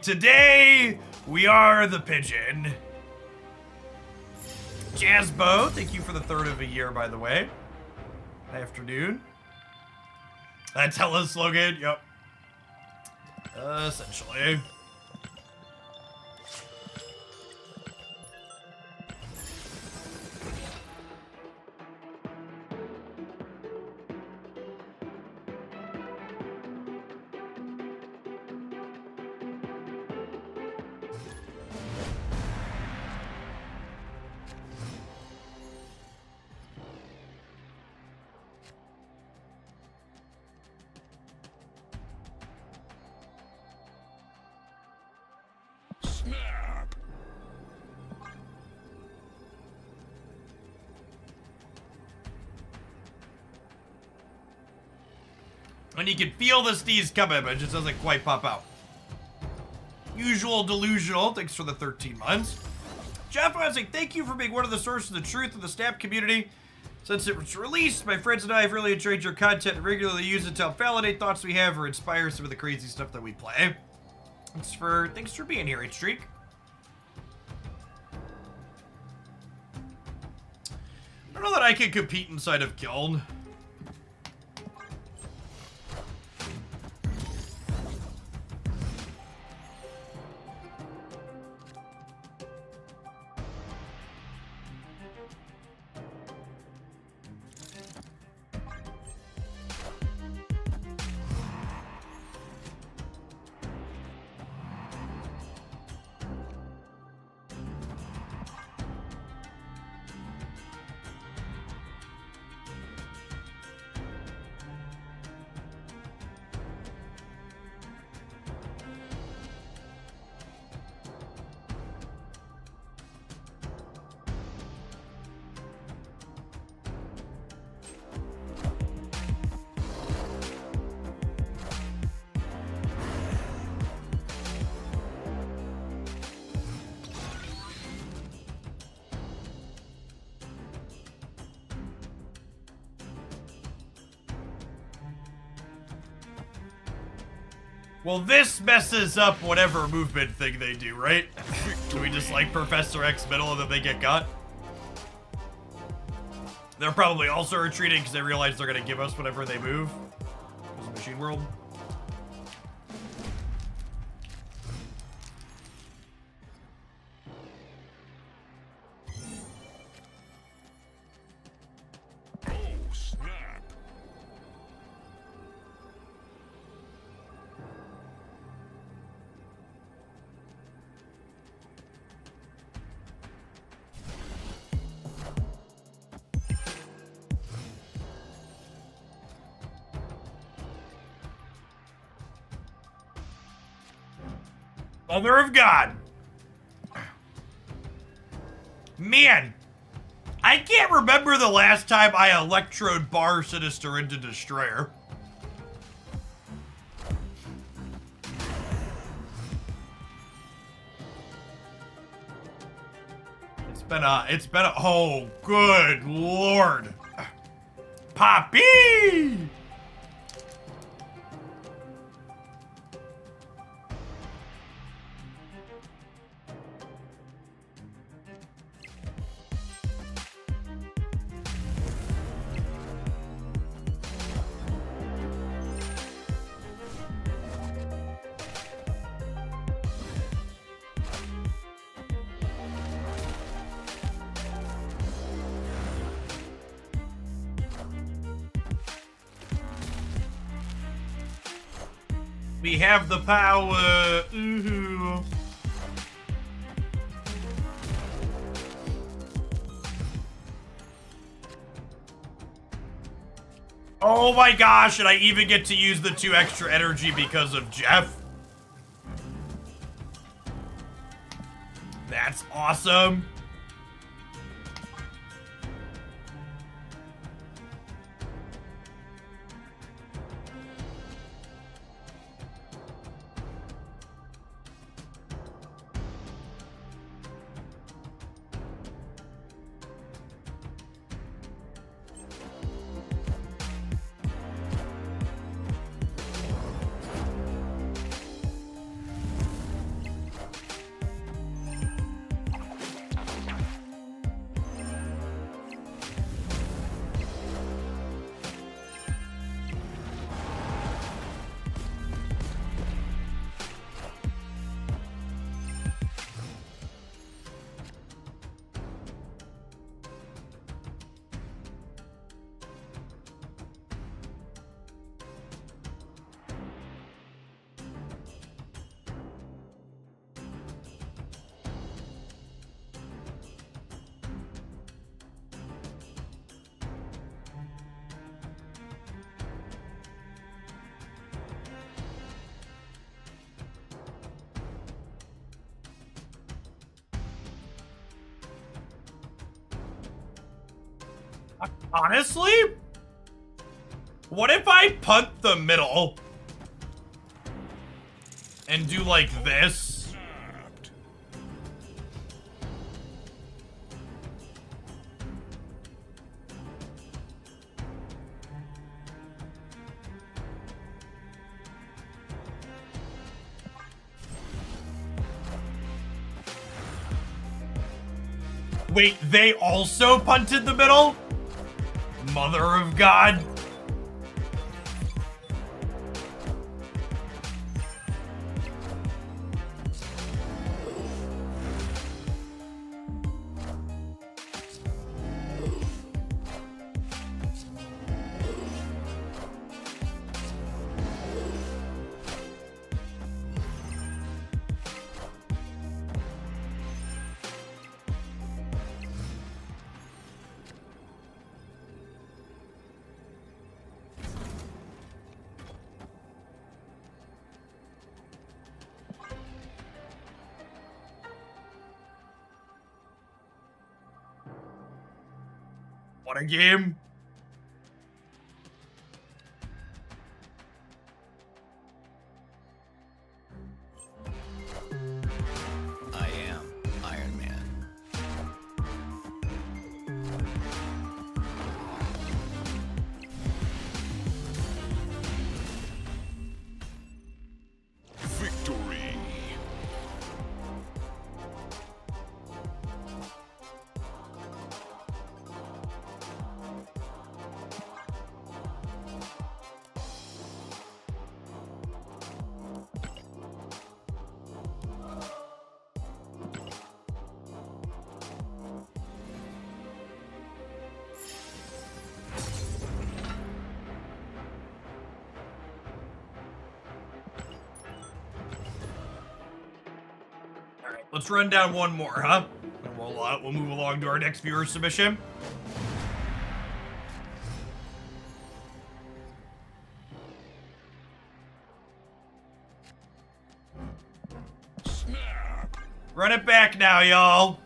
Today, we are the pigeon. Jazzbo, thank you for the 3rd of a year, by the way. Afternoon. That's Hella's slogan, yep. Essentially. Snap. And you can feel the sneeze coming, but it just doesn't quite pop out. Usual Delusional, thanks for the 13 months. Jeff Isaac, thank you for being one of the sources of the truth in the Snap community. Since it was released, my friends and I have really enjoyed your content and regularly use it to help validate thoughts we have or inspire some of the crazy stuff that we play. Thanks for being here, H-Streak. I don't know that I can compete inside of Guild. Well, this messes up whatever movement thing they do, right? Do we just like Professor X middle and then they get got? They're probably also retreating because they realize they're going to give us whatever they move. Because of Machine World. Oh, snap. Mother of God. Man, I can't remember the last time I Electrode Bar Sinister into Destroyer. It's been a, oh, good Lord. Poppy! We have the power. Ooh. Oh my gosh, and I even get to use the 2 extra energy because of Jeff. That's awesome. Honestly, what if I punt the middle and do like this? Wait, they also punted the middle? Mother of God. What a game. I am Iron Man. Victory. Let's run down one more, huh? And we'll move along to our next viewer submission. Snap. Run it back now, y'all.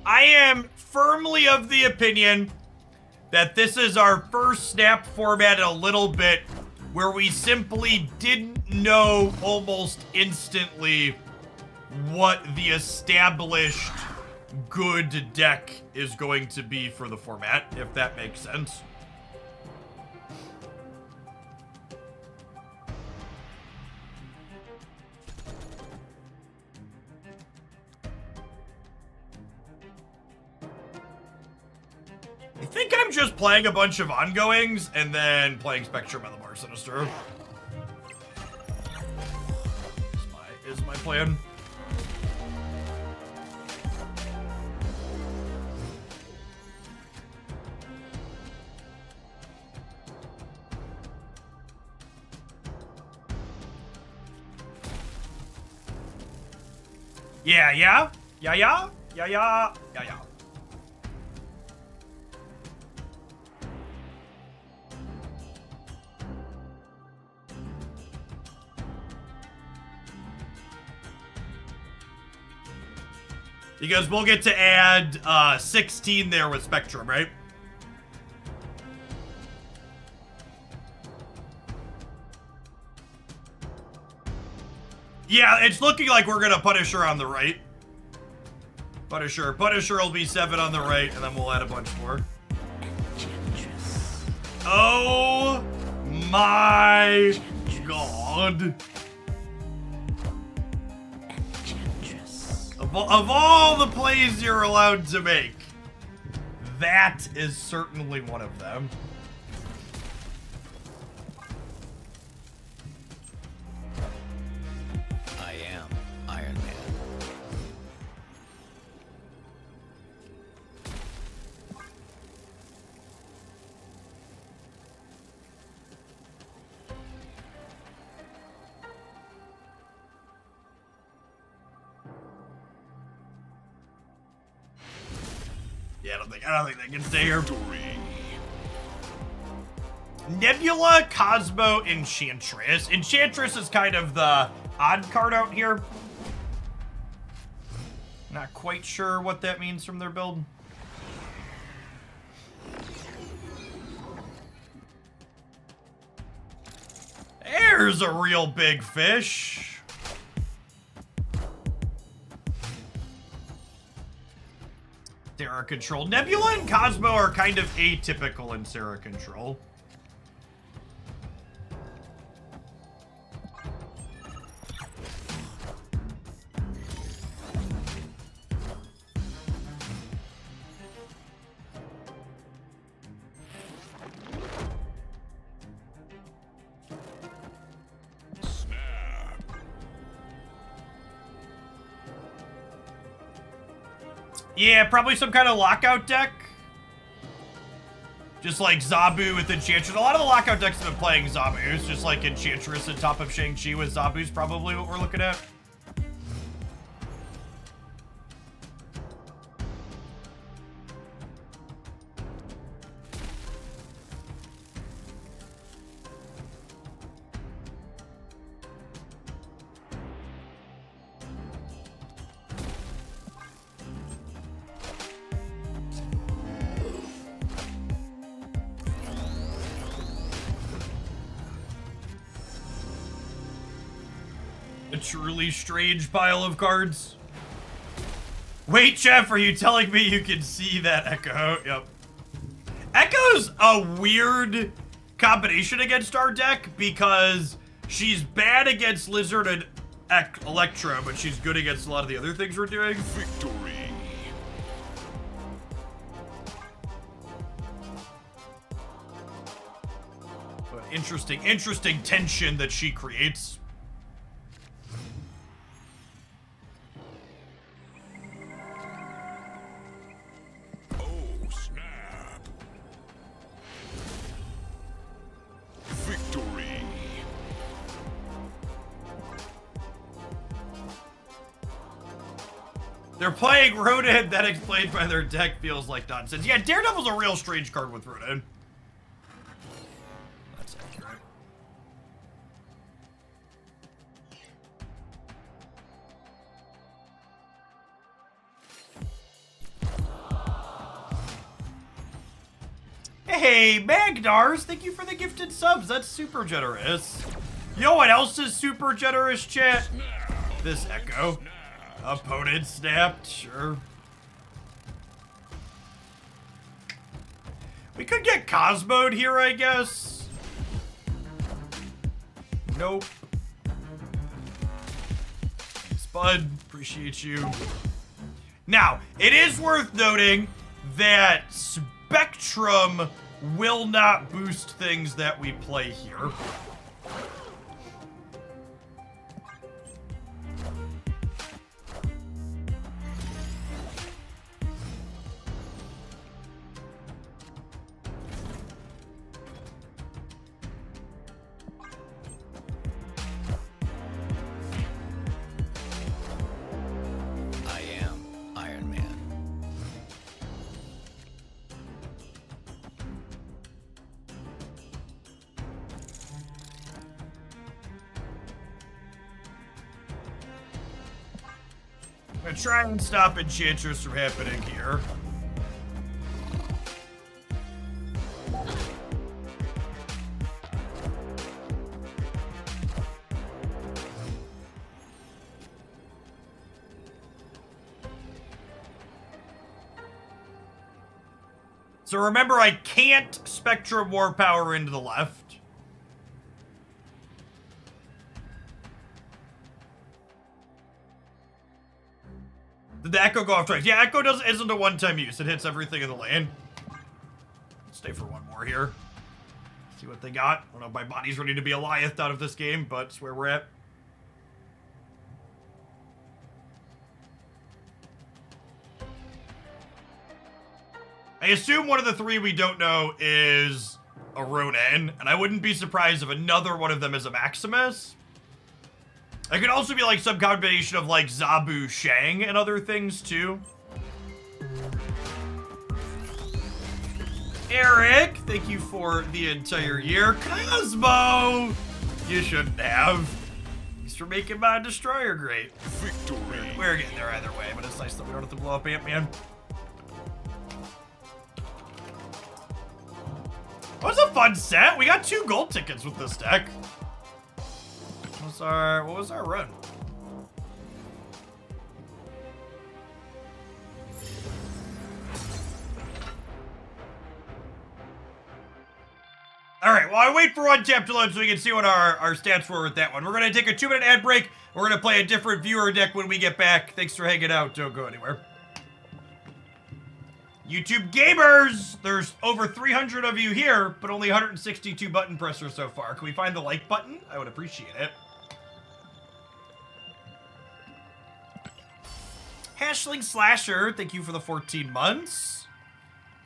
I am firmly of the opinion that this is our first snap format in a little bit where we simply didn't know almost instantly what the established good deck is going to be for the format, if that makes sense. think I'm just playing a bunch of ongoings and then playing Spectrum and the Bar Sinister. Is my plan. Yeah. Because we'll get to add 16 there with Spectrum, right? Yeah, it's looking like we're gonna Punisher on the right. Punisher will be 7 on the right, and then we'll add a bunch more. Oh my god. Of all the plays you're allowed to make, that is certainly one of them. I am Iron Man. Yeah, I don't think they can stay here. Nebula, Cosmo, Enchantress. Enchantress is kind of the odd card out here. Not quite sure what that means from their build. There's a real big fish. Sarah Control. Nebula and Cosmo are kind of atypical in Sarah Control. Yeah, probably some kind of lockout deck. Just like Zabu with Enchantress. A lot of the lockout decks have been playing Zabus, just like Enchantress on top of Shang-Chi with Zabu's probably what we're looking at. A truly strange pile of cards. Wait, Jeff, are you telling me you can see that Echo? Yep. Echo's a weird combination against our deck because she's bad against Lizard and Electro, but she's good against a lot of the other things we're doing. Victory. But interesting tension that she creates. They're playing Ronin, that explained by their deck feels like nonsense. Yeah, Daredevil's a real strange card with Ronin. That's accurate. Hey, Magnars, thank you for the gifted subs. That's super generous. You know what else is super generous, chat? This Echo. Opponent snapped, sure. We could get Cosmo'd here, I guess. Nope. Spud, appreciate you. Now, it is worth noting that Spectrum will not boost things that we play here. I am Iron Man. I'm gonna try and stop Enchantress from happening here. So remember, I can't Spectrum War Power into the left. Did the Echo go off twice? Yeah, Echo isn't a one-time use. It hits everything in the lane. Stay for one more here. See what they got. I don't know if my body's ready to be Goliath out of this game, but it's where we're at. I assume one of the three we don't know is a Ronin, and I wouldn't be surprised if another one of them is a Maximus. It could also be like some combination of like Zabu, Shang, and other things too. Eric, thank you for the entire year. Cosmo, you shouldn't have. Thanks for making my Destroyer great. Victory. We're getting there either way, but it's nice that we don't have to blow up Ant-Man. That was a fun set. We got 2 gold tickets with this deck. What was our run? All right, well, I wait for one tap to load so we can see what our stats were with that one. We're going to take a 2-minute ad break. We're going to play a different viewer deck when we get back. Thanks for hanging out. Don't go anywhere. YouTube gamers, there's over 300 of you here, but only 162 button pressers so far. Can we find the like button? I would appreciate it. Hashling Slasher, thank you for the 14 months.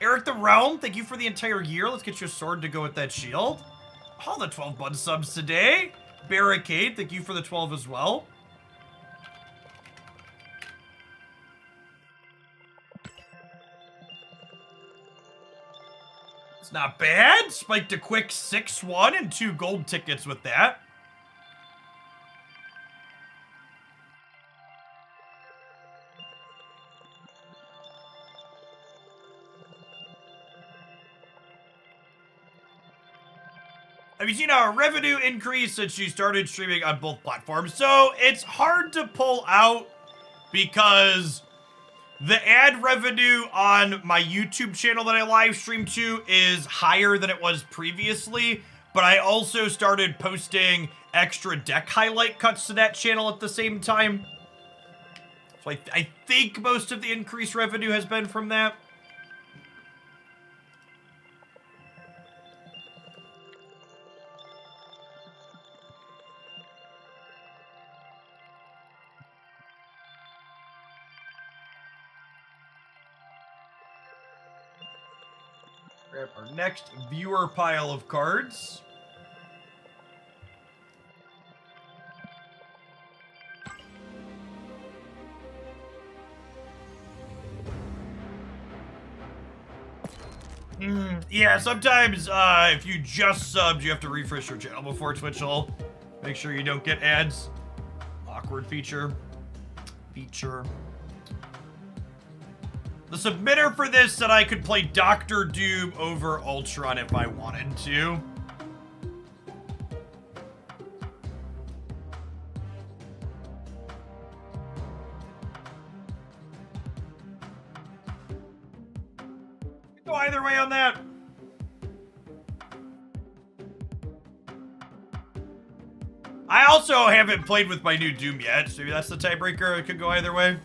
Eric the Realm, thank you for the entire year. Let's get your sword to go with that shield. All the 12 bud subs today. Barricade, thank you for the 12 as well. It's not bad. Spiked a quick 6-1 and 2 gold tickets with that. Have you seen our revenue increase since you started streaming on both platforms? So it's hard to pull out because the ad revenue on my YouTube channel that I live stream to is higher than it was previously, but I also started posting extra deck highlight cuts to that channel at the same time. So I think most of the increased revenue has been from that. Grab our next viewer pile of cards. Yeah, sometimes if you just subbed, you have to refresh your channel before Twitch will make sure you don't get ads. Awkward feature. The submitter for this said I could play Doctor Doom over Ultron if I wanted to. Go either way on that. I also haven't played with my new Doom yet, so maybe that's the tiebreaker. It could go either way.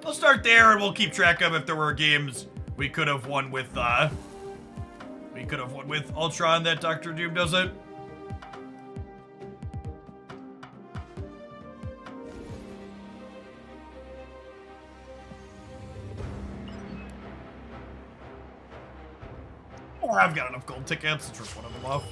we'll start there, and we'll keep track of if there were games we could have won with Ultron that Doctor Doom doesn't. I've got enough gold tickets to rip one of them off.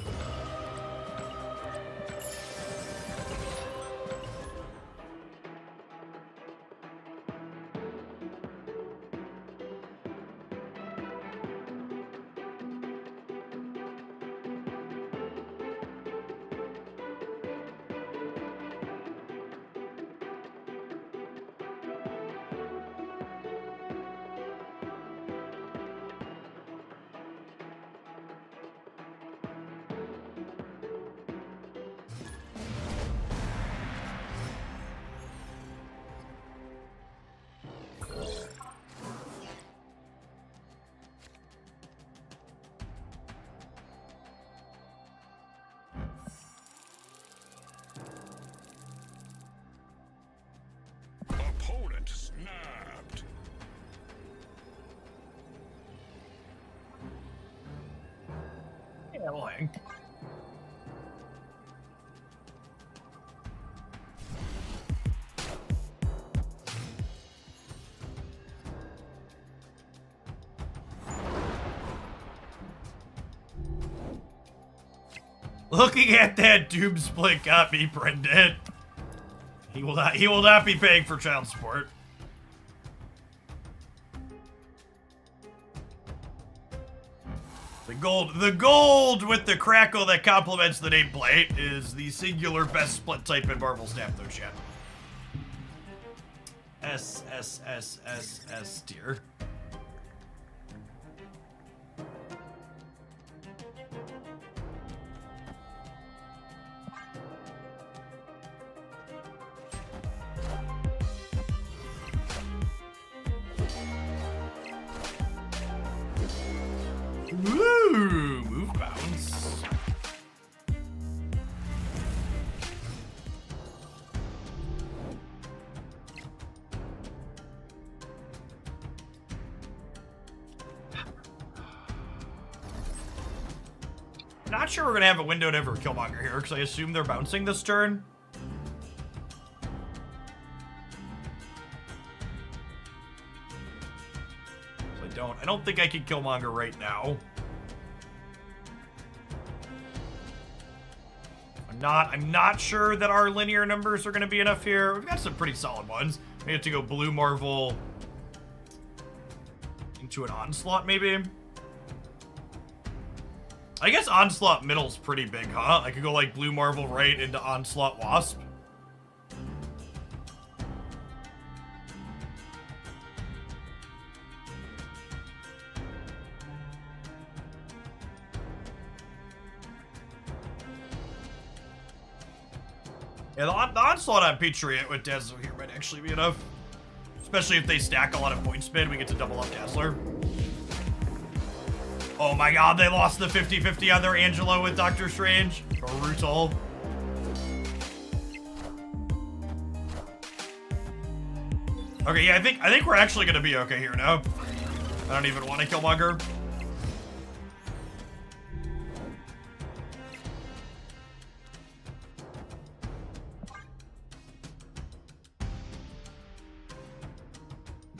Opponent snapped. Yeah, we'll hang. Looking at that Doom split got me, Brendan. He will not be paying for child support. The gold with the crackle that complements the nameplate is the singular best split type in Marvel Snap, though, chat. S tier. Woo! Move bounce. Not sure we're gonna have a window to ever Killmonger here, because I assume they're bouncing this turn. I don't think I can Killmonger right now. I'm not sure that our linear numbers are going to be enough here. We've got some pretty solid ones. We have to go Blue Marvel into an Onslaught, maybe. I guess Onslaught middle's pretty big, huh? I could go like Blue Marvel right into Onslaught Wasp. Yeah, the Onslaught on Patriot with Dazzler here might actually be enough. Especially if they stack a lot of point spin, we get to double up Dazzler. Oh my god, they lost the 50-50 on their Angelo with Doctor Strange. Brutal. Okay, yeah, I think we're actually gonna be okay here now. I don't even want to Killmonger.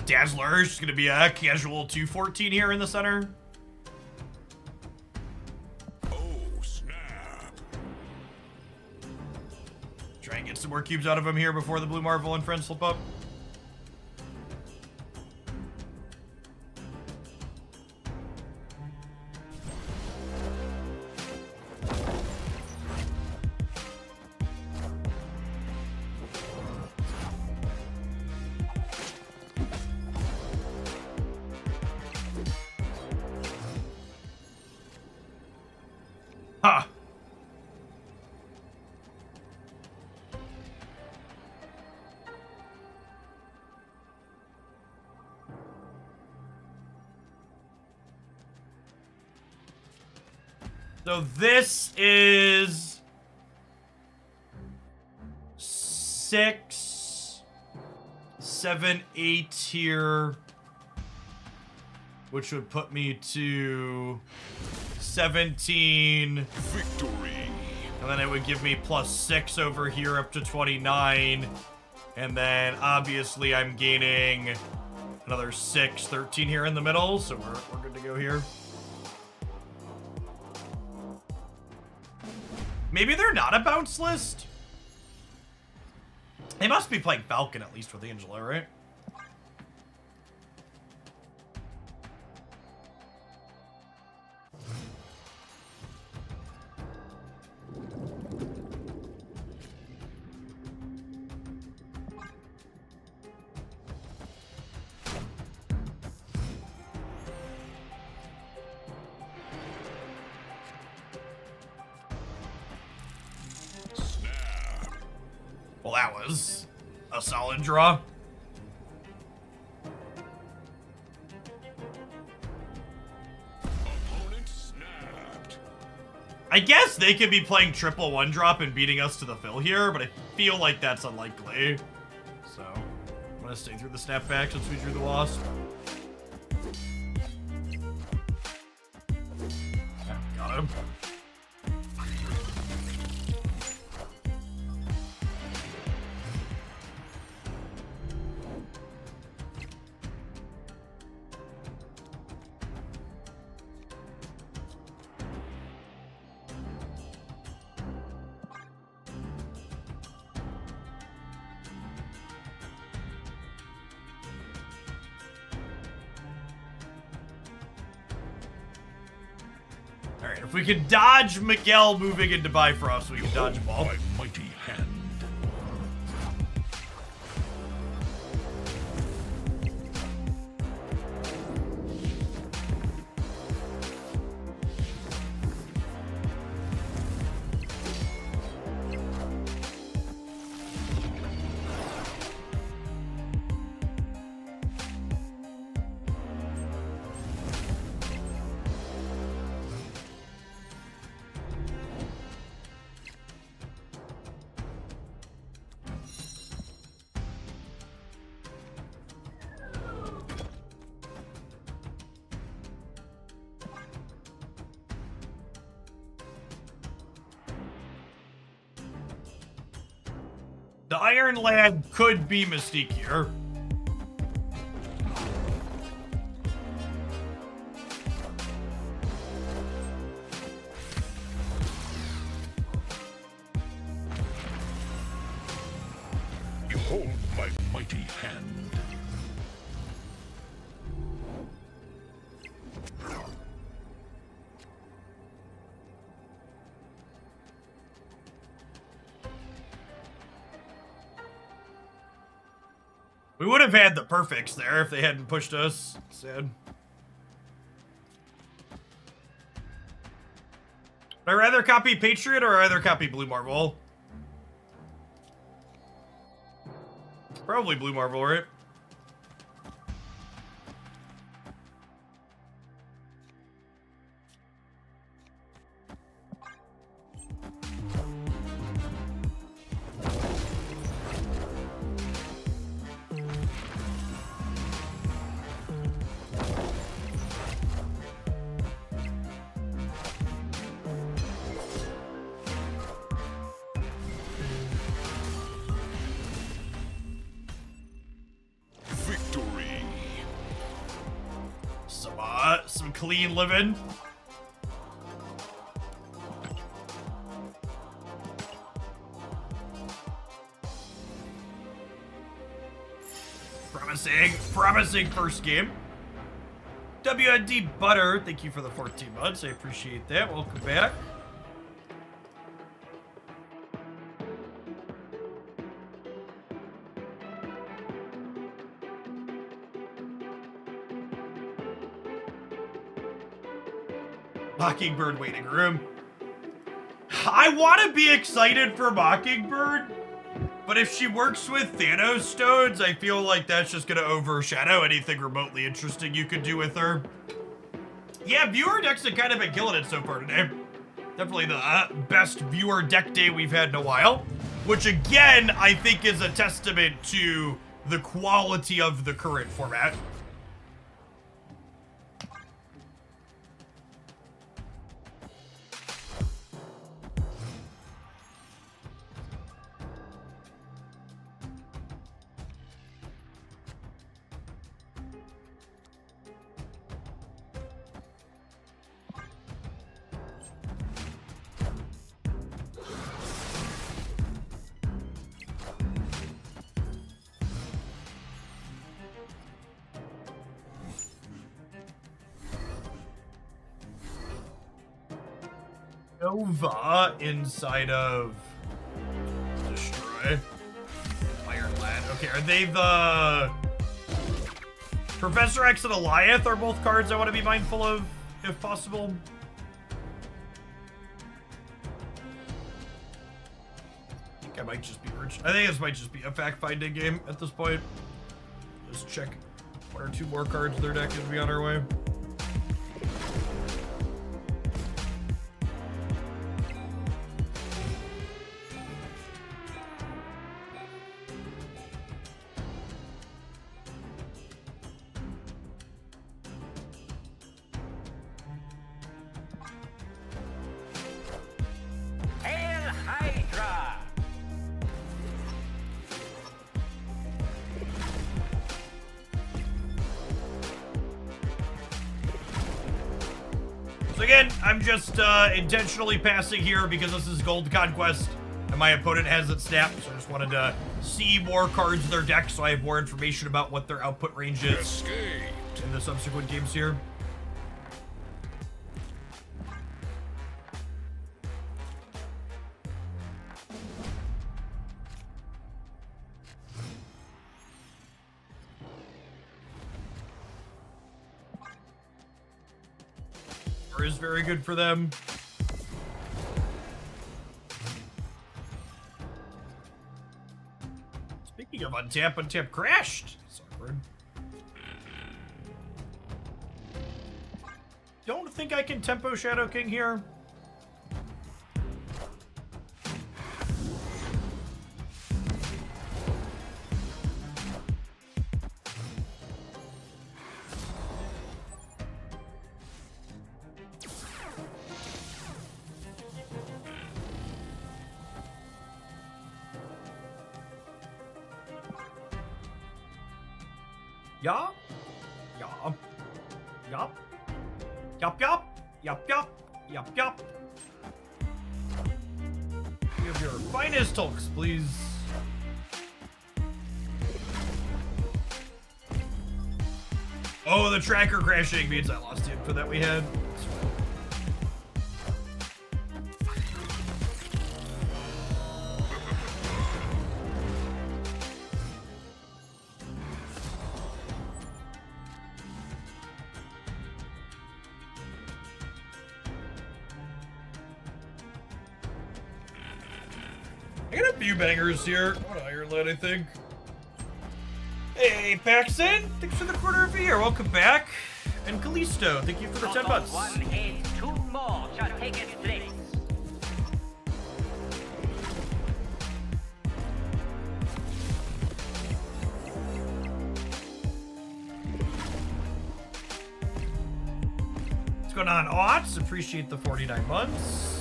Dazzler is just gonna be a casual 214 here in the center. Oh, snap. Try and get some more cubes out of him here before the Blue Marvel and friends flip up. Ha! So this is 6, 7, 8 here, which would put me to 17. Victory. And then it would give me +6 over here up to 29. And then obviously I'm gaining another 6, 13 here in the middle. So we're good to go here. Maybe they're not a bounce list. They must be playing Falcon at least with Angela, right? Well, that was a solid draw. Opponent snapped. I guess they could be playing triple 1-drop and beating us to the fill here, but I feel like that's unlikely. So, I'm gonna stay through the snapback since we drew the Wasp. Got him. Alright, if we could dodge Miguel moving into Bifrost, we can dodge Ball. My mighty hand. The Iron Lad could be Mystique here. Behold my mighty hand. We would have had the perfects there if they hadn't pushed us. Sad. Would I rather copy Patriot or rather copy Blue Marvel? Probably Blue Marvel, right? Some clean living. Promising first game. WND Butter, thank you for the 14 months. I appreciate that. Welcome back. Mockingbird waiting room. I want to be excited for Mockingbird, but if she works with Thanos stones, I feel like that's just going to overshadow anything remotely interesting you could do with her. Yeah, viewer decks have kind of been killing it so far today. Definitely the best viewer deck day we've had in a while, which again, I think is a testament to the quality of the current format. Nova inside of Destroy. Iron Lad. Okay, are they the... Professor X and Eliath are both cards I want to be mindful of, if possible. I think I might just be rich. I think this might just be a fact-finding game at this point. Just check one or two more cards in their deck as we on our way. Hail Hydra! So again, I'm just intentionally passing here because this is Gold Conquest and my opponent has it snapped, so I just wanted to see more cards in their deck so I have more information about what their output range is in the subsequent games here. Is very good for them. Speaking of untap crashed. It's awkward. Don't think I can tempo Shadow King here. Yeah. Yeah. Yup. Yup, yup. Yup, yup. Yup, yup. Give your finest hulks, please. Oh, the tracker crashing means I lost the input that we had. I got a few bangers here. What Iron Lad, I think. Hey, Paxton. Thanks for the quarter of a year. Welcome back. And Callisto, thank you for the 10 bucks. One is two more shall take its place. What's going on, Aughts? Appreciate the 49 months.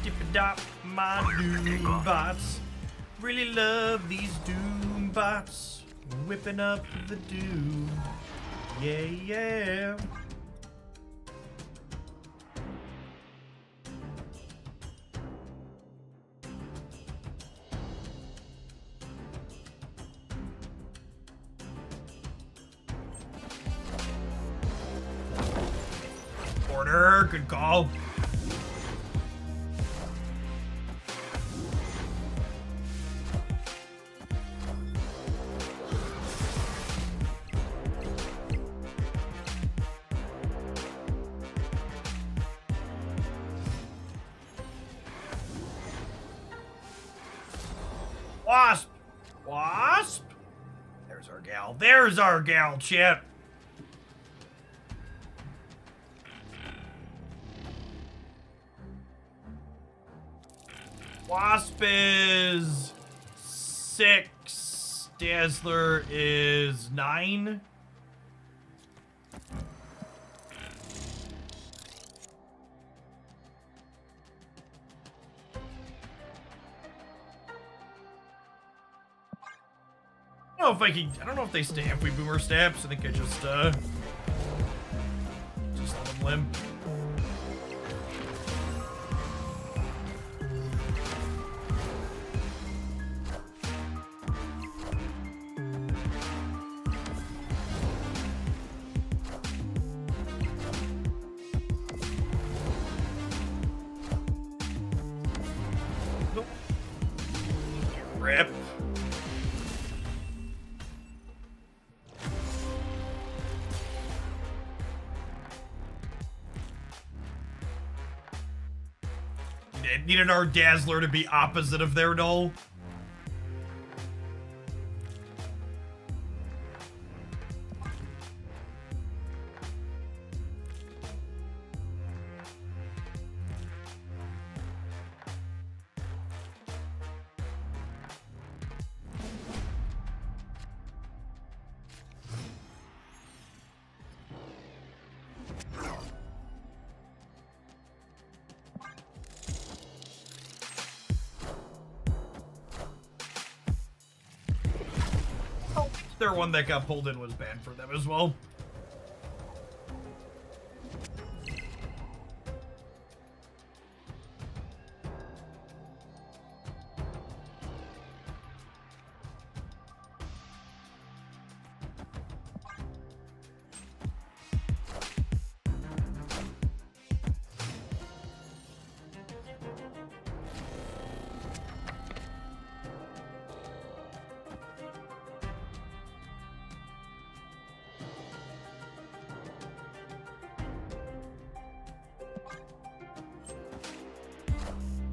Dip-a-dop, my doom bots. Really love these doom bots. Whipping up the doom. Yeah, yeah. Order, good call. Wasp! Wasp! There's our gal. There's our gal, chat. Wasp is 6. Dazzler is 9. I don't know if I can. I don't know if they stay if we boomer steps. I think I just let them limp. Nope. Rip. Needed our Dazzler to be opposite of their null. Their one that got pulled in was banned for them as well.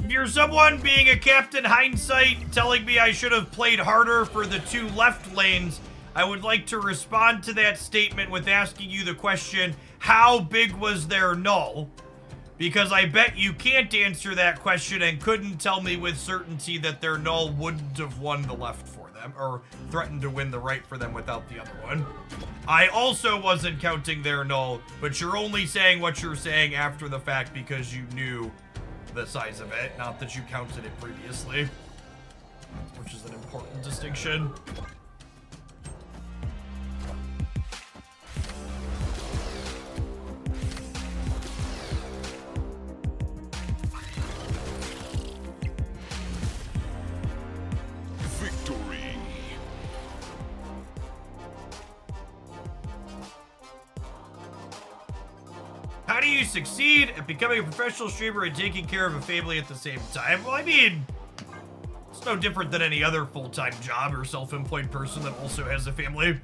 You're someone being a Captain Hindsight telling me I should have played harder for the 2 left lanes. I would like to respond to that statement with asking you the question, how big was their null? Because I bet you can't answer that question and couldn't tell me with certainty that their null wouldn't have won the left for them, or threatened to win the right for them without the other one. I also wasn't counting their null, but you're only saying what you're saying after the fact because you knew the size of it, not that you counted it previously, which is an important distinction. Victory. How do you succeed at becoming a professional streamer and taking care of a family at the same time? Well, I mean, it's no different than any other full-time job or self-employed person that also has a family.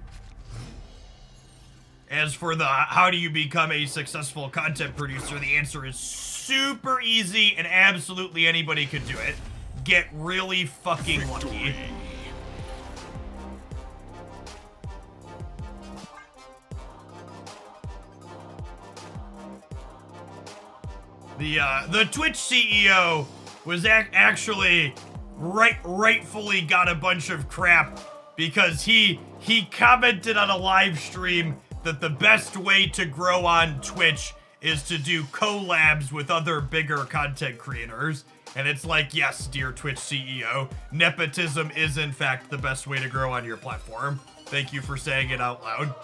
As for the how do you become a successful content producer, the answer is super easy and absolutely anybody could do it. Get really fucking lucky. The Twitch CEO was actually rightfully got a bunch of crap because he commented on a live stream that the best way to grow on Twitch is to do collabs with other bigger content creators. And it's like, yes, dear Twitch CEO, nepotism is in fact the best way to grow on your platform. Thank you for saying it out loud.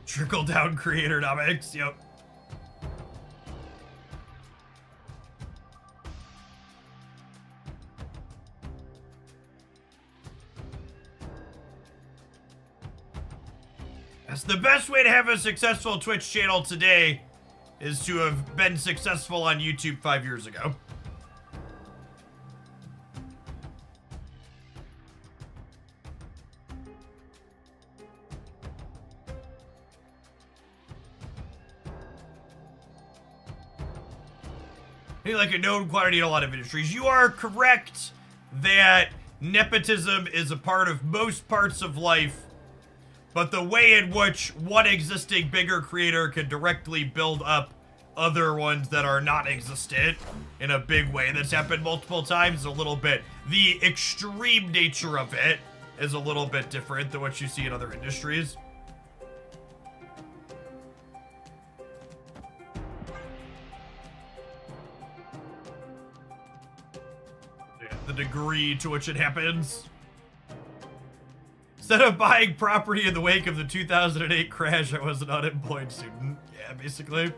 Trickle-down creatornomics, yep. That's the best way to have a successful Twitch channel today is to have been successful on YouTube 5 years ago. like a known quantity in a lot of industries. You are correct that nepotism is a part of most parts of life, but the way in which one existing bigger creator can directly build up other ones that are non-existent in a big way that's happened multiple times is a little bit. The extreme nature of it is a little bit different than what you see in other industries. The degree to which it happens. Instead of buying property in the wake of the 2008 crash, I was an unemployed student. Yeah, basically.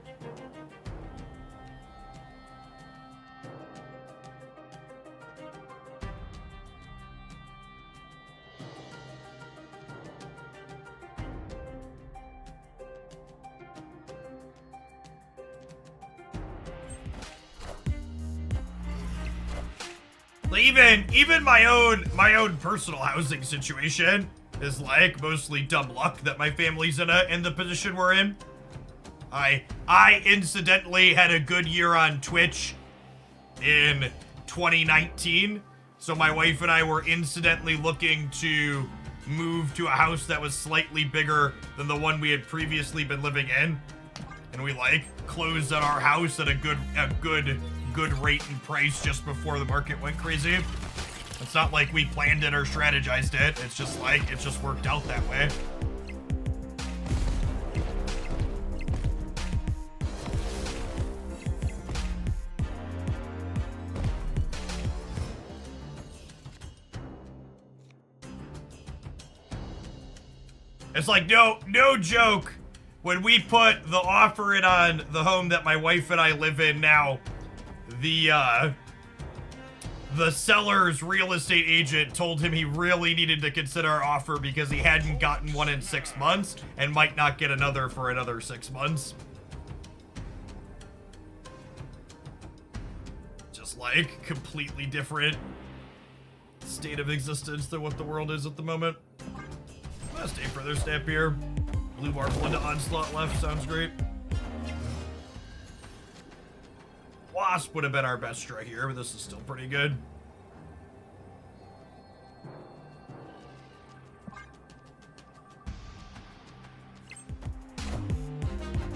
Even my own personal housing situation is like mostly dumb luck that my family's in the position we're in. I incidentally had a good year on Twitch in 2019, so my wife and I were incidentally looking to move to a house that was slightly bigger than the one we had previously been living in, and we like closed on our house at a good rate and price just before the market went crazy. It's not like we planned it or strategized it. It's just like, it just worked out that way. It's like, no joke. When we put the offer in on the home that my wife and I live in now, the seller's real estate agent told him he really needed to consider our offer because he hadn't gotten one in 6 months and might not get another for another 6 months. Just like completely different state of existence than what the world is at the moment. I'm gonna stay further step here. Blue marble into onslaught left, sounds great. Wasp would have been our best draw here, but this is still pretty good.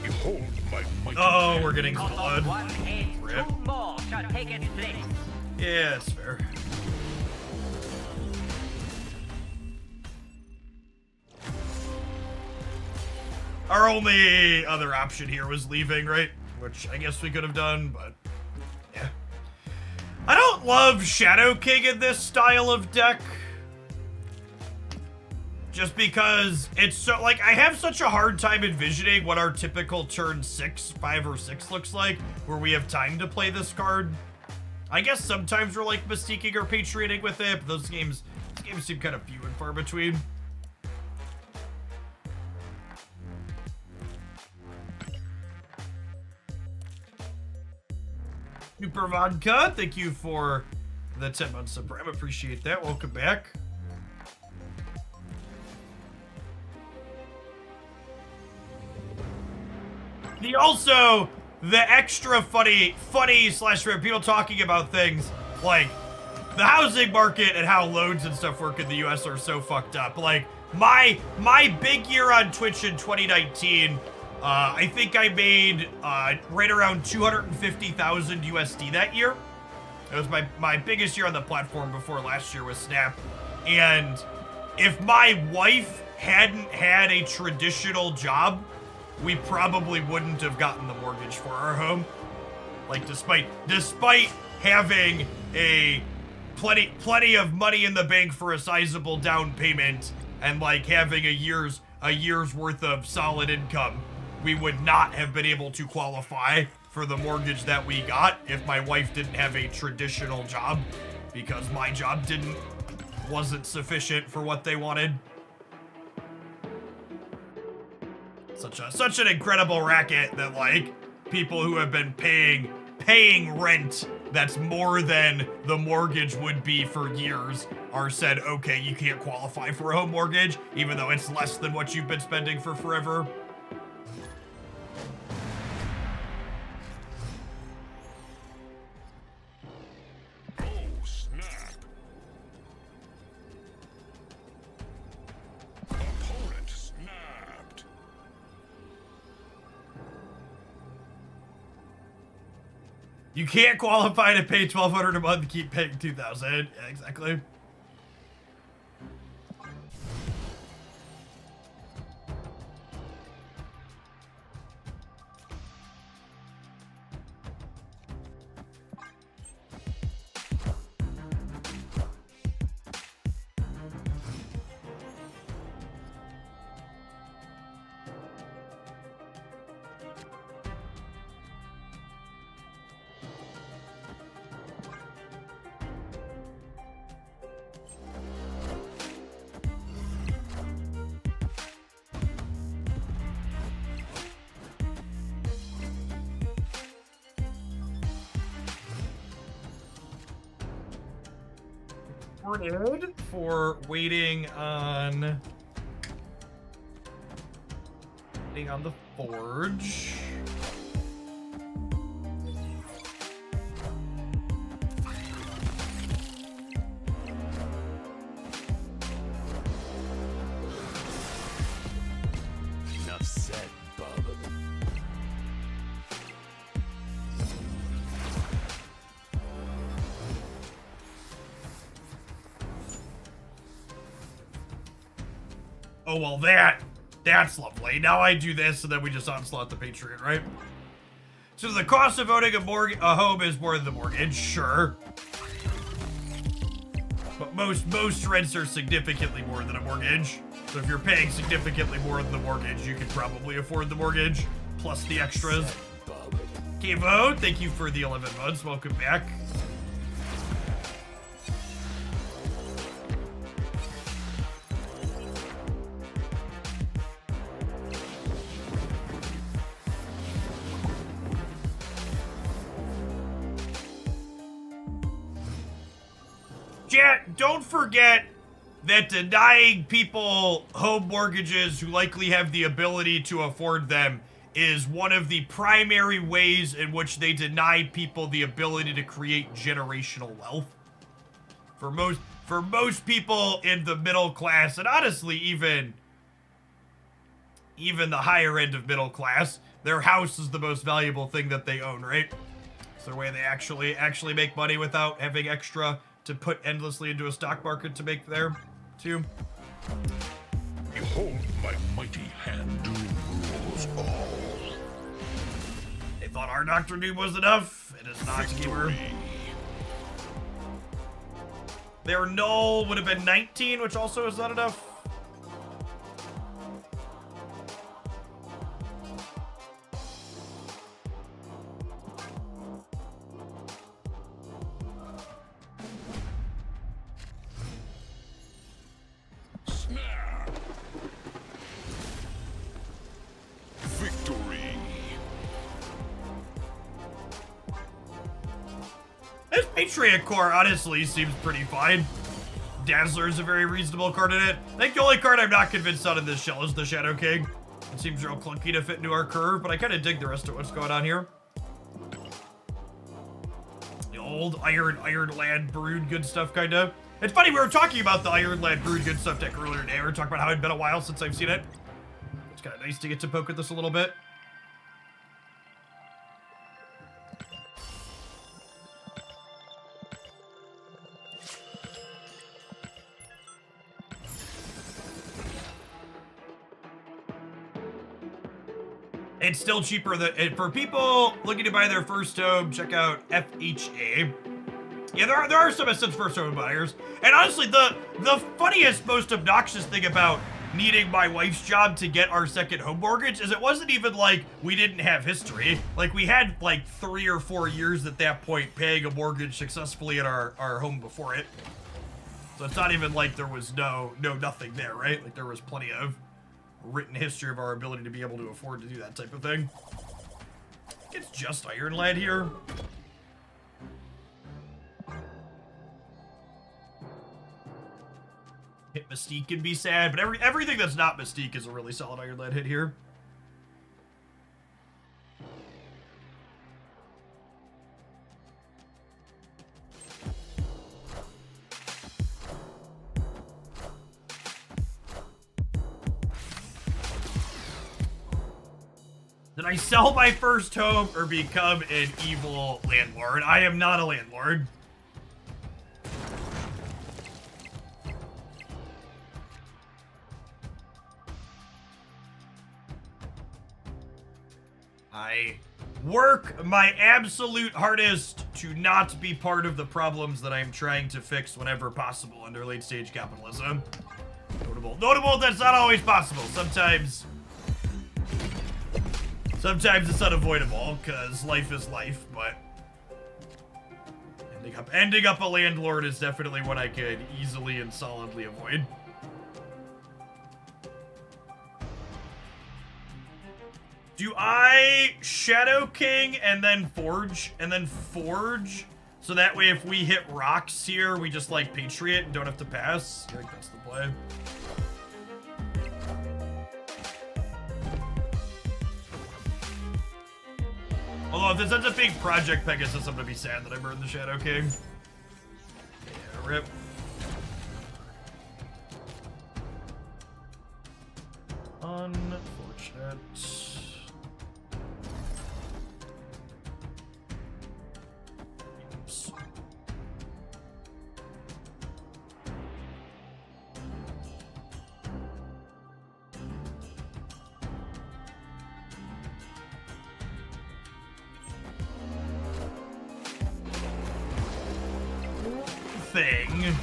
Behold my mighty Oh, we're getting Call blood. one and Rip. 2 more shall take its place. Yeah, that's fair. Our only other option here was leaving, right? Which I guess we could have done, but yeah. I don't love Shadow King in this style of deck. Just because it's so, like, I have such a hard time envisioning what our typical turn 5 or 6 looks like, where we have time to play this card. I guess sometimes we're like Mystiquing or Patrioting with it, but those games seem kind of few and far between. Super Vodka, thank you for the 10 months of Prime. Appreciate that. Welcome back. The extra funny slash people talking about things like the housing market and how loans and stuff work in the US are so fucked up. Like my big year on Twitch in 2019, I think I made right around 250,000 USD that year. It was my biggest year on the platform before last year was Snap. And if my wife hadn't had a traditional job, we probably wouldn't have gotten the mortgage for our home. Like despite having a plenty of money in the bank for a sizable down payment and like having a year's worth of solid income, we would not have been able to qualify for the mortgage that we got if my wife didn't have a traditional job, because my job wasn't sufficient for what they wanted. Such an incredible racket that like people who have been paying rent that's more than the mortgage would be for years are said, okay, you can't qualify for a home mortgage even though it's less than what you've been spending for forever. You can't qualify to pay $1,200 a month to keep paying $2,000. Yeah, exactly. For waiting on the forge. Enough said, bub. Oh, well, that's lovely. Now I do this, and then we just onslaught the Patreon, right? So the cost of owning a home is more than the mortgage, sure. But most rents are significantly more than a mortgage. So if you're paying significantly more than the mortgage, you can probably afford the mortgage, plus the extras. Kevo, thank you for the 11 months. Welcome back. Chat, don't forget that denying people home mortgages who likely have the ability to afford them is one of the primary ways in which they deny people the ability to create generational wealth. For most people in the middle class, and honestly even the higher end of middle class, their house is the most valuable thing that they own, right? It's their way they actually make money without having extra to put endlessly into a stock market to make there, too. Behold my mighty hand rules all. They thought our Dr. Doom was enough. It is not, gamer. Their null would have been 19, which also is not enough. Snare. Victory. This Patriot Core honestly seems pretty fine. Dazzler is a very reasonable card in it. I think the only card I'm not convinced on in this shell is the Shadow King. It seems real clunky to fit into our curve, but I kind of dig the rest of what's going on here. The old Iron Land Brood good stuff, kind of. It's funny, we were talking about the Iron Land Brood good stuff deck earlier today. We were talking about how it'd been a while since I've seen it. It's kind of nice to get to poke at this a little bit. It's still cheaper than, for people looking to buy their first home, check out FHA. Yeah, there are some Essence first home buyers. And honestly, the funniest, most obnoxious thing about needing my wife's job to get our second home mortgage is it wasn't even like we didn't have history. Like, we had like 3 or 4 years at that point paying a mortgage successfully in our home before it. So it's not even like there was nothing there, right? Like, there was plenty of written history of our ability to be able to afford to do that type of thing. I think it's just Iron Lad here. Hit Mystique can be sad, but everything that's not Mystique is a really solid Iron Lad hit here. Did I sell my first home or become an evil landlord? I am not a landlord. I work my absolute hardest to not be part of the problems that I'm trying to fix whenever possible under late stage capitalism. Notable that's not always possible. Sometimes it's unavoidable because life is life, but ending up a landlord is definitely what I could easily and solidly avoid. Do I Shadow King and then Forge? So that way if we hit rocks here, we just like Patriot and don't have to pass? I think that's the play. Although if this ends up being Project Pegasus, I'm gonna be sad that I burned the Shadow King. Yeah, rip. Unfortunate. Oops. Thing.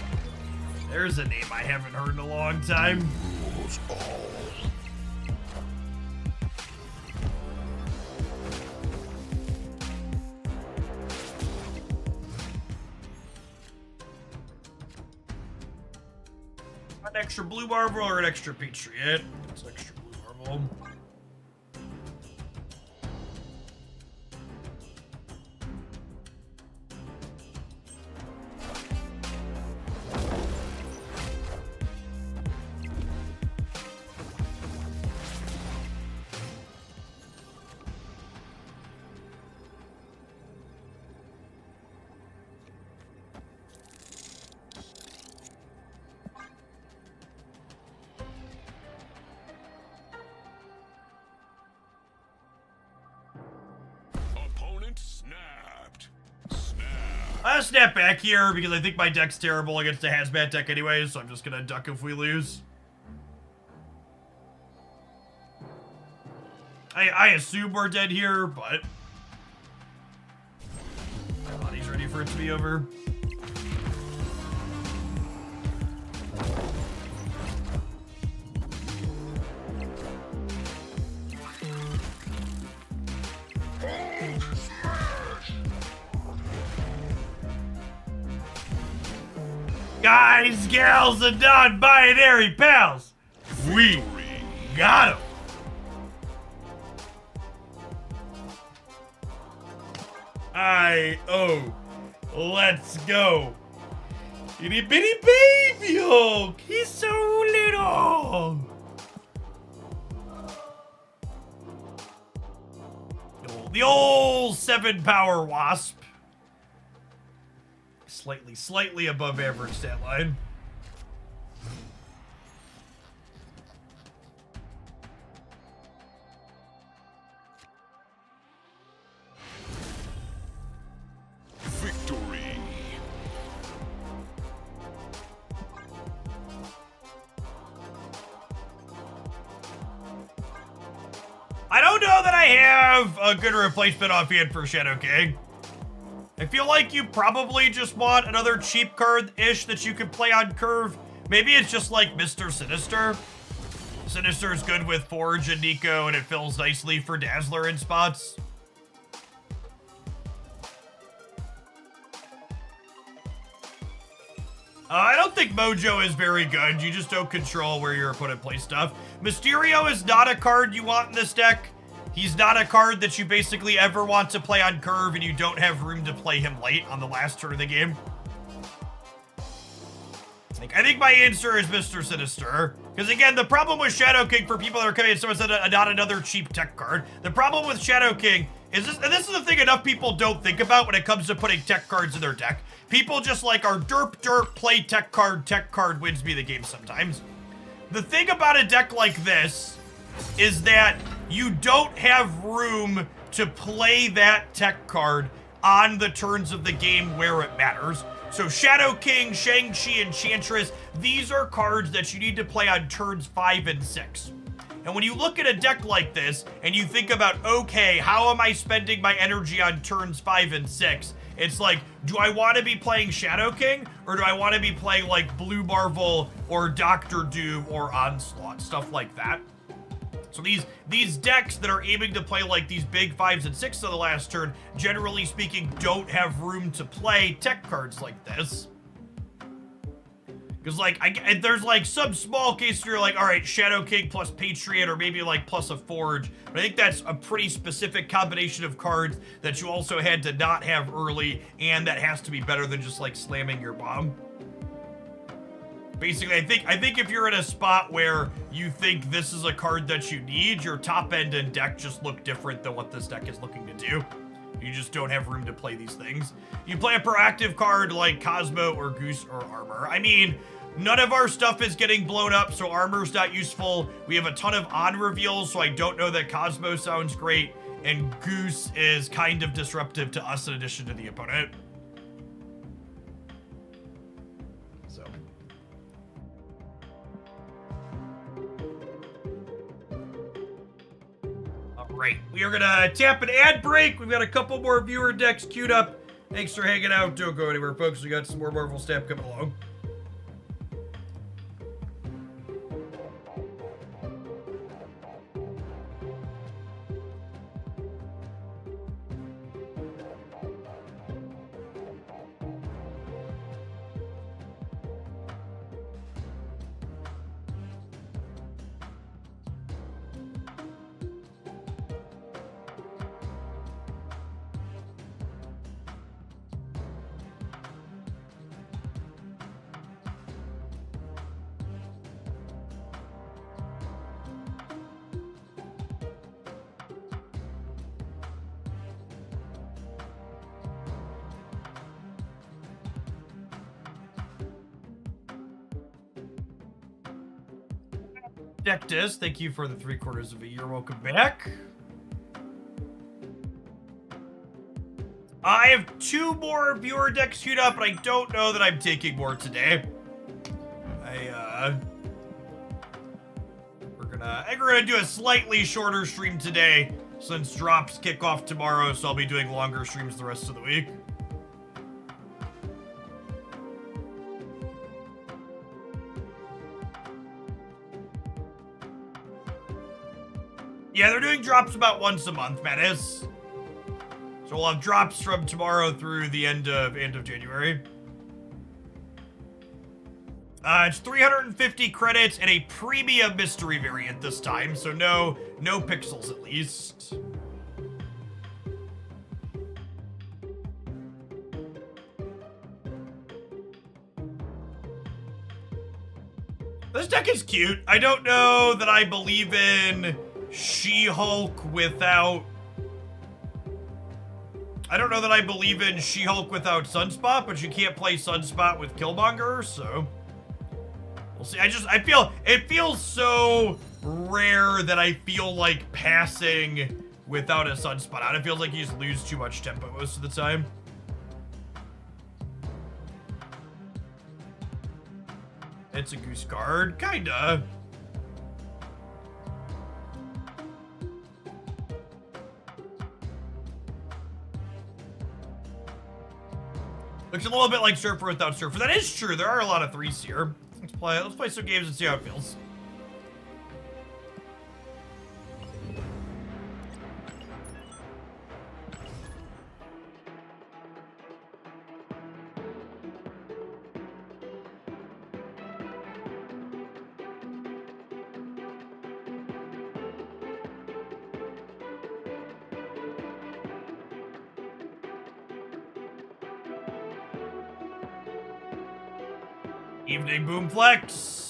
There's a name I haven't heard in a long time. Rules all. An extra blue marble or an extra Patriot? It's extra blue marble. Opponent snapped. Snap. I'll snap back here because I think my deck's terrible against a hazmat deck anyway, so I'm just gonna duck if we lose. I assume we're dead here, but my body's ready for it to be over. Guys, gals, and non-binary pals, we got 'em. Let's go. Itty bitty baby Hulk. He's so little. The old 7-power wasp. Slightly above average stat line. Victory. I don't know that I have a good replacement offhand for Shadow King. I feel like you probably just want another cheap card-ish that you can play on curve. Maybe it's just like Mr. Sinister. Sinister is good with Forge and Nico, and it fills nicely for Dazzler in spots. I don't think Mojo is very good. You just don't control where your opponent plays stuff. Mysterio is not a card you want in this deck. He's not a card that you basically ever want to play on curve, and you don't have room to play him late on the last turn of the game. I think my answer is Mr. Sinister. Because again, the problem with Shadow King, for people that are coming in, someone said not another cheap tech card. The problem with Shadow King is this, and this is the thing enough people don't think about when it comes to putting tech cards in their deck. People just like are derp, play tech card wins me the game sometimes. The thing about a deck like this is that you don't have room to play that tech card on the turns of the game where it matters. So Shadow King, Shang-Chi, Enchantress, these are cards that you need to play on turns 5 and 6. And when you look at a deck like this and you think about, okay, how am I spending my energy on turns 5 and 6? It's like, do I want to be playing Shadow King or do I want to be playing like Blue Marvel or Doctor Doom or Onslaught, stuff like that. So these decks that are aiming to play like these big 5s and 6s on the last turn, generally speaking, don't have room to play tech cards like this. Because, like, there's, like, some small case where you're like, all right, Shadow King plus Patriot or maybe, like, plus a Forge. But I think that's a pretty specific combination of cards that you also had to not have early, and that has to be better than just, like, slamming your bomb. Basically, I think if you're in a spot where you think this is a card that you need, your top end and deck just look different than what this deck is looking to do. You just don't have room to play these things. You play a proactive card like Cosmo or Goose or Armor. I mean, none of our stuff is getting blown up, so Armor's not useful. We have a ton of on reveals, so I don't know that Cosmo sounds great. And Goose is kind of disruptive to us in addition to the opponent. So. Alright, we are gonna tap an ad break. We've got a couple more viewer decks queued up. Thanks for hanging out. Don't go anywhere, folks. We got some more Marvel Snap coming along. Dectus, thank you for the 3/4 of a year. Welcome back. I have 2 more viewer decks queued up, but I don't know that I'm taking more today. We're gonna do a slightly shorter stream today since drops kick off tomorrow, so I'll be doing longer streams the rest of the week. Yeah, they're doing drops about once a month, Menace. So we'll have drops from tomorrow through the end of January. It's 350 credits and a premium mystery variant this time, so no pixels at least. This deck is cute. I don't know that I believe in She-Hulk without... I don't know that I believe in She-Hulk without Sunspot, but you can't play Sunspot with Killmonger, so... We'll see. It feels so rare that I feel like passing without a Sunspot out. It feels like you just lose too much tempo most of the time. It's a Goose card, kinda. Looks a little bit like Surfer without Surfer. That is true. There are a lot of 3s here. Let's play some games and see how it feels. Evening Boomflex.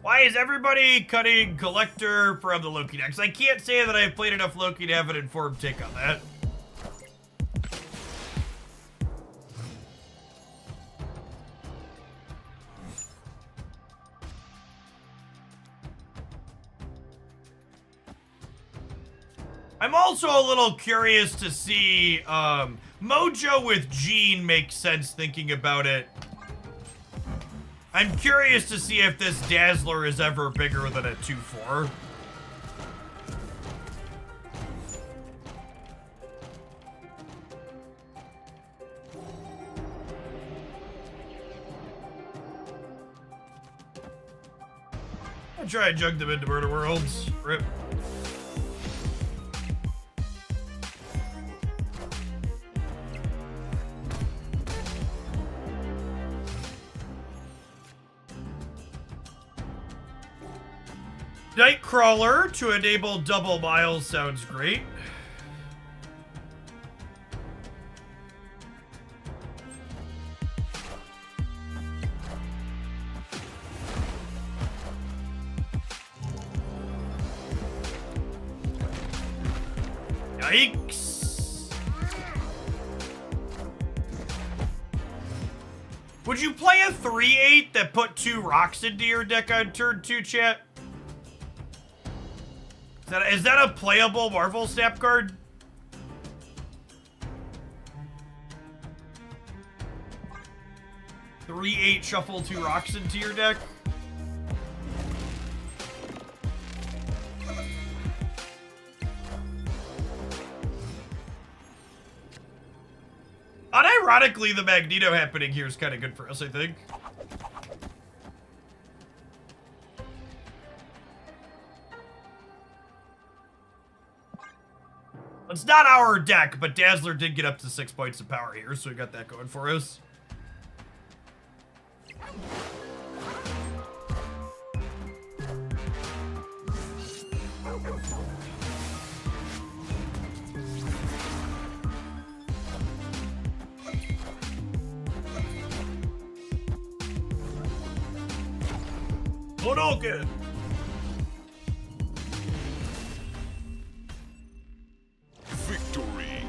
Why is everybody cutting Collector from the Loki decks? I can't say that I've played enough Loki to have an informed take on that. I'm also a little curious to see, Mojo with Jean makes sense thinking about it. I'm curious to see if this Dazzler is ever bigger than a 2/4. I'll try and jug them into Murder Worlds. Rip. Nightcrawler to enable double miles sounds great. Yikes. Would you play a 3/8 that put 2 rocks into your deck on turn 2, chat? Is that a playable Marvel Snap card? Three 8 shuffle 2 rocks into your deck. Unironically, the Magneto happening here is kind of good for us, I think. It's not our deck, but Dazzler did get up to 6 points of power here, so we got that going for us. Hadouken! Victory.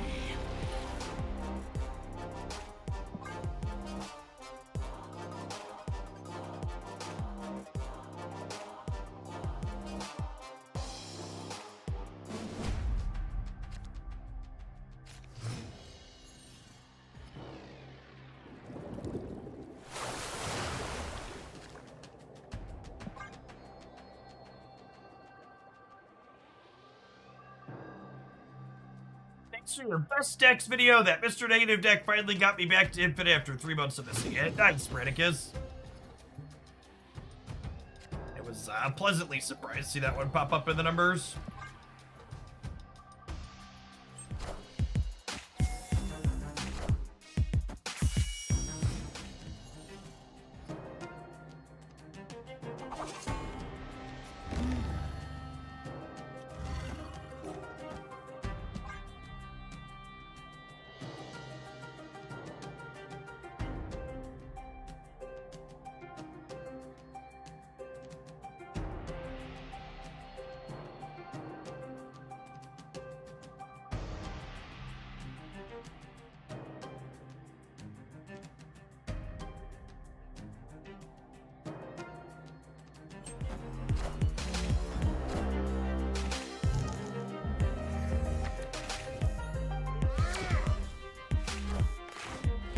Thanks for your best decks video. That Mr. Negative deck finally got me back to Infinite after 3 months of missing it. Nice, Branicus. It was pleasantly surprised to see that one pop up in the numbers.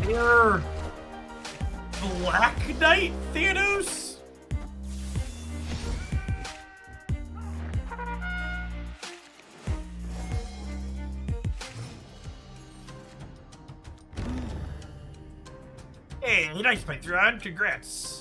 You're Black Knight Thanos? Hey, nice Patreon, congrats.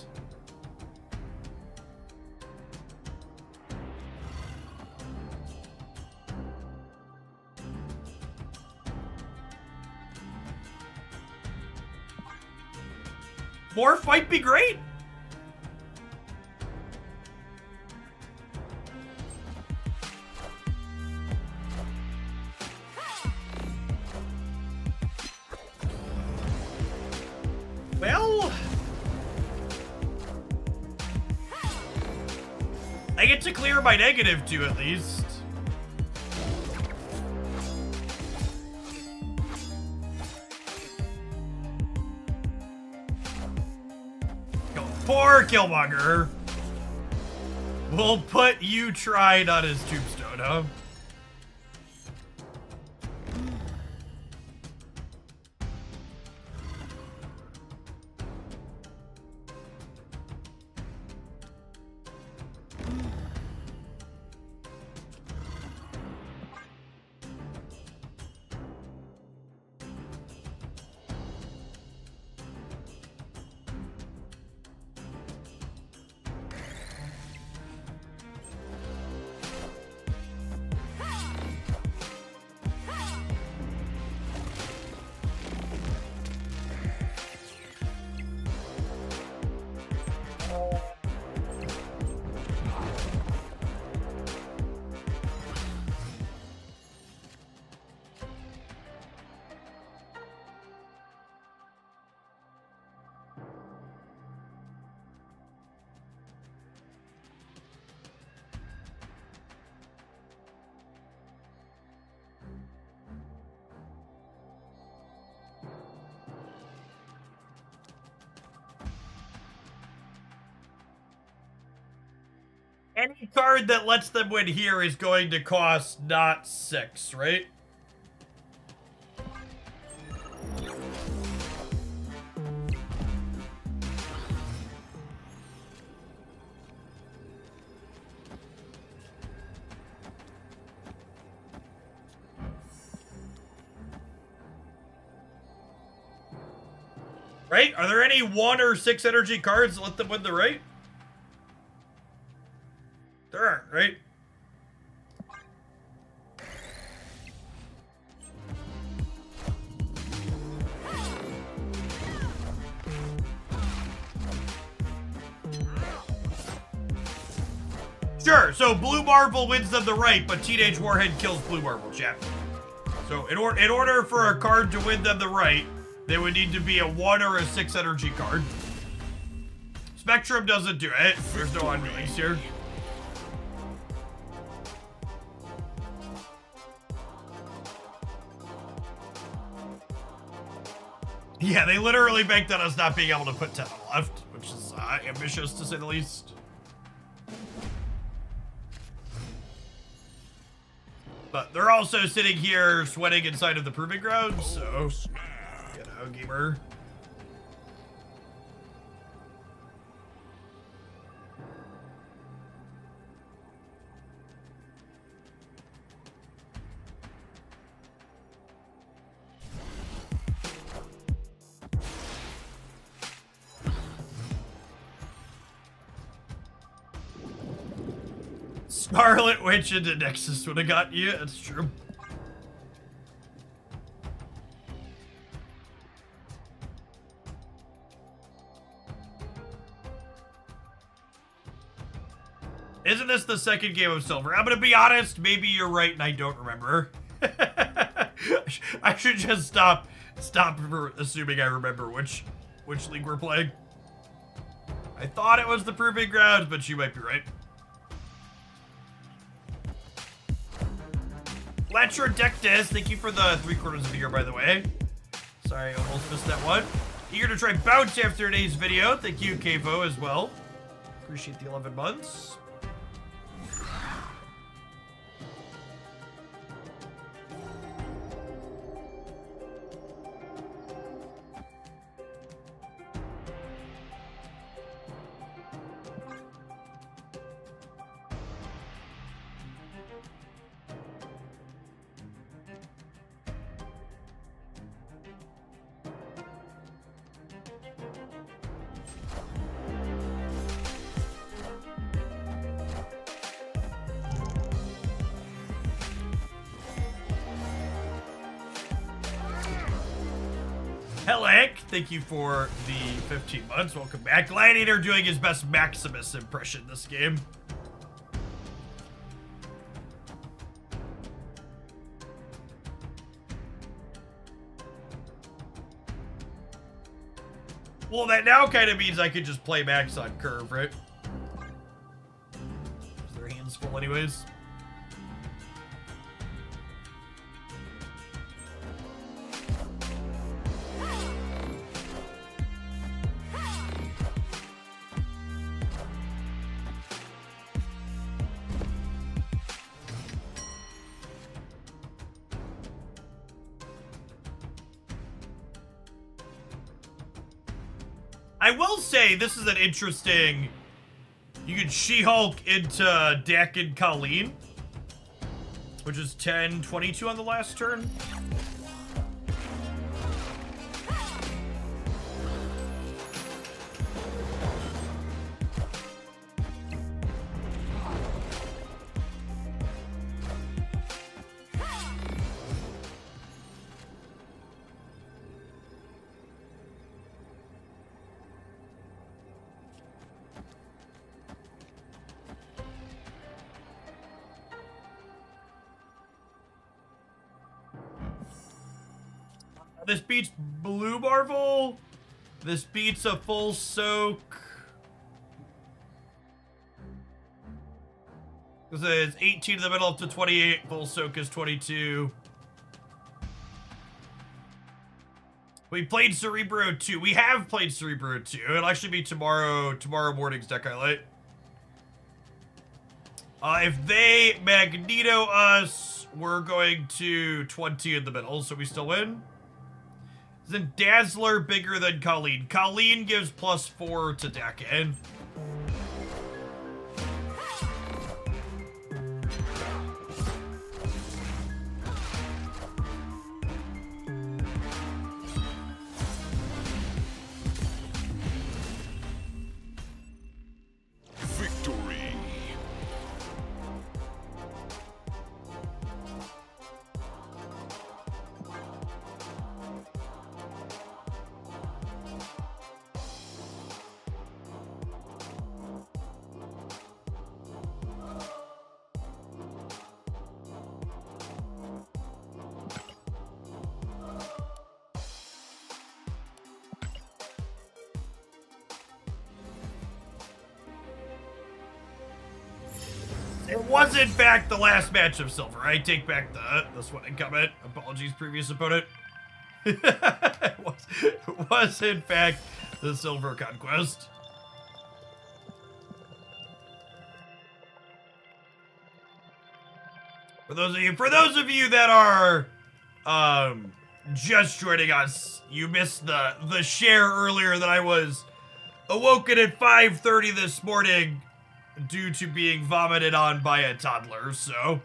Morph might be great. Well, I get to clear my -2 at least. Poor Killmonger. We'll put you tried on his tombstone, huh? Any card that lets them win here is going to cost not 6, right? Right? Are there any 1 or 6 energy cards that let them win the right? There aren't, right? Sure, so Blue Marvel wins them the right, but Teenage Warhead kills Blue Marvel, chat. So in order for a card to win them the right, they would need to be a 1 or a 6 energy card. Spectrum doesn't do it. There's no on-release here. Yeah, they literally banked on us not being able to put 10 on left, which is ambitious to say the least. But they're also sitting here sweating inside of the proving ground, so, you know, gamer. Scarlet Witch into Nexus would have got you. That's true. Isn't this the second game of Silver? I'm gonna be honest. Maybe you're right, and I don't remember. I should just stop assuming I remember which league we're playing. I thought it was the Proving Grounds, but you might be right. Latrodectus, thank you for the 3/4 of a year, by the way. Sorry, I almost missed that one. Eager to try bounce after today's video. Thank you, Kavo, as well. Appreciate the 11 months. Helic, thank you for the 15 months. Welcome back. Gladiator doing his best Maximus impression this game. Well, that now kind of means I could just play Max on curve, right? runs full anyways. I will say this is an interesting. You can She-Hulk into Dak and Colleen, which is 10-22 on the last turn. This beats Blue Marvel. This beats a full soak. Because it's 18 in the middle up to 28. Full soak is 22. We played Cerebro 2. We have played Cerebro 2. It'll actually be tomorrow morning's deck highlight. If they Magneto us, we're going to 20 in the middle, so we still win. Isn't Dazzler bigger than Colleen? Colleen gives +4 to Dakin. Victory. It was in fact the last match of Silver. I take back this one and comment. Apologies, previous opponent. it was in fact the Silver Conquest. For those of you that are just joining us, you missed the share earlier that I was awoken at 5:30 this morning due to being vomited on by a toddler, so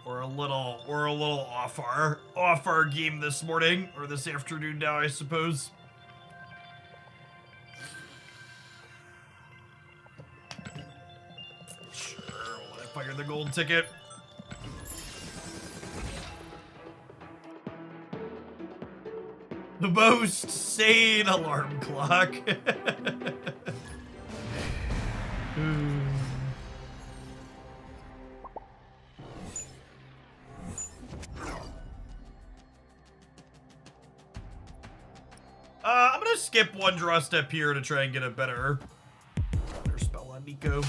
we're a little off our game this morning, or this afternoon now, I suppose. Sure, we'll fire the gold ticket. The most sane alarm clock. I'm gonna skip one draw step here to try and get a better spell on Nico.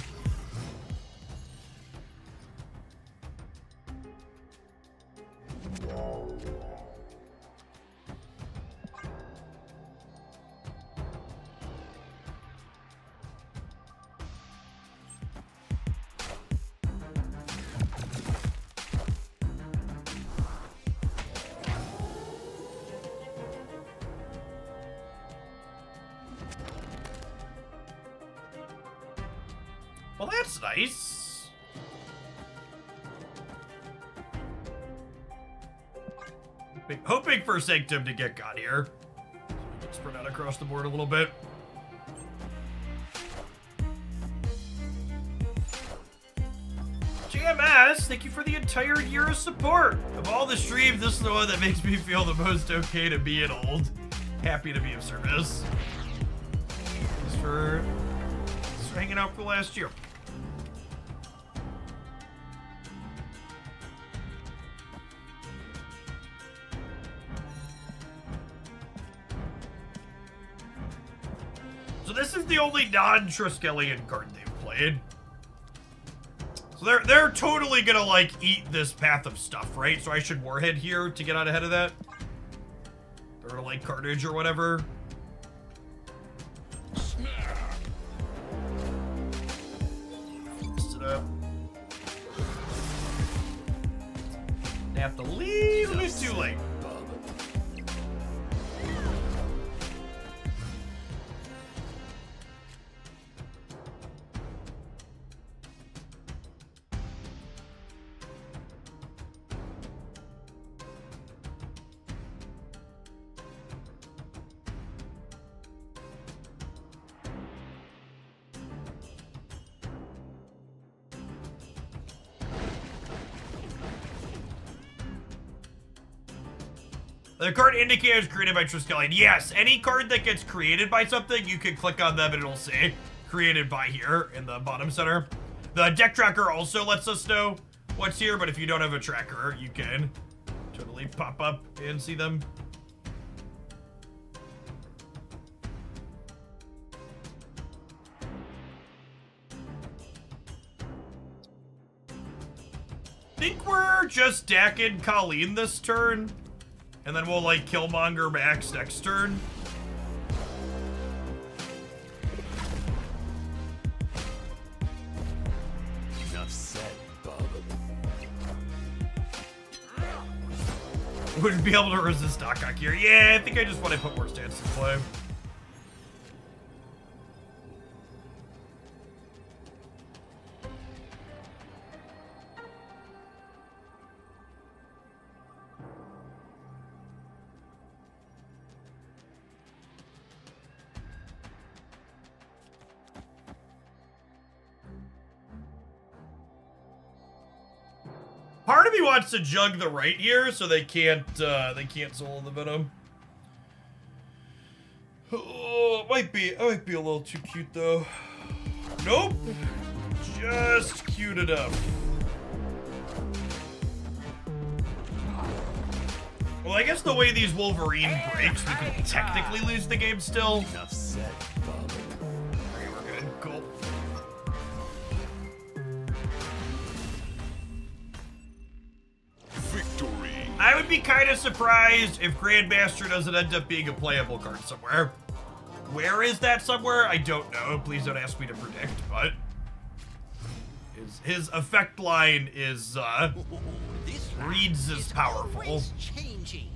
Well, that's nice. Hoping for Sanctum to get got here. So we can spread out across the board a little bit. JMS, thank you for the entire year of support. Of all the streams, this is the one that makes me feel the most okay to be an old. Happy to be of service. Thanks for hanging out for last year. So this is the only non-Triskelion card they've played. So they're totally gonna like eat this path of stuff, right? So I should Warhead here to get out ahead of that. Or like Carnage or whatever. Messed it up. They have to leave a bit too late. The card indicator is created by Triskelion. Yes, any card that gets created by something, you can click on them and it'll say created by here in the bottom center. The deck tracker also lets us know what's here, but if you don't have a tracker, you can totally pop up and see them. I think we're just decking Colleen this turn. And then we'll, like, Killmonger Max next turn. Enough said, Bob. Wouldn't be able to resist Doc here. Yeah, I think I just want to put more stance in play. Part of me wants to jug the right here so they can't solo the Venom. Oh, it might be a little too cute though. Nope. Just cute enough. Well, I guess the way these Wolverine breaks, we can technically lose the game still. Enough said, Bob. Okay, we're good. Cool. Victory. I would be kind of surprised if Grandmaster doesn't end up being a playable card somewhere. Where is that somewhere? I don't know. Please don't ask me to predict, but his effect line is reads as powerful. Changing.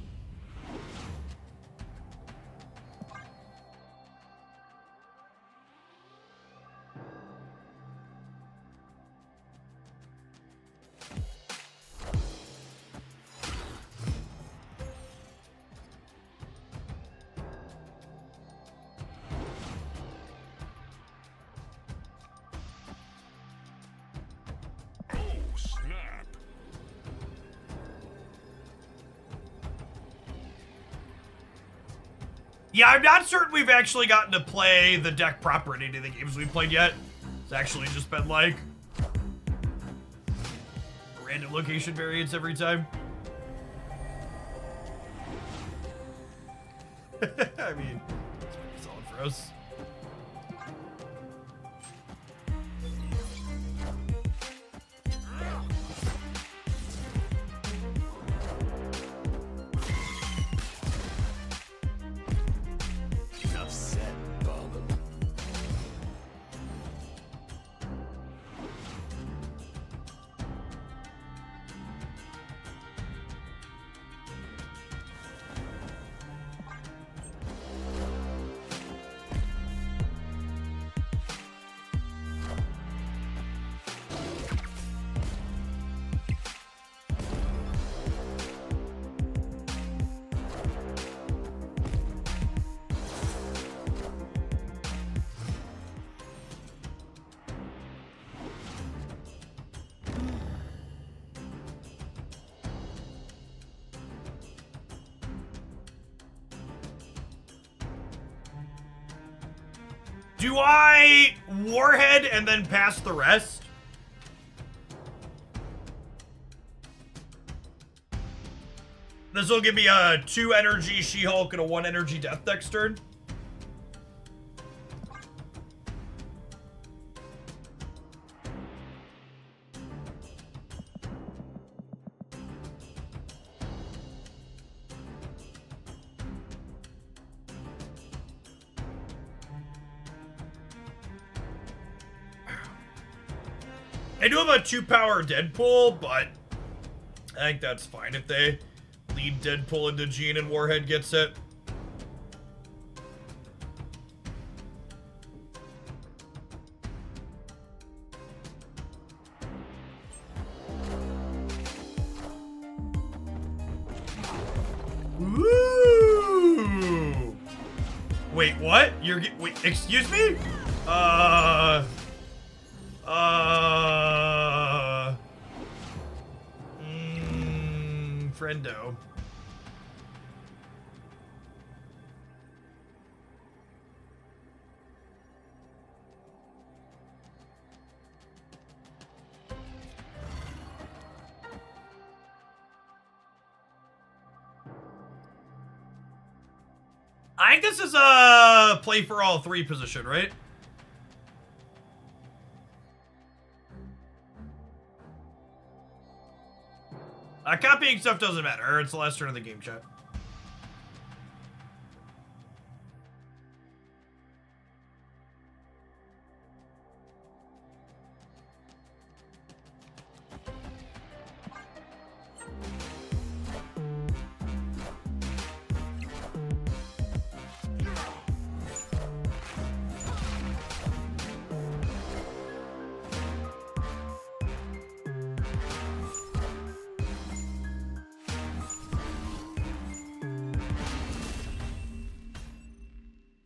Oh, snap. Yeah, I'm not certain we've actually gotten to play the deck proper in any of the games we've played yet. It's actually just been like random location variants every time. I mean, it's pretty solid for us. Enough said, Bob. Do I Warhead and then pass the rest? This will give me a 2 energy She-Hulk and a 1 energy Death next turn. I do have a 2-power Deadpool, but I think that's fine if they lead Deadpool into Gene and Warhead gets it. Ooh. Wait, what? Wait, excuse me? Friendo. I think this is a play for all 3 position, right? Copying stuff doesn't matter. It's the last turn of the game, chat.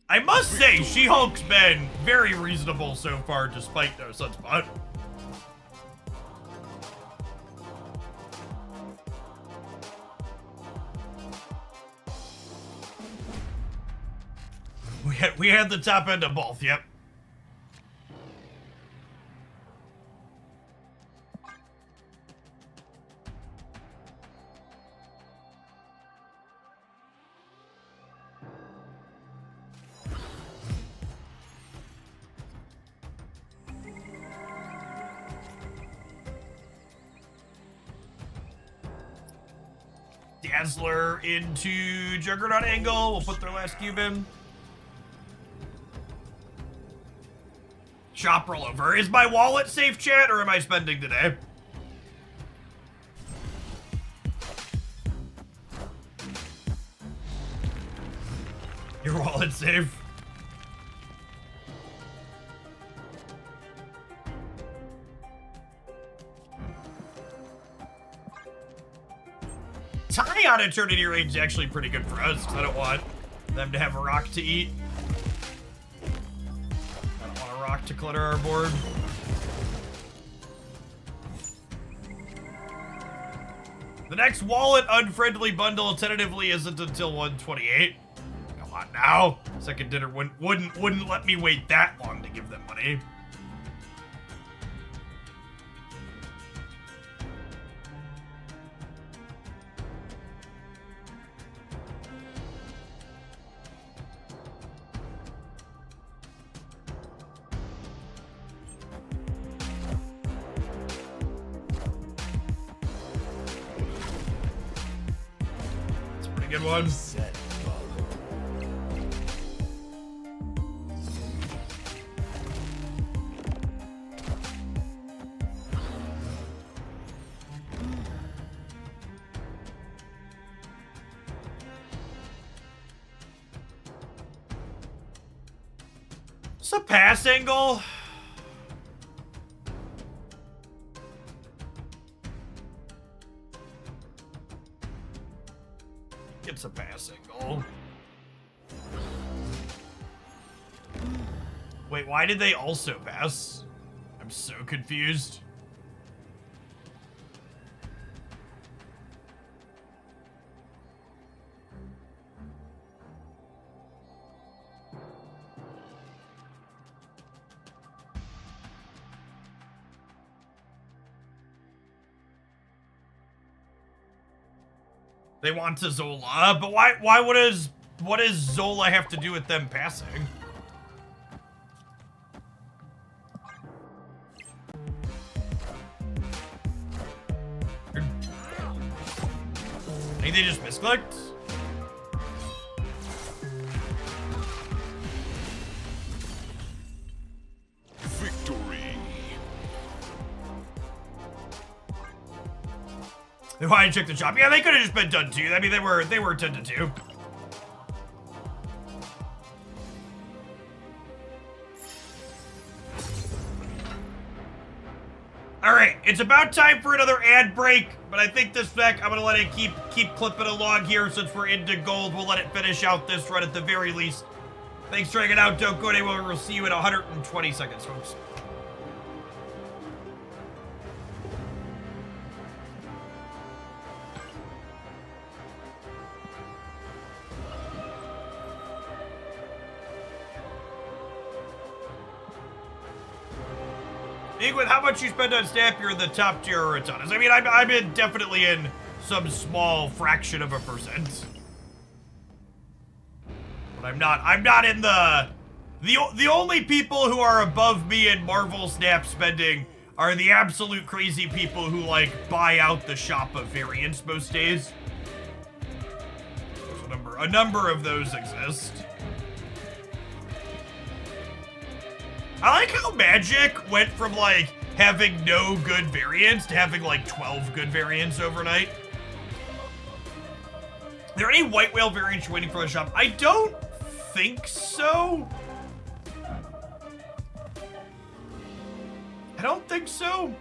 I must say, She-Hulk's been very reasonable so far, despite no Sunspot. We had the top end of both, yep. Dazzler into Juggernaut angle. We'll put their last cube in. Shop rollover. Is my wallet safe, chat, or am I spending today? Your wallet's safe. Tie on Eternity Range is actually pretty good for us, because I don't want them to have a rock to eat. I don't want a rock to clutter our board. The next wallet unfriendly bundle tentatively isn't until 128. Come on now. Second dinner wouldn't let me wait that long to give them money. Good one. Set, bum. It's a pass angle. It's a pass angle. Wait, why did they also pass? I'm so confused. They want to Zola, but why what does Zola have to do with them passing? I think they just misclicked. Victory. They wanted to check the shop. Yeah, they could have just been done too. I mean, they were attended to. All right, it's about time for another ad break, but I think this back, I'm gonna let it keep clipping along here since we're into gold. We'll let it finish out this run at the very least. Thanks for hanging out. Don't go anywhere. We'll see you in 120 seconds, folks. With how much you spend on Snap, you're in the top tier or a ton. I mean, I'm definitely in some small fraction of a percent. But I'm not in the only people who are above me in Marvel Snap spending are the absolute crazy people who, like, buy out the shop of variants most days. There's a number of those exist. I like how Magic went from, like, having no good variants to having, like, 12 good variants overnight. Are there any White Whale variants you're waiting for in the shop? I don't think so. I don't think so.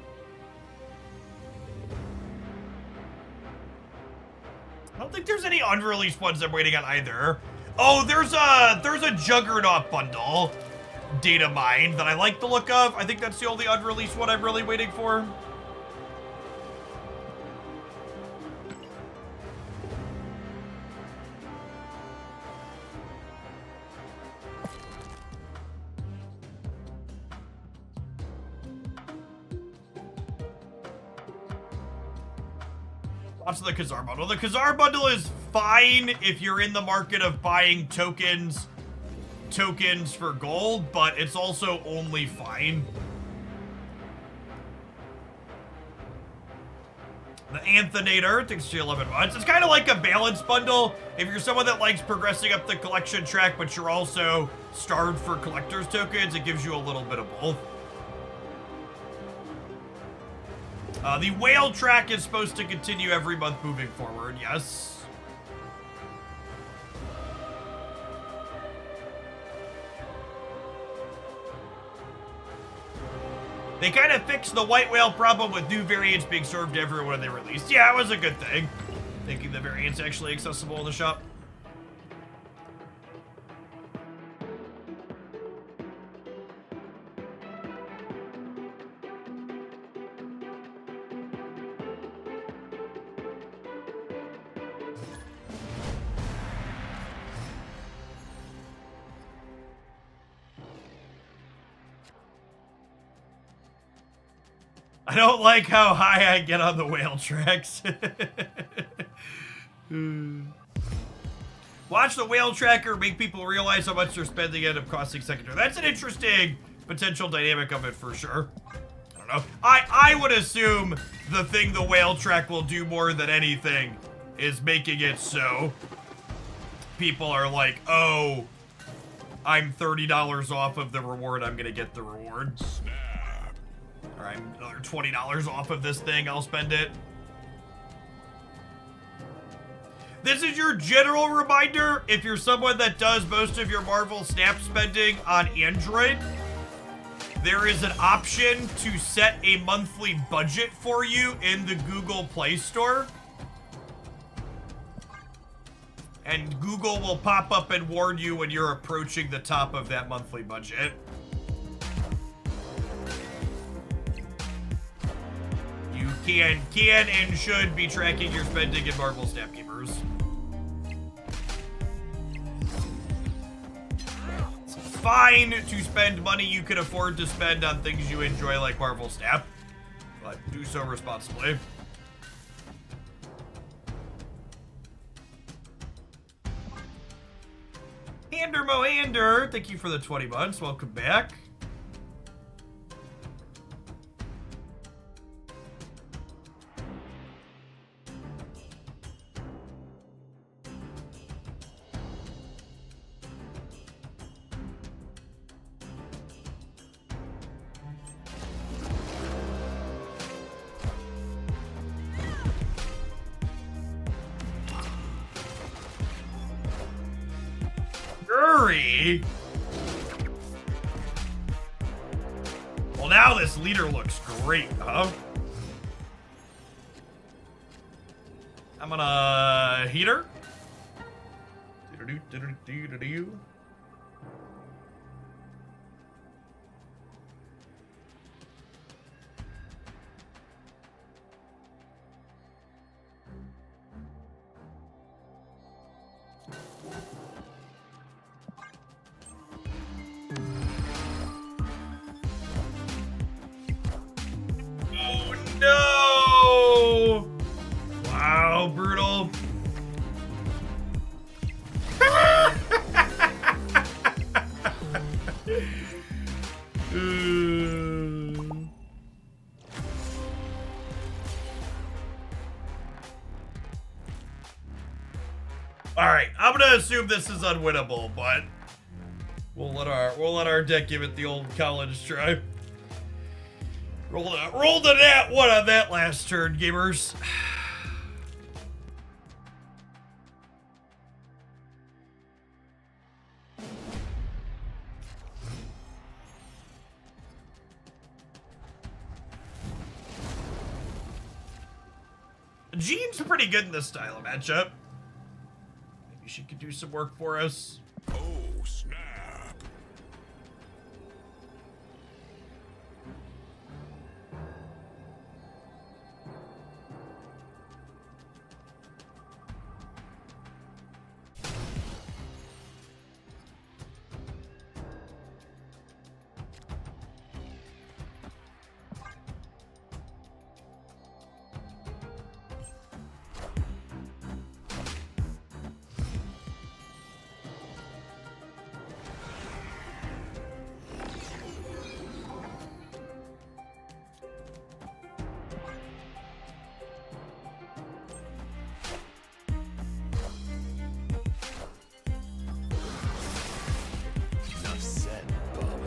I don't think there's any unreleased ones I'm waiting on either. Oh, there's a Juggernaut bundle. Data mine that I like the look of. I think that's the only unreleased one I'm really waiting for. Lots of the Khazar bundle. The Khazar bundle is fine if you're in the market of buying tokens for gold, but it's also only fine. The Anthinator takes you 11 months. It's kind of like a balance bundle. If you're someone that likes progressing up the collection track, but you're also starved for collector's tokens, it gives you a little bit of both. The whale track is supposed to continue every month moving forward, yes. They kind of fixed the white whale problem with new variants being served to everyone when they released. Yeah, it was a good thing. Making the variants actually accessible in the shop. I don't like how high I get on the whale tracks. Watch the whale tracker make people realize how much they're spending and end up costing secondary. That's an interesting potential dynamic of it for sure. I don't know. I would assume the thing the whale track will do more than anything is making it so people are like, oh, I'm $30 off of the reward, I'm gonna get the reward. Or I'm another $20 off of this thing, I'll spend it. This is your general reminder, if you're someone that does most of your Marvel Snap spending on Android, there is an option to set a monthly budget for you in the Google Play Store. And Google will pop up and warn you when you're approaching the top of that monthly budget. You can and should be tracking your spending in Marvel Snap Gamers. It's fine to spend money you can afford to spend on things you enjoy like Marvel Snap, but do so responsibly. Hander Mohander, thank you for the 20 months. Welcome back. Uri. Well, now this leader looks great, huh? I'm gonna heater. Do-do-do-do-do-do-do. Oh no! Wow, brutal. All right, I'm gonna assume this is unwinnable, but we'll let our deck give it the old college try. Rolled a nat one on that last turn, gamers. Jean's pretty good in this style of matchup. Maybe she could do some work for us. Oh, snap. Enough said, bum.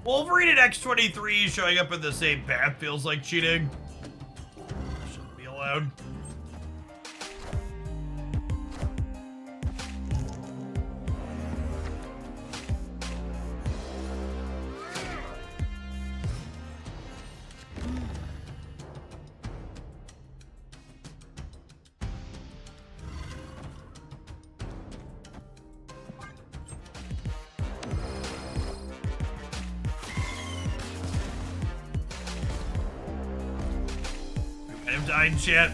Wolverine and X-23 showing up in the same path feels like cheating. Shouldn't be allowed. I'm dying, shit.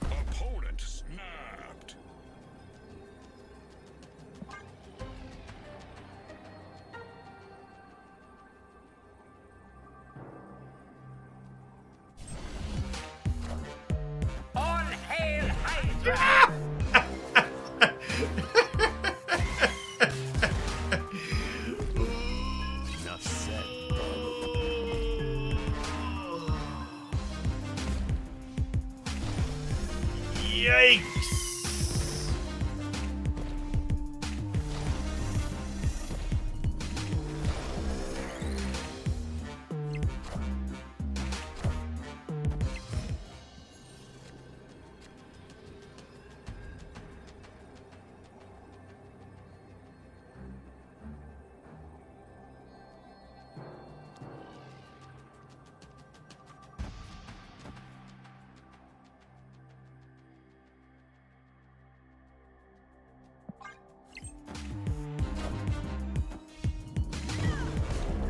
Opponent snapped. All hail Hydra! Enough said, bum. Yikes.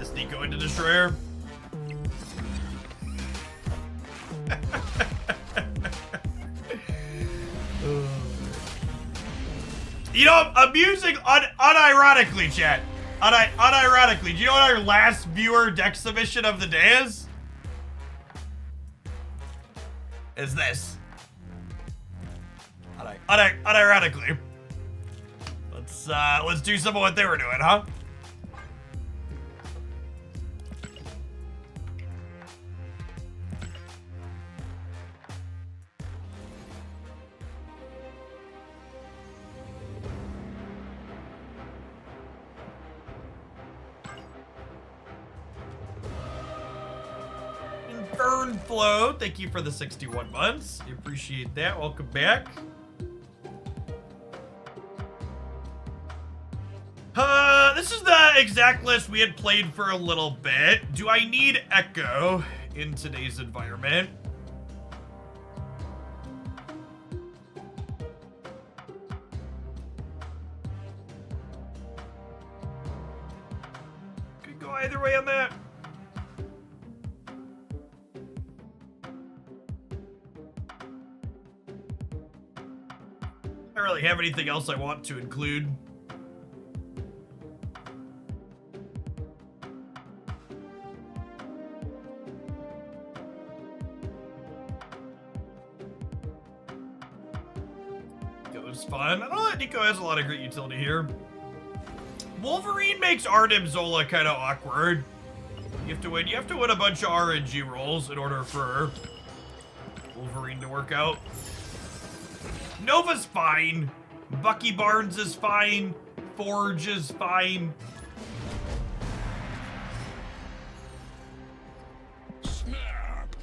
Is he going to Destroyer? You know, I'm using unironically, chat. Unironically. Do you know what our last viewer deck submission of the day is? Is this. Unironically. Let's do some of what they were doing, huh? Flow, thank you for the 61 months. I appreciate that. Welcome back. This is the exact list we had played for a little bit. Do I need Echo in today's environment? Could go either way on that. I don't really have anything else I want to include. Nico's fun. I don't know that Nico has a lot of great utility here. Wolverine makes Arnim Zola kind of awkward. You have to win a bunch of RNG rolls in order for Wolverine to work out. Nova's fine. Bucky Barnes is fine. Forge is fine. Snap.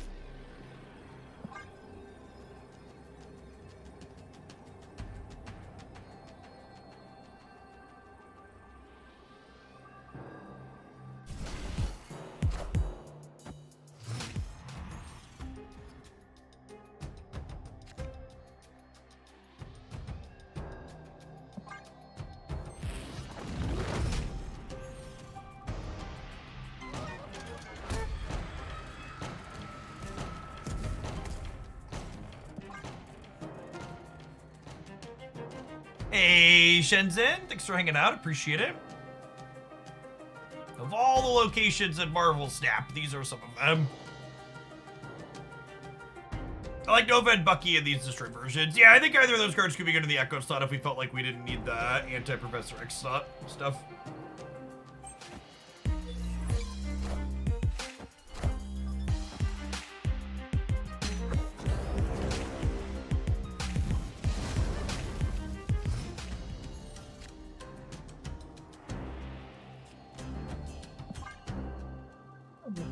Hey, Shenzhen, thanks for hanging out. Appreciate it. Of all the locations in Marvel Snap, these are some of them. I like Nova and Bucky in these destroyed versions. Yeah, I think either of those cards could be good in the Echo slot if we felt like we didn't need the anti-Professor X stuff.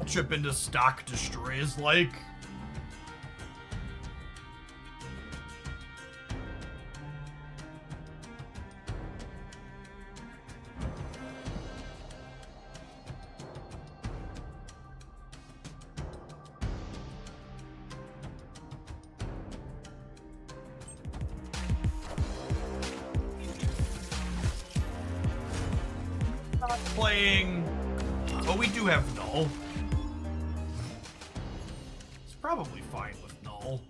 Chip into stock destroys like. Not playing. Oh, we do have Null. Probably fine with Null.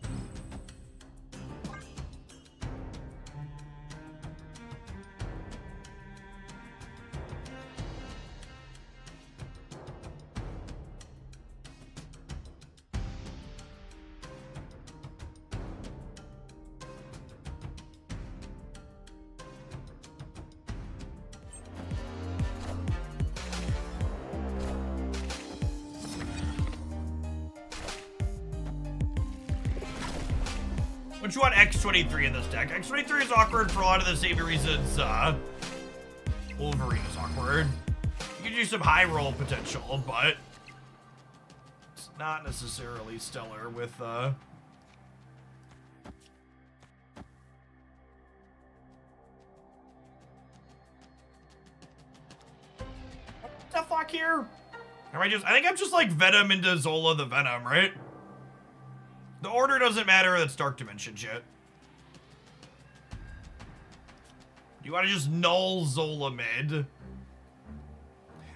Don't you want X-23 in this deck? X-23 is awkward for a lot of the same reasons Wolverine is awkward. You can do some high roll potential, but it's not necessarily stellar with Deathlock here? I think I'm just like Venom into Zola the Venom, right? The order doesn't matter, that's Dark Dimension shit. Do you want to just null Zola mid?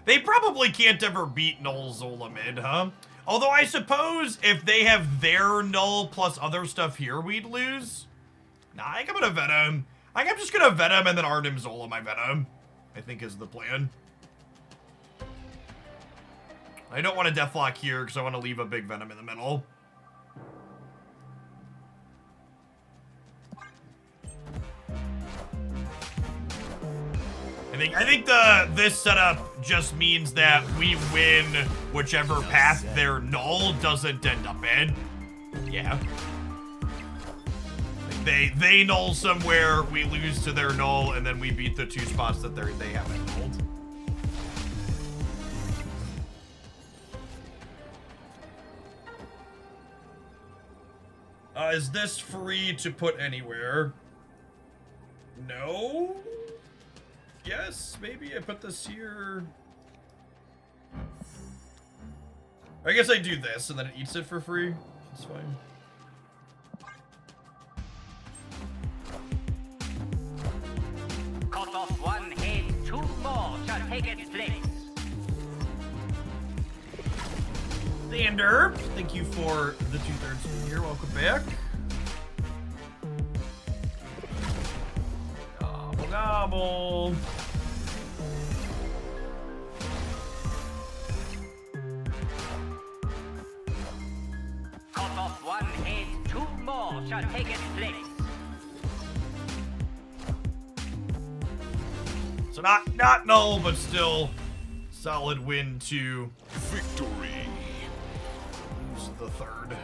They probably can't ever beat null Zola mid, huh? Although I suppose if they have their null plus other stuff here, we'd lose. Nah, I think I'm gonna Venom. I think I'm just gonna Venom and then Arnim Zola my Venom, I think is the plan. I don't want to Deathlock here because I want to leave a big Venom in the middle. I think this setup just means that we win whichever path their null doesn't end up in. Yeah. They null somewhere, we lose to their null, and then we beat the two spots that they haven't nulled. Is this free to put anywhere? No? Yes, maybe I put this here. I guess I do this and then it eats it for free. That's fine. Cut off one head, 2 more shall take its place. Xander, thank you for the 2/3 here. Welcome back. Gobble gobble. Cut off one head, 2 more shall take its place. So not null, but still solid win to Victory. lose the 3rd.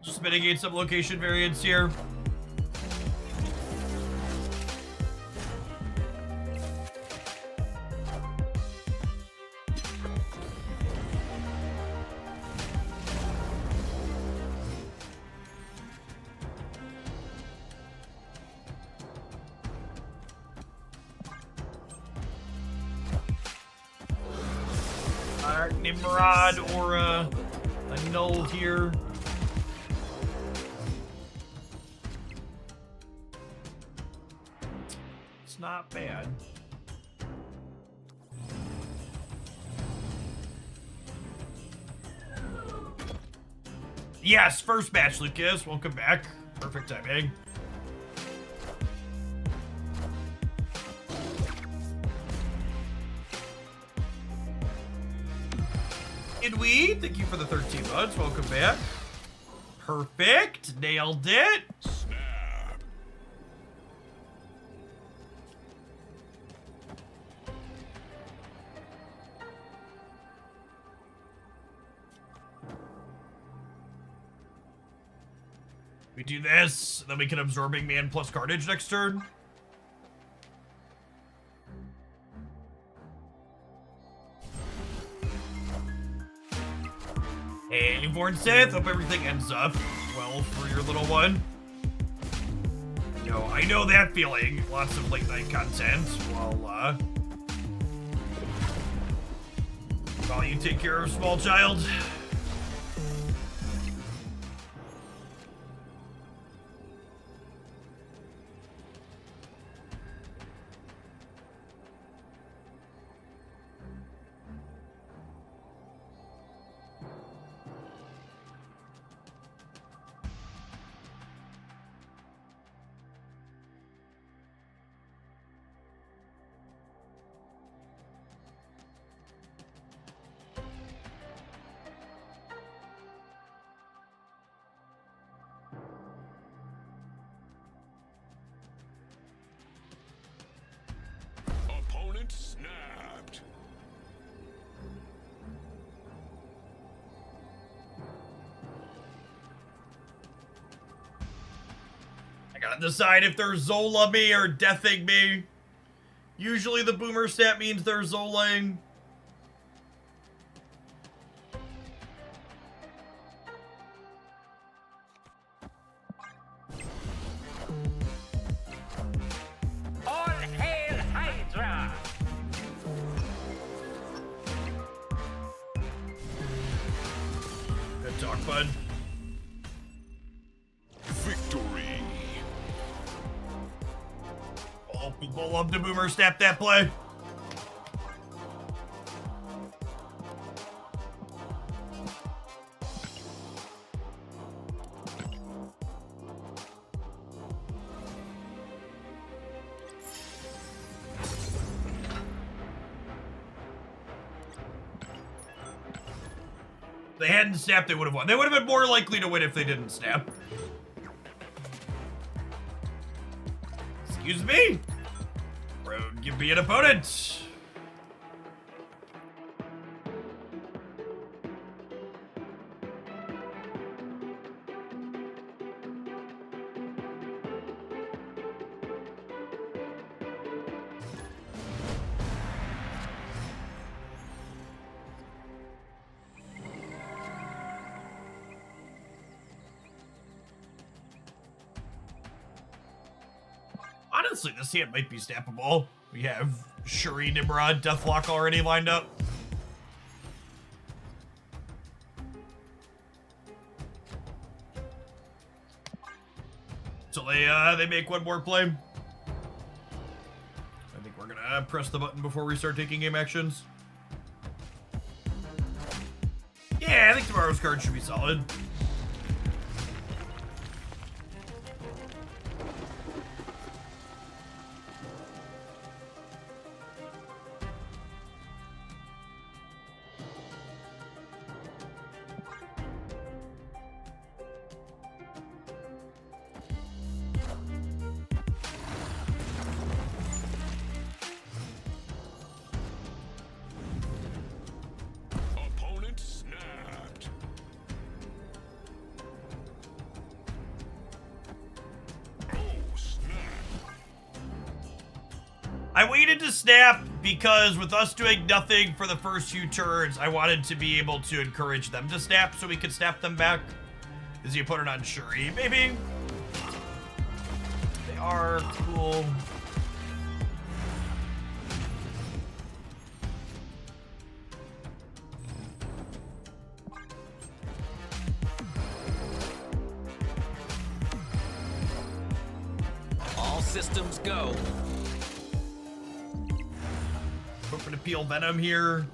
Just mitigate some location variance here. Alright, Nimrod or a null here. It's not bad. Yes, first match, Lucas. Welcome back. Perfect timing. Did we? Thank you for the 13 months. Welcome back. Perfect. Nailed it. Snap. We do this, then we can Absorbing Man plus Carnage next turn. Hey, Born Sith, hope everything ends up well for your little one. I know that feeling. Lots of late night content while you take care of a small child. Opponent snapped. I gotta decide if they're Zola me or deathing me. Usually the boomer stat means they're Zolaing. All hail Hydra! Good talk, bud. Victory. Oh, people love to boomer snap that play. they hadn't snapped, they would have won. They would have been more likely to win if they didn't snap. Excuse me? Road, give me an opponent. Honestly, this hand might be snappable. We have Shuri, Nimrod, Deathlock already lined up. So they make one more play. I think we're gonna press the button before we start taking game actions. Yeah, I think tomorrow's card should be solid. Opponent snapped. Oh, snap. I waited to snap because with us doing nothing for the first few turns, I wanted to be able to encourage them to snap so we could snap them back. Is the opponent on Shuri? Maybe. They are cool. All systems go. Hoping to peel Venom here.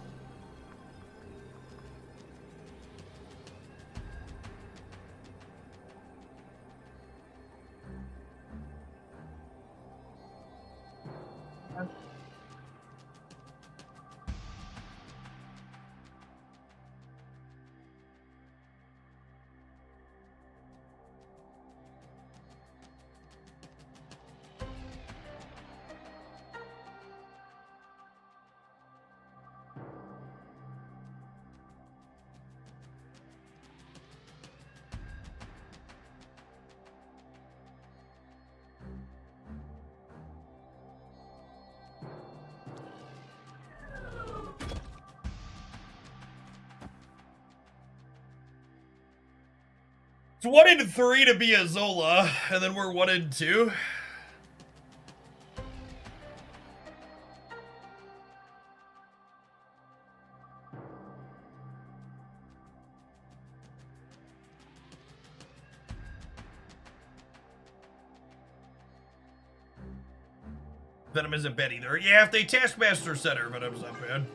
It's 1 and 3 to be a Zola, and then we're 1 and 2. Venom isn't bad either. Yeah, if they Taskmaster Center, Venom's not bad.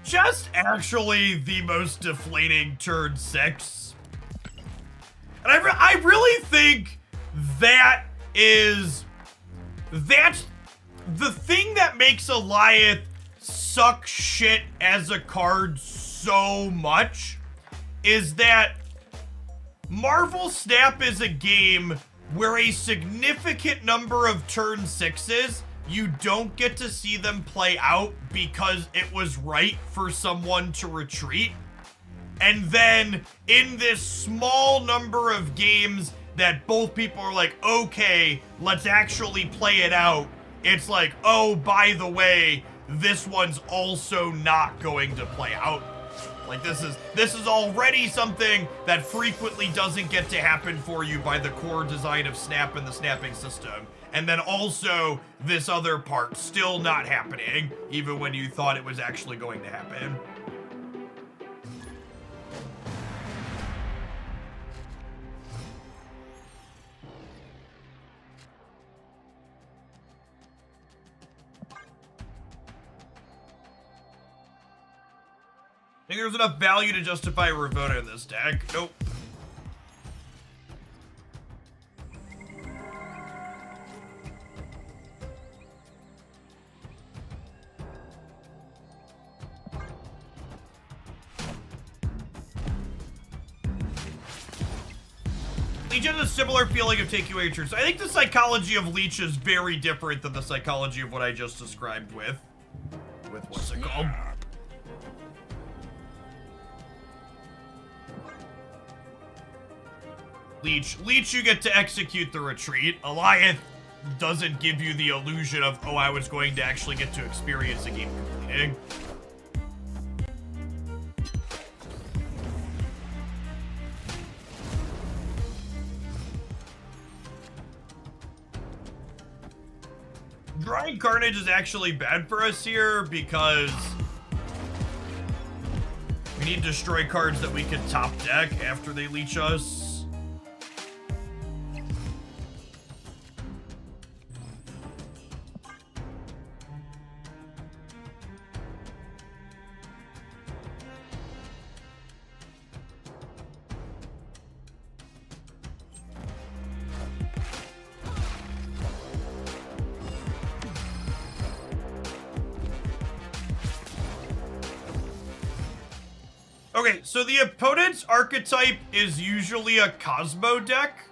Just actually the most deflating turn 6. And I really think that's the thing that makes Eliath suck shit as a card so much, is that Marvel Snap is a game where a significant number of turn 6s you don't get to see them play out because it was right for someone to retreat. And then in this small number of games that both people are like, okay, let's actually play it out, it's like, oh, by the way, this one's also not going to play out. Like, this is already something that frequently doesn't get to happen for you by the core design of Snap and the snapping system. And then also this other part still not happening, even when you thought it was actually going to happen. I think there's enough value to justify Ravona in this deck. Nope. Leech has a similar feeling of taking away turns. I think the psychology of Leech is very different than the psychology of what I just described with what's it called? Leech, you get to execute the retreat. Alliance doesn't give you the illusion of, oh, I was going to actually get to experience a game completing. Drawing Carnage is actually bad for us here because we need to destroy cards that we can top deck after they leech us. Okay, so the opponent's archetype is usually a Cosmo deck.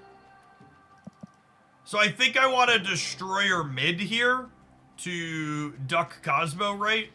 So I think I want to Destroyer mid here to duck Cosmo, right?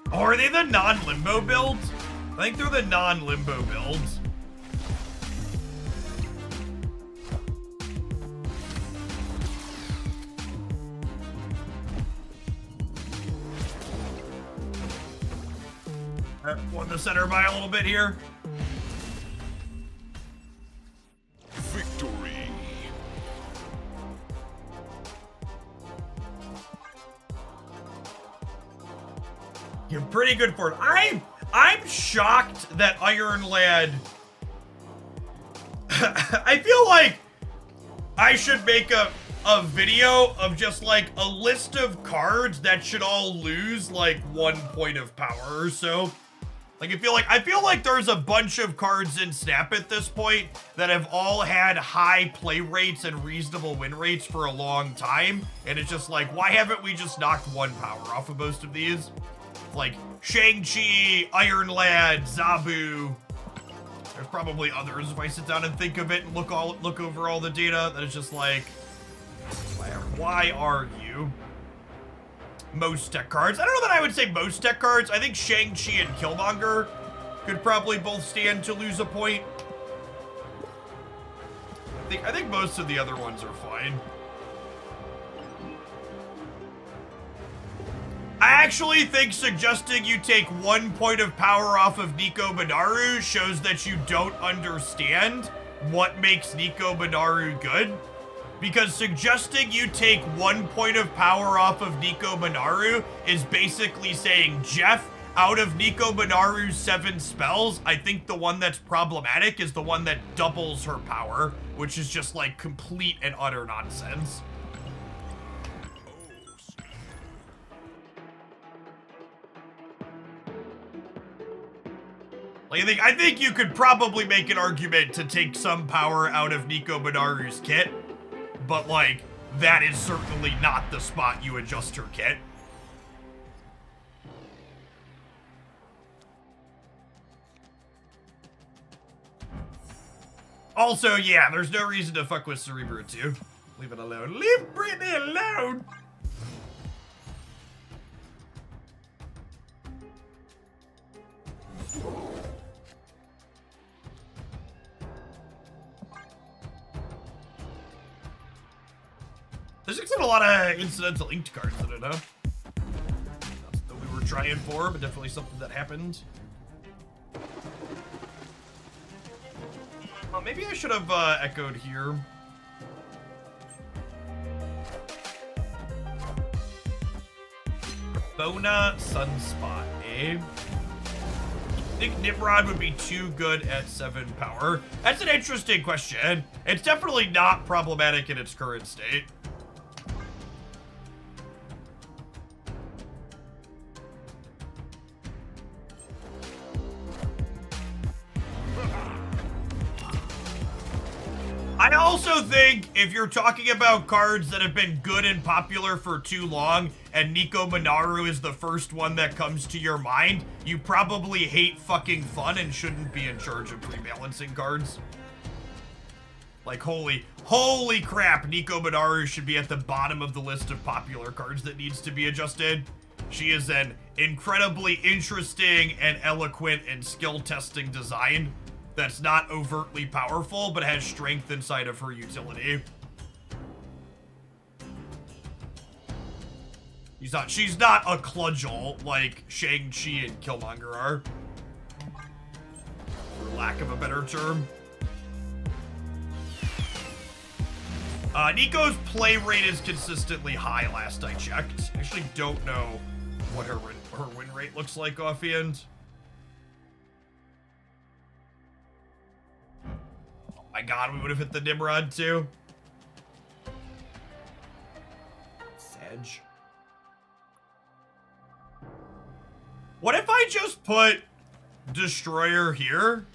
Oh, are they the non-limbo builds? I think they're the non-limbo builds. Won the center by a little bit here. Victory. You're pretty good for it. I'm shocked that Iron Lad. I feel like I should make a video of just like a list of cards that should all lose like 1 point of power or so. Like I feel like there's a bunch of cards in Snap at this point that have all had high play rates and reasonable win rates for a long time, and it's just like, why haven't we just knocked 1 power off of most of these? Like Shang-Chi, Iron Lad, Zabu. There's probably others if I sit down and think of it and look over all the data. That is just like, why are you? Most tech cards. I don't know that I would say most tech cards. I think Shang-Chi and Killmonger could probably both stand to lose a point. I think most of the other ones are fine. I actually think suggesting you take 1 point of power off of Nico Minaru shows that you don't understand what makes Nico Minaru good. Because suggesting you take 1 point of power off of Nico Minaru is basically saying, Jeff, out of Nico Minaru's 7 spells, I think the one that's problematic is the one that doubles her power, which is just like complete and utter nonsense. Like, I think you could probably make an argument to take some power out of Nico Minaru's kit, but like, that is certainly not the spot you adjust her kit. Also, yeah, there's no reason to fuck with Cerebro 2. Leave it alone. Leave Brittany alone! There's actually a lot of incidental inked cards in it, huh? That's what we were trying for, but definitely something that happened. Maybe I should have echoed here. Bona Sunspot, eh? I think Nimrod would be too good at 7 power. That's an interesting question. It's definitely not problematic in its current state. I also think if you're talking about cards that have been good and popular for too long, and Nico Minaru is the first one that comes to your mind, you probably hate fucking fun and shouldn't be in charge of rebalancing cards. Like, holy crap, Nico Minaru should be at the bottom of the list of popular cards that needs to be adjusted. She is an incredibly interesting and eloquent and skill-testing design that's not overtly powerful, but has strength inside of her utility. She's not a kludgel like Shang-Chi and Killmonger are, for lack of a better term. Nico's play rate is consistently high last I checked. I actually don't know what her win rate looks like offhand. My god, we would have hit the Nimrod too. Sedge. What if I just put Destroyer here,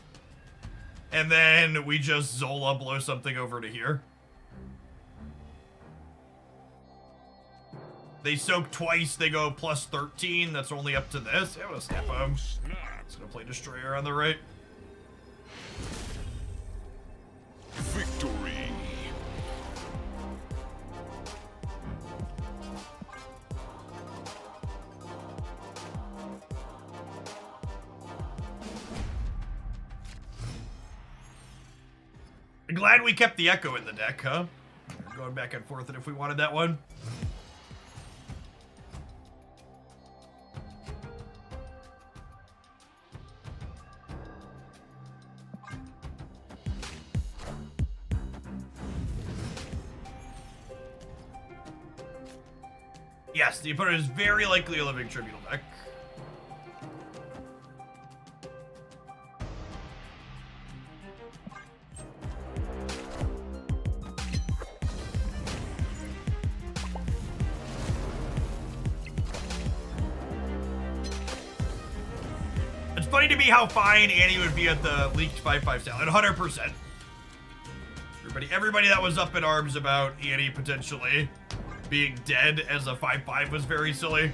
and then we just Zola blow something over to here? They soak twice, they go plus 13, that's only up to this. Yeah, I'm gonna snap him. It's gonna play Destroyer on the right. Victory. I'm glad we kept the Echo in the deck, huh? We're going back and forth, and if we wanted that one. Yes, the opponent is very likely a living tribunal deck. It's funny to me how fine Annie would be at the leaked 5/5 style, at 100%. Everybody that was up in arms about Annie potentially being dead as a 5/5 was very silly.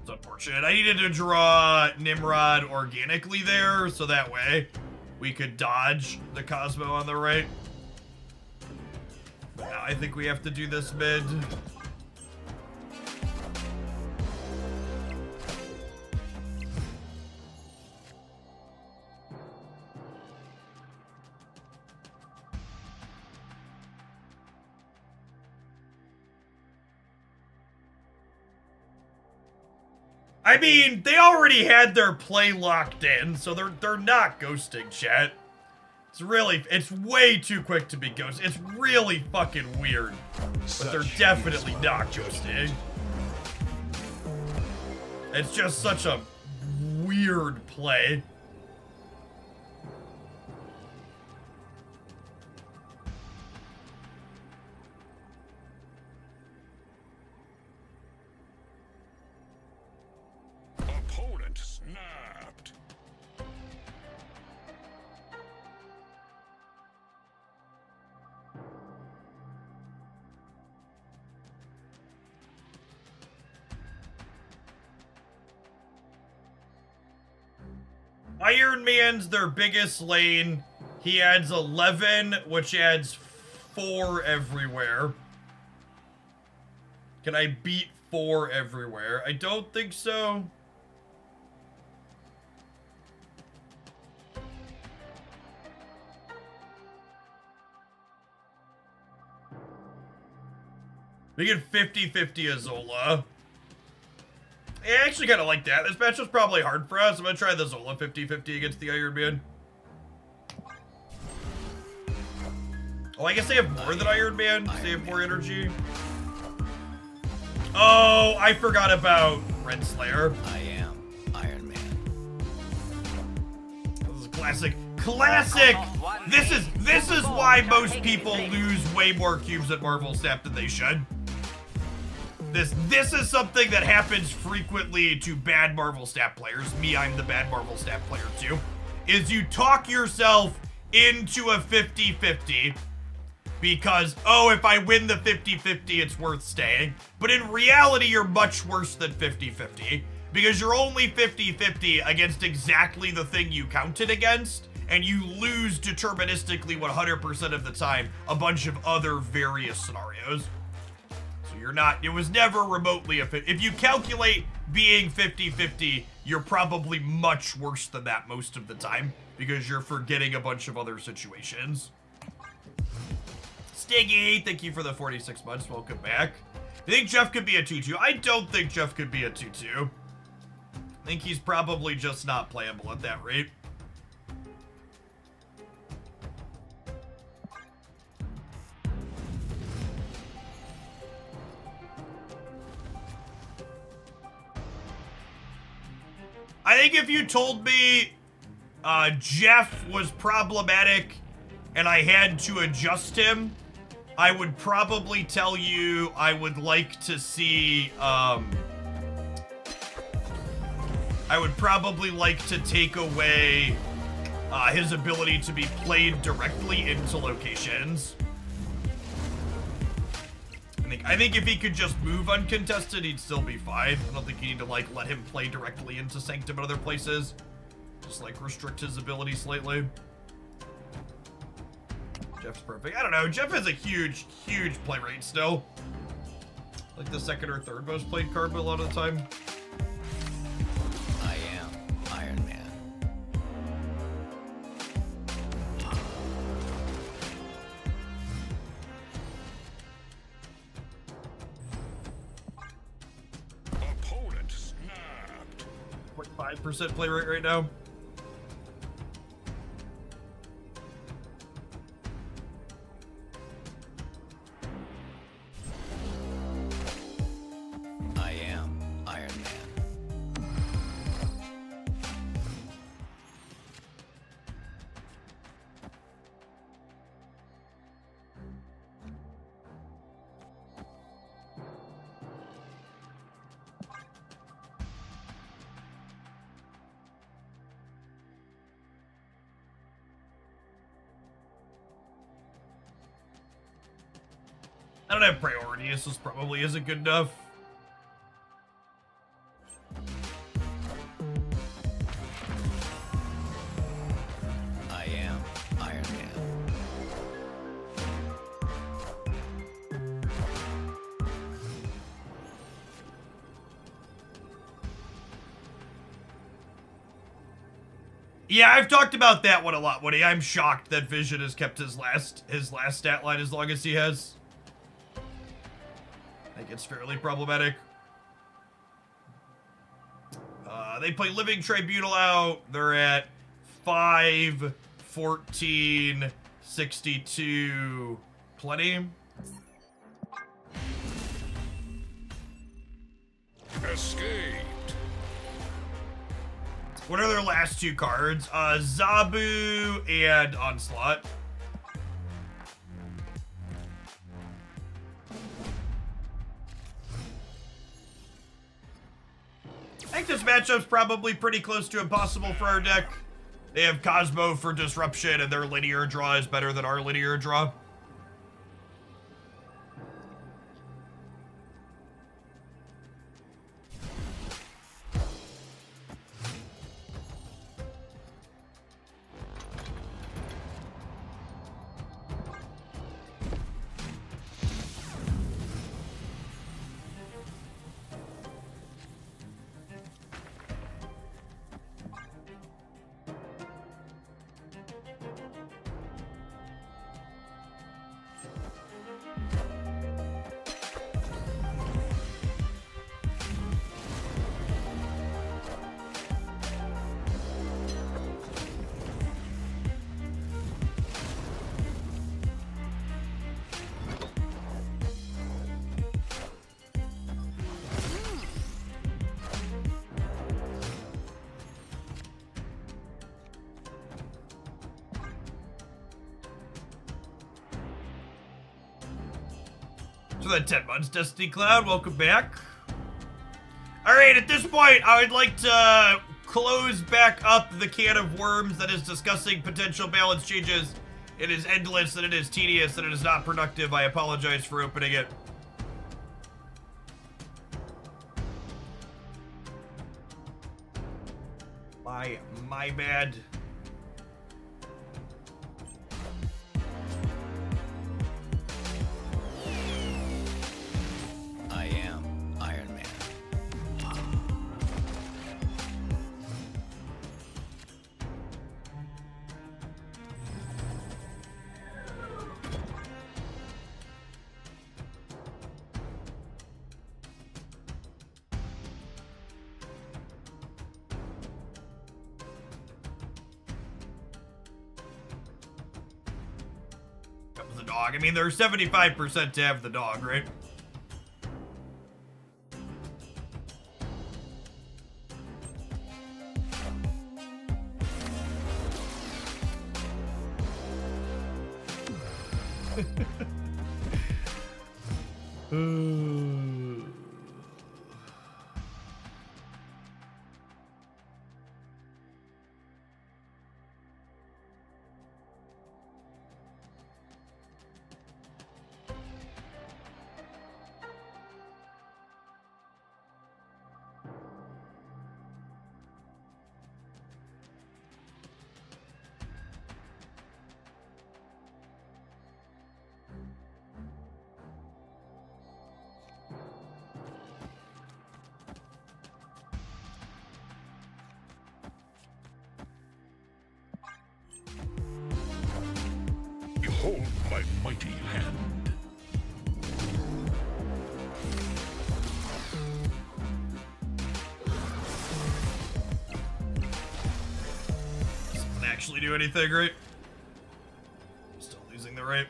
It's unfortunate. I needed to draw Nimrod organically there, so that way we could dodge the Cosmo on the right. But now I think we have to do this mid. I mean, they already had their play locked in, so they're not ghosting, chat. It's way too quick to be ghosted. It's really fucking weird. But they're definitely not ghosting. It's just such a weird play. Opponent snapped. Iron Man's their biggest lane. He adds 11, which adds 4 everywhere. Can I beat 4 everywhere? I don't think so. We get 50-50 Azola. I actually kind of like that. This match was probably hard for us. I'm going to try the Zola 50-50 against the Iron Man. Oh, I guess they have more than Iron Man. They have more energy. Oh, I forgot about Renslayer. I am Iron Man. This is classic. Classic! This is why most people lose way more cubes at Marvel Snap than they should. This is something that happens frequently to bad Marvel Snap players. Me, I'm the bad Marvel Snap player too. Is you talk yourself into a 50-50 because, oh, if I win the 50-50, it's worth staying. But in reality, you're much worse than 50-50 because you're only 50-50 against exactly the thing you counted against, and you lose deterministically 100% of the time a bunch of other various scenarios. You're not, it was never remotely a fit. If you calculate being 50-50, you're probably much worse than that most of the time because you're forgetting a bunch of other situations. Stiggy, thank you for the 46 months. Welcome back. I think Jeff could be a 2-2. I don't think Jeff could be a 2-2. I think he's probably just not playable at that rate. I think if you told me Jeff was problematic and I had to adjust him, I would probably tell you I would like to see, I would probably like to take away his ability to be played directly into locations. I think if he could just move uncontested, he'd still be fine. I don't think you need to, like, let him play directly into Sanctum and other places. Just, like, restrict his ability slightly. Jeff's perfect. I don't know. Jeff has a huge, huge play rate still. Like the second or third most played card a lot of the time. I am Iron Man. Opponent snapped. 5% play rate right now. I am Iron Man. I don't have priority. This is probably isn't good enough. I am Iron Man. Yeah, I've talked about that one a lot, Woody. I'm shocked that Vision has kept his last stat line as long as he has. I think it's fairly problematic. They play Living Tribunal out. They're at 5, 14, 62. Plenty. Escaped. What are their last 2 cards? Zabu and Onslaught. I think this matchup's probably pretty close to impossible for our deck. They have Cosmo for disruption, and their linear draw is better than our linear draw. So that 10 months, Destiny Cloud, welcome back. All right, at this point, I would like to close back up the can of worms that is discussing potential balance changes. It is endless, and it is tedious, and it is not productive. I apologize for opening it. My bad. I am Iron Man. That was the dog. I mean, there's 75% to have the dog, right? Behold my mighty hand. Doesn't actually do anything, right? Still losing the right.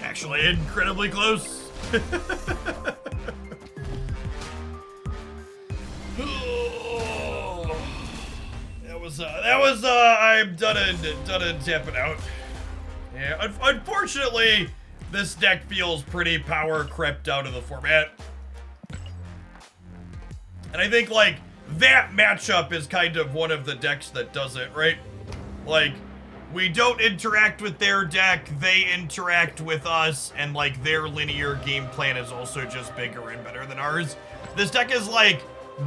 Actually, incredibly close. I'm done and tapping out. Yeah, unfortunately, this deck feels pretty power crept out of the format. And I think, like, that matchup is kind of one of the decks that does it, right? Like, we don't interact with their deck, they interact with us, and, like, their linear game plan is also just bigger and better than ours. This deck is, like,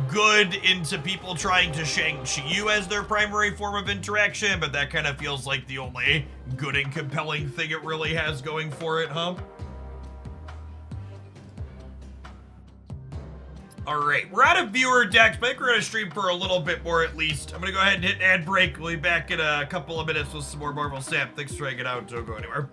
good into people trying to Shang-Chi you as their primary form of interaction, but that kind of feels like the only good and compelling thing it really has going for it, huh? Alright, we're out of viewer decks, but I think we're going to stream for a little bit more at least. I'm going to go ahead and hit ad break. We'll be back in a couple of minutes with some more Marvel Sap. Thanks for hanging out. Don't go anywhere.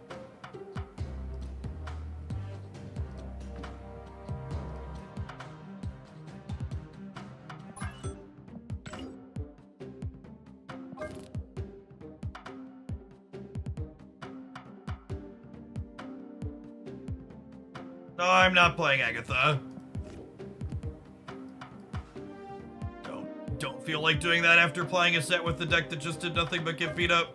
No, I'm not playing Agatha. Don't feel like doing that after playing a set with the deck that just did nothing but get beat up.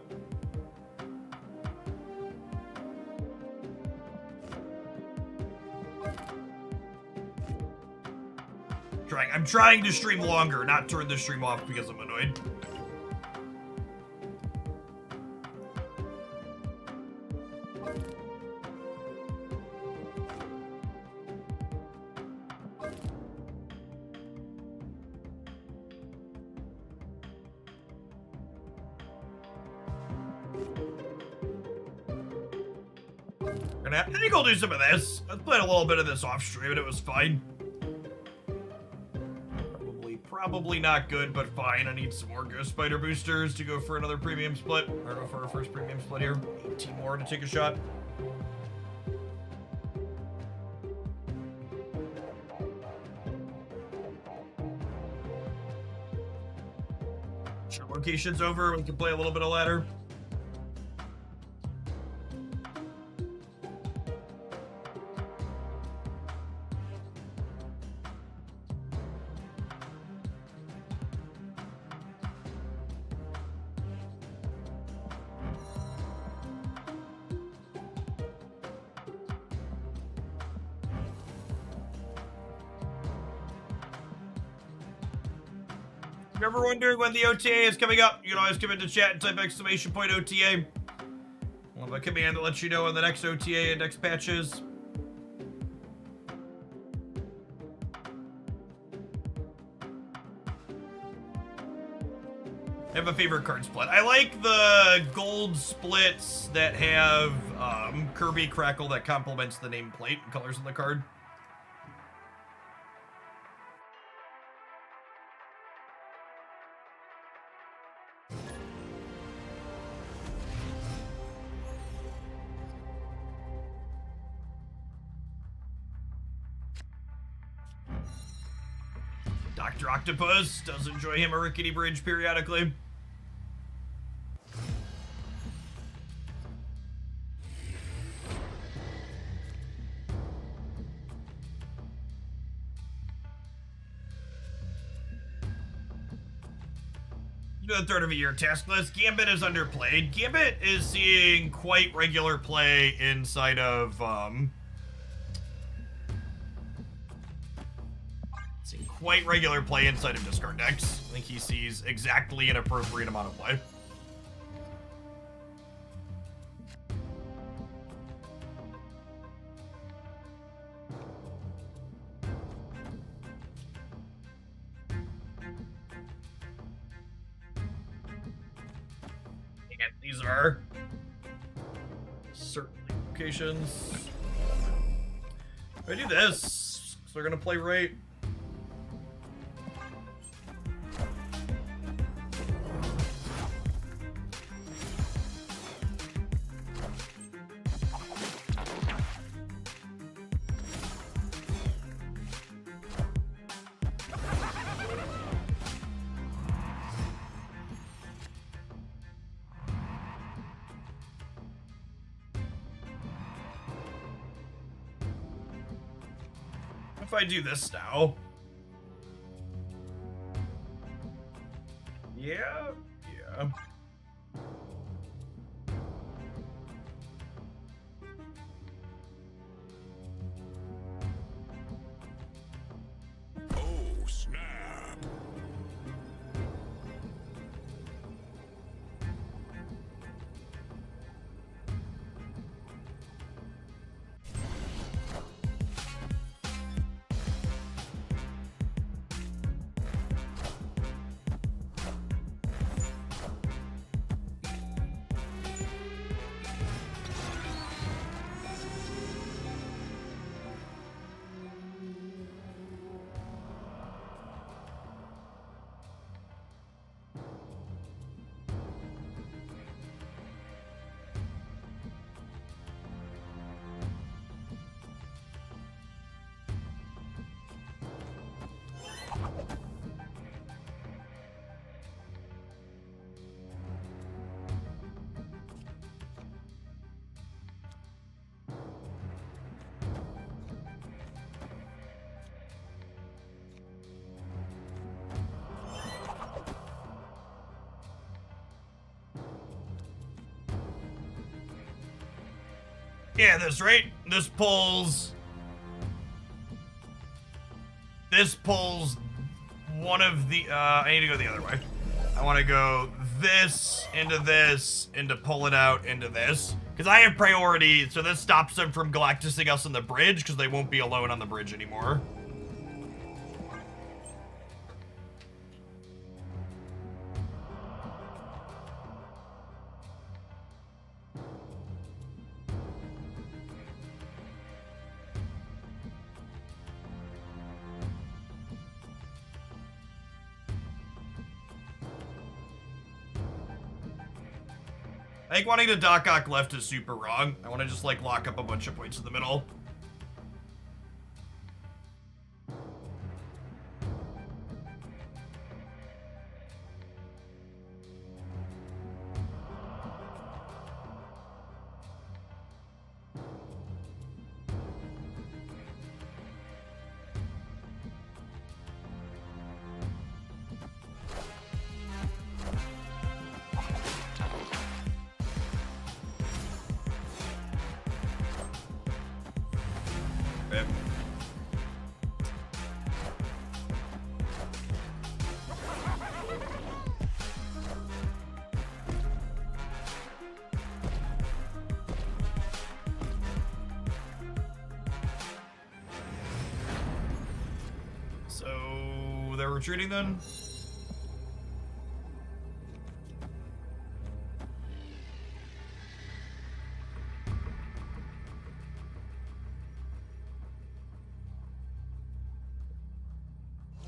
I'm trying to stream longer, not turn the stream off because I'm annoyed. I think I'll do some of this. I played a little bit of this off stream and it was fine. Probably not good, but fine. I need some more Ghost Spider boosters to go for another premium split. Or go for our first premium split here. 18 more to take a shot. Sure, location's over. We can play a little bit of ladder. If you're ever wondering when the OTA is coming up, you can always come into chat and type !OTA. We'll have a command that lets you know when the next OTA index patch is. I have a favorite card split. I like the gold splits that have Kirby Crackle that complements the nameplate and colors on the card. Dr. Octopus does enjoy him a rickety bridge periodically. The third of a year task list. Gambit is underplayed. Gambit is seeing quite regular play inside of quite regular play inside of discard decks. I think he sees exactly an appropriate amount of play. And these are certainly locations. If I do this, so they're gonna play right. If I do this now. Yeah. Oh, snap. Yeah, this, right? This pulls one of the, I need to go the other way. I want to go this, into pull it out, into this. Because I have priority, so this stops them from galactusing us on the bridge, because they won't be alone on the bridge anymore. I think wanting to Doc Ock left is super wrong. I want to just, like, lock up a bunch of points in the middle. Okay. So they're retreating then?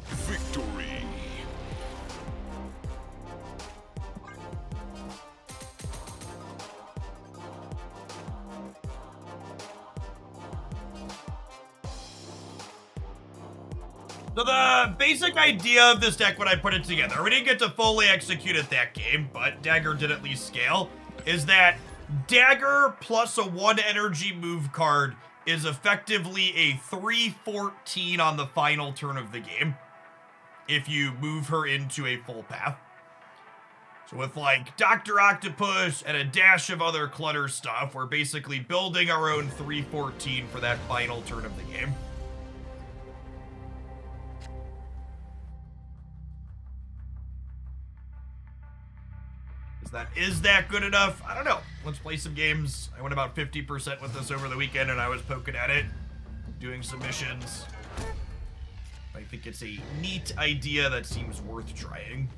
Victory. So the basic idea of this deck when I put it together, we didn't get to fully execute it that game, but Dagger did at least scale, is that Dagger plus a 1 energy move card is effectively a 3/14 on the final turn of the game if you move her into a full path. So with like Dr. Octopus and a dash of other clutter stuff, we're basically building our own 3/14 for that final turn of the game. Is that good enough? I don't know. Let's play some games. I went about 50% with this over the weekend and I was poking at it, doing some missions. I think it's a neat idea that seems worth trying.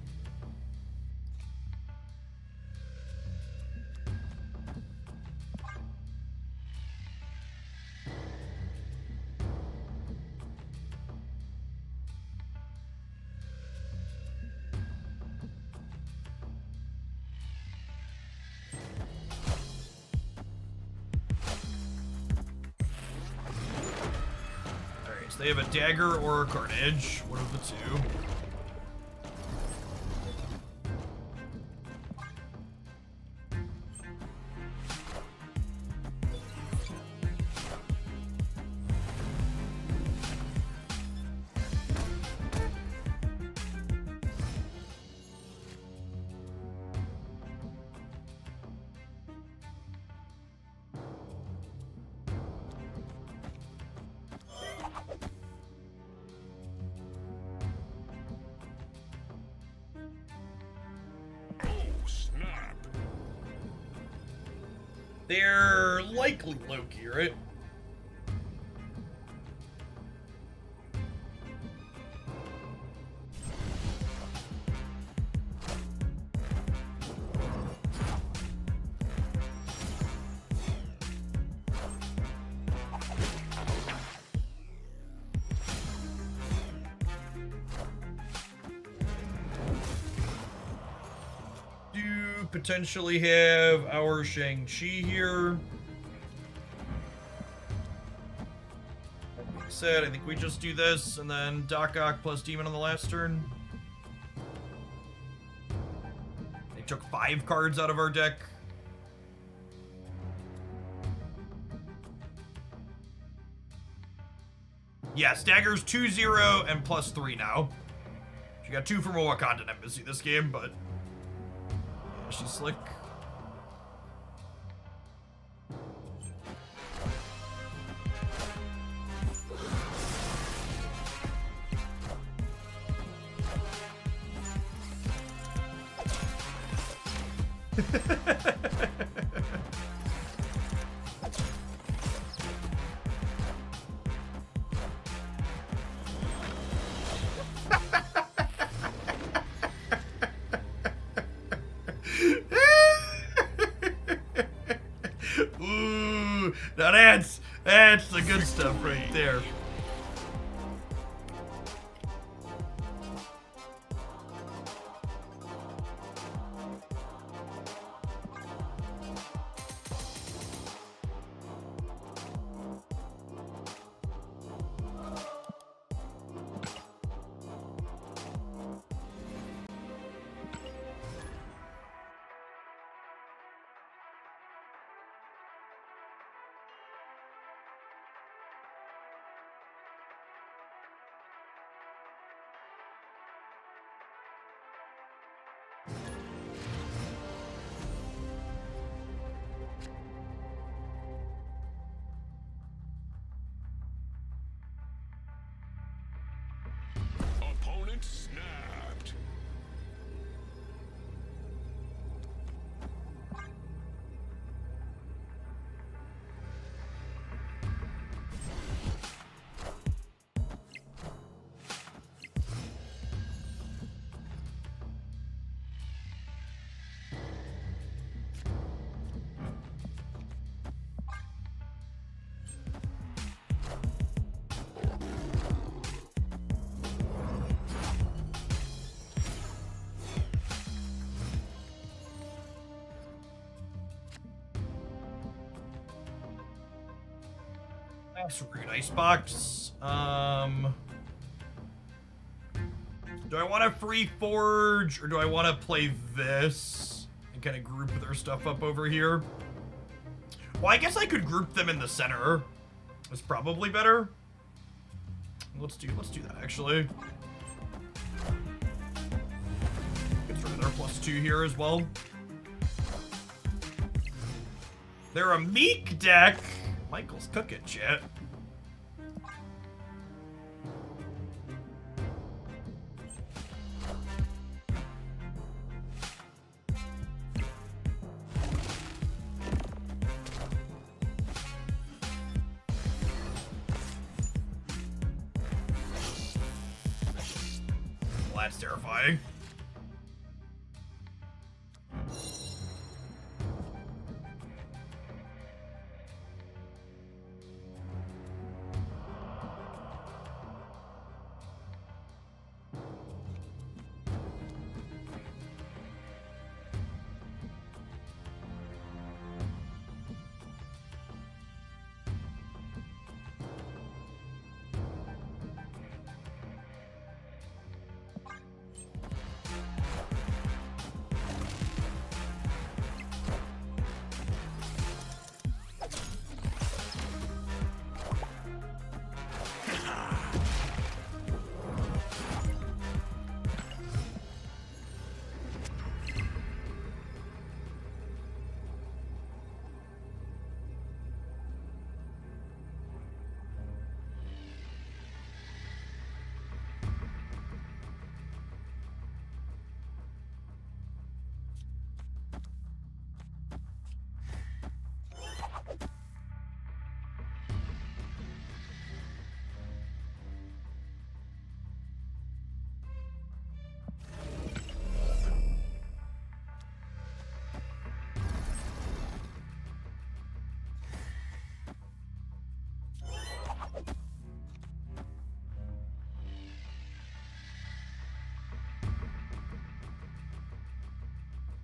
They have a Dagger or a Carnage, one of the two. They're likely Loki, right? Potentially have our Shang-Chi here. That being said, I think we just do this and then Doc Ock plus Demon on the last turn. They took 5 cards out of our deck. Yes, Dagger's 2/0 and +3 now. She got 2 from a Wakandan embassy this game, but she's slick. Ooh, now that's the good stuff right there. Opponent snapped. That's a great icebox. Do I want to free forge or do I want to play this and kind of group their stuff up over here? Well, I guess I could group them in the center. It's probably better. Let's do that actually. Gets rid of their +2 here as well. They're a meek deck. Michael's cooking shit. Well, that's terrifying.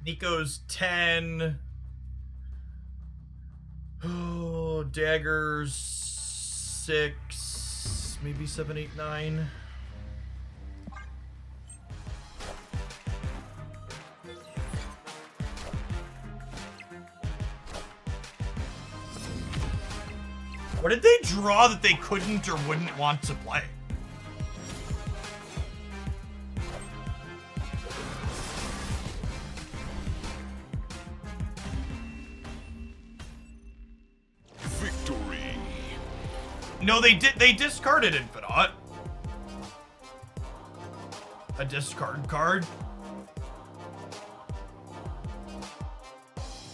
Nico's 10. Oh, daggers 6. Maybe 7, 8, 9. What did they draw that they couldn't or wouldn't want to play? Victory. No, they discarded Infinite. A discard card.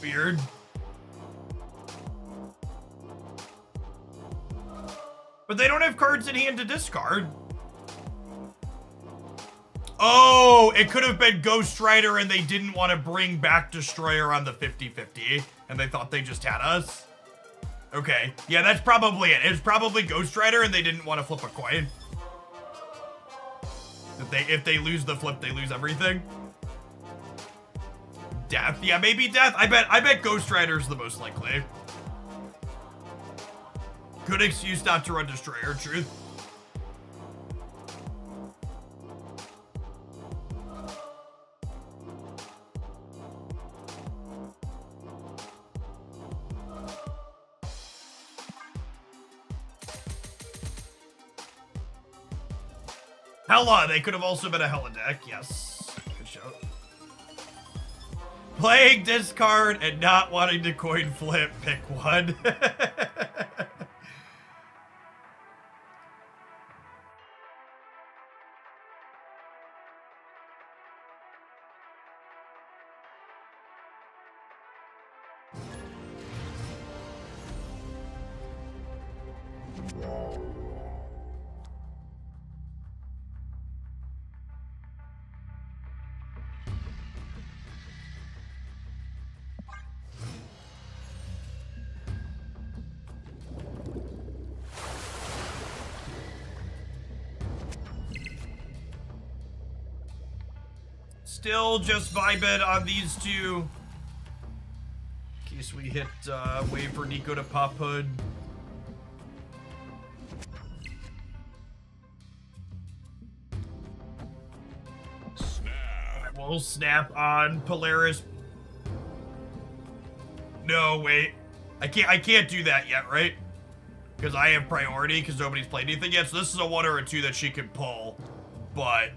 Weird. But they don't have cards in hand to discard. Oh, it could have been Ghost Rider and they didn't want to bring back Destroyer on the 50-50 and they thought they just had us. Okay, yeah, that's probably it. It's probably Ghost Rider and they didn't want to flip a coin. If they lose the flip, they lose everything. Death, yeah, maybe Death. I bet Ghost Rider's the most likely. Good excuse not to run Destroyer, truth. Hella, they could have also been a Hella deck, yes. Good show. Playing discard and not wanting to coin flip, pick one. Still just vibing on these two. In case we hit wave for Nico to pop hood. Snap. We'll snap on Polaris. No, wait. I can't do that yet, right? Because I have priority because nobody's played anything yet. So this is a 1 or a 2 that she can pull. But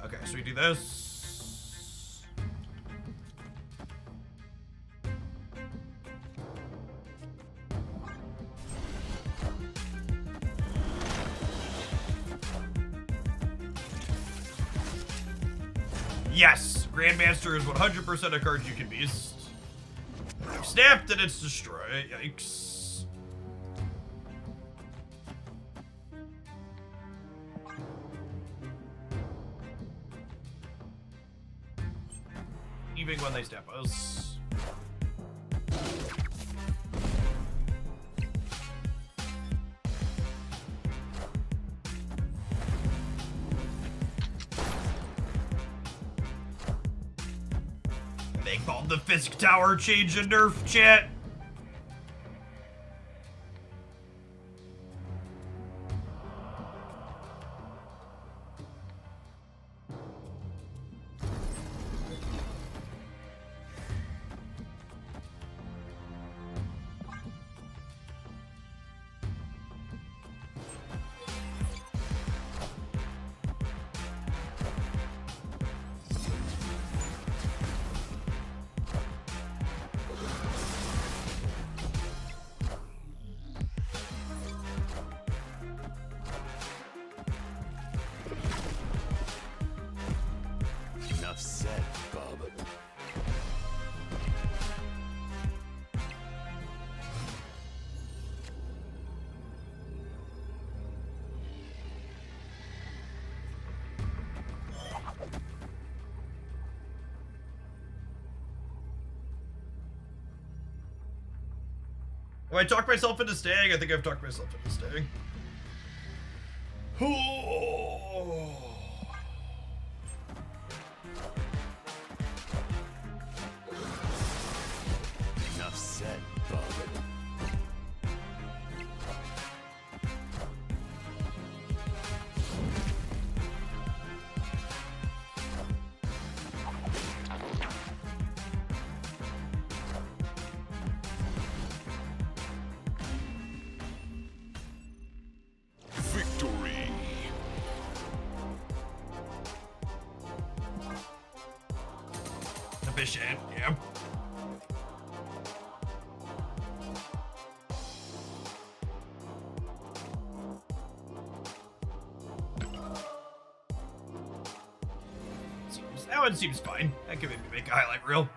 okay, so we do this. Yes! Grandmaster is 100% a card you can beast. Snapped and it's destroyed. Yikes. Even when they step us. They called the Fisk Tower change a nerf, chat. Enough said, bub. Have I talked myself into staying? I think I've talked myself into staying. Enough said, bub. Victory. Efficient, yeah. Seems That one seems fine. That can maybe make a highlight reel.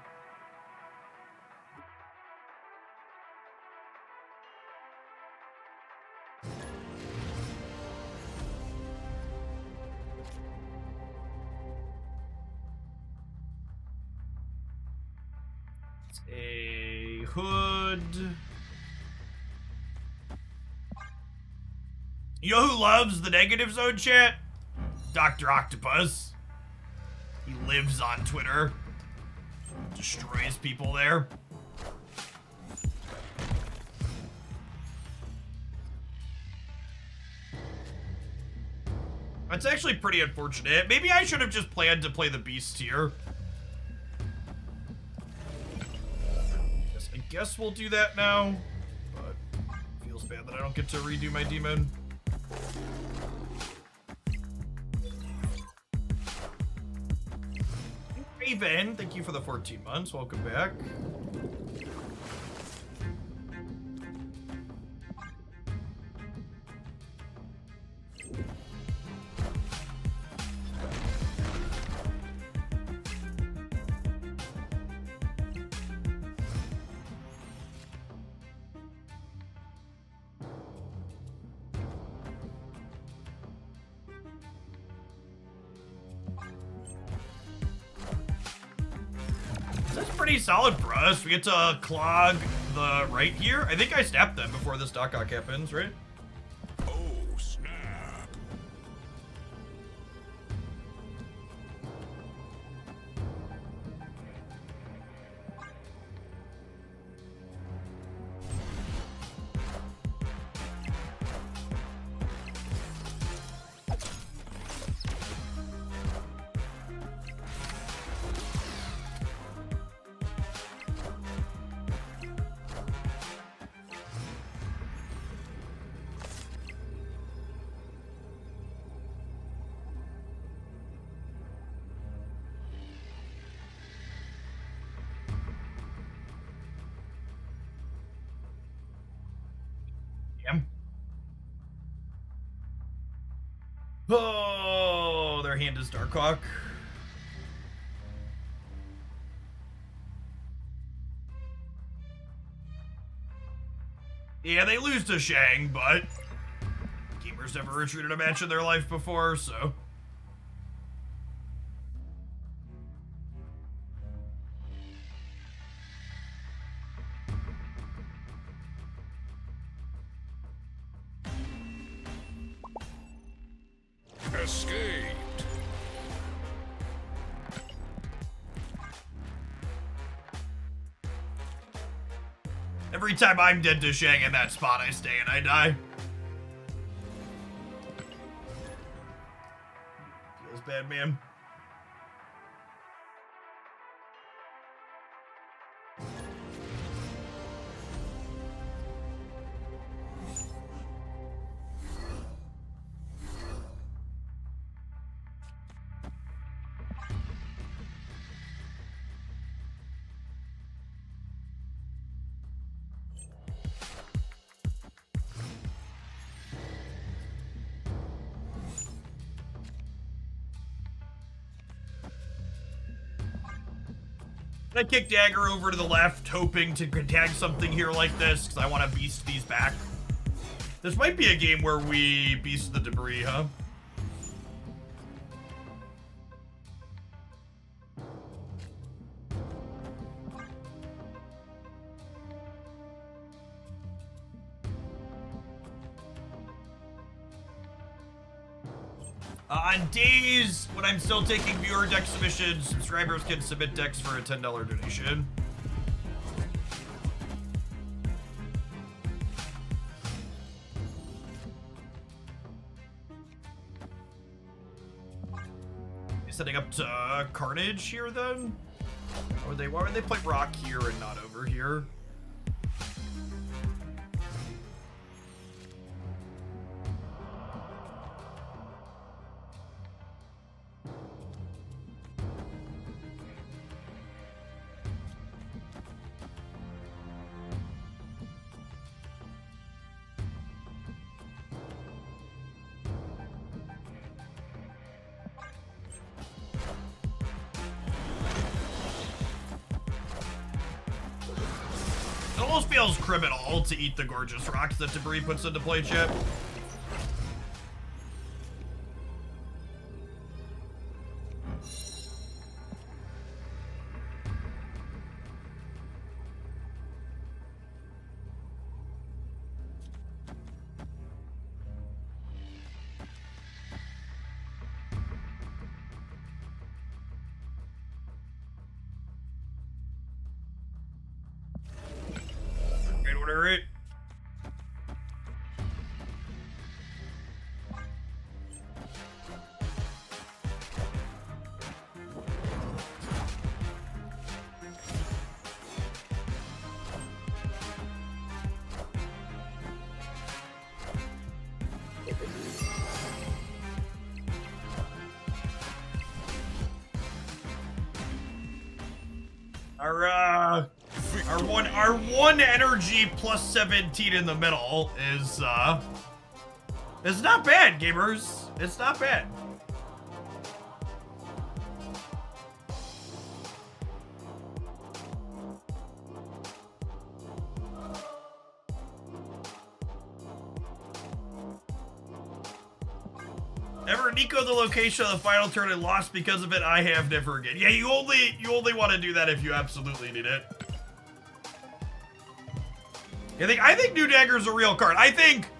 It's a hood. You know who loves the negative zone chat? Dr. Octopus. He lives on Twitter. Destroys people there. That's actually pretty unfortunate. Maybe I should have just planned to play the beast here. I guess we'll do that now. But it feels bad that I don't get to redo my demon. Raven, thank you for the 14 months. Welcome back. That's pretty solid for us. We get to clog the right here. I think I snapped them before this Doc Ock happens, right? Oh, snap. Oh, their hand is Darkhawk. Yeah, they lose to Shang, but gamers never retreated a match in their life before, so. Escaped. Every time I'm dead to Shang in that spot, I stay and I die. Feels bad, man. I kick Dagger over to the left, hoping to tag something here like this, because I want to beast these back. This might be a game where we beast the debris, huh? On days when I'm still taking viewer deck submissions, subscribers can submit decks for a $10 donation. Setting up to Carnage here then? Why would they play Rock here and not over here? almost feels criminal to eat the gorgeous rocks that debris puts into play, Chip. Great order it. Our one energy plus 17 in the middle is not bad, gamers. It's not bad. Ever Nico the location of the final turn and lost because of it? I have never again. Yeah, you only want to do that if you absolutely need it. I think New Dagger's a real card. I think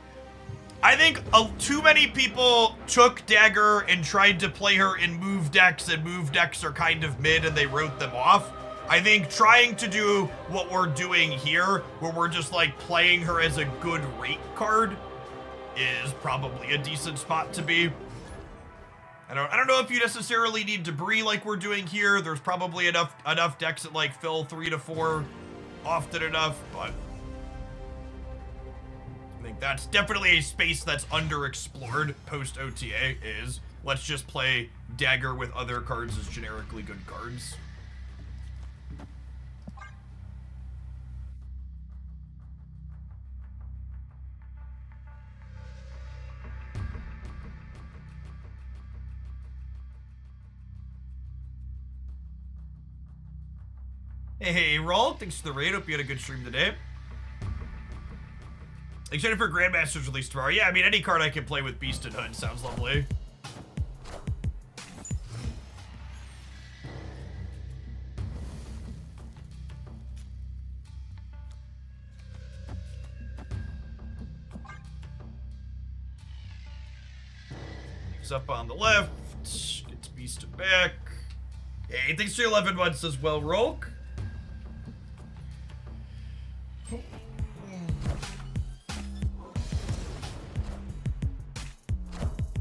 too many people took Dagger and tried to play her in move decks, and move decks are kind of mid and they wrote them off. I think trying to do what we're doing here, where we're just like playing her as a good rate card, is probably a decent spot to be. I don't know if you necessarily need debris like we're doing here. There's probably enough decks that like fill 3 to 4 often enough, but I think that's definitely a space that's underexplored post OTA. Is let's just play Dagger with other cards as generically good cards. Hey, Roll, thanks for the raid. Hope you had a good stream today. Excited for Grandmaster's release tomorrow. Yeah, I mean, any card I can play with Beast and Hood sounds lovely. He's up on the left. Gets Beast back. Hey, thanks for 11 months as well, Rolk.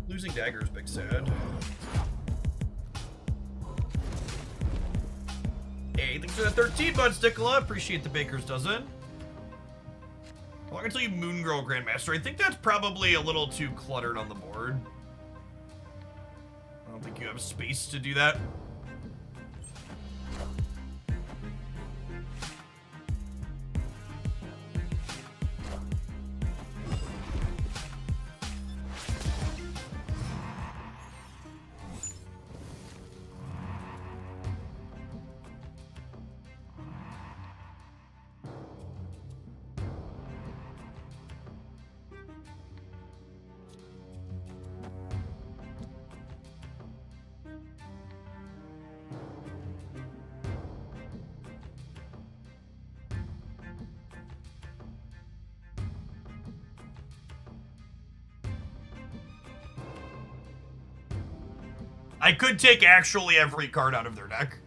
Losing Dagger is big sad. Hey, thanks for the 13 months, Nicola. Appreciate the baker's dozen. Well, I can tell you Moon Girl Grandmaster. I think that's probably a little too cluttered on the board. I don't think you have space to do that. I could take actually every card out of their deck.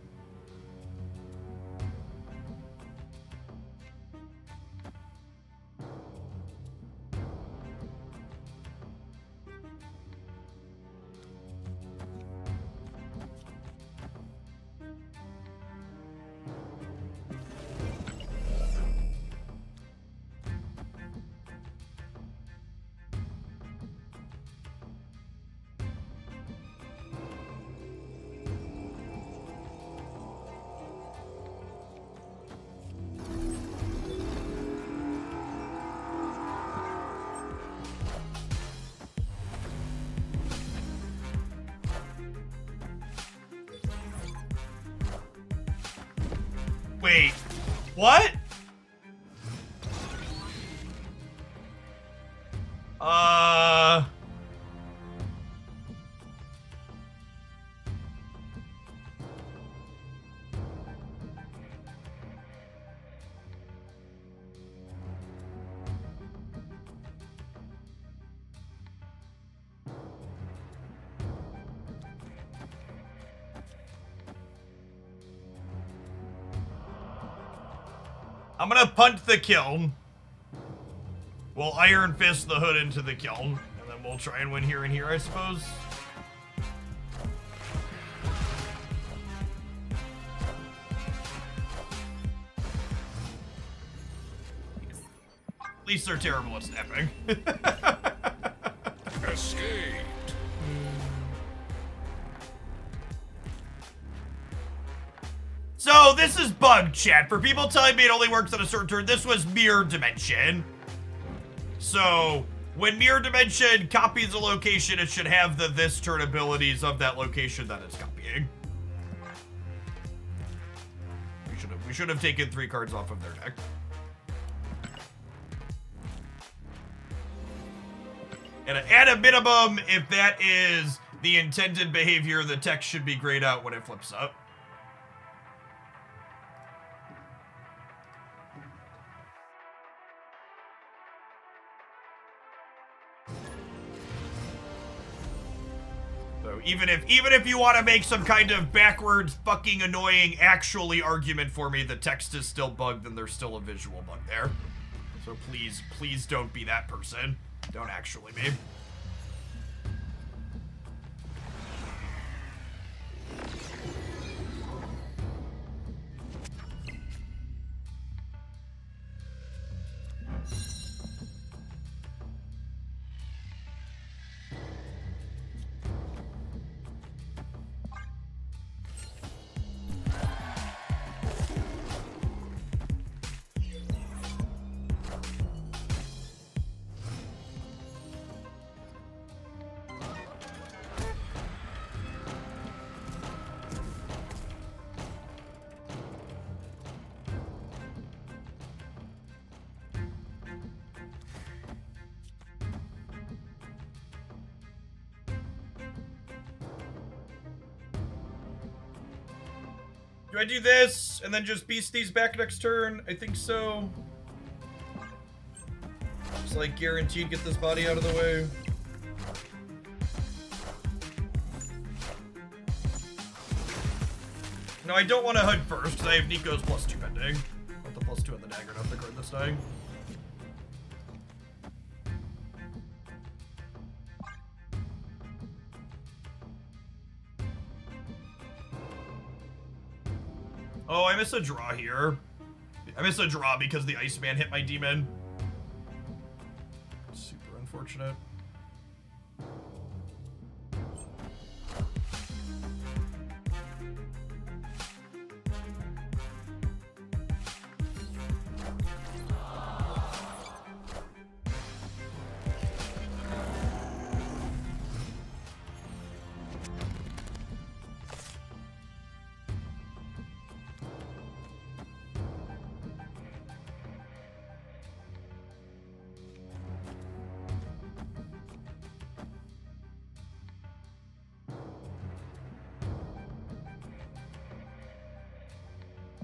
Wait, what? I'm gonna punt the kiln. We'll Iron Fist the hood into the kiln, and then we'll try and win here and here, I suppose. At least they're terrible at snapping. Escaped. So this is bug chat. For people telling me it only works on a certain turn, this was mirror dimension. So when mirror dimension copies a location, it should have the this turn abilities of that location that it's copying. We should have taken 3 cards off of their deck. And at a minimum, if that is the intended behavior, the text should be grayed out when it flips up. So even if you want to make some kind of backwards fucking annoying actually argument for me, the text is still bugged and there's still a visual bug there. So please don't be that person. Don't actually be. Do I do this and then just beast these back next turn? I think so. Just like guaranteed get this body out of the way. No, I don't want to HUD first because I have Nico's +2 pending. I want the +2 on the dagger, not the card that's dying. Oh, I missed a draw here. I missed a draw because the Iceman hit my demon. Super unfortunate.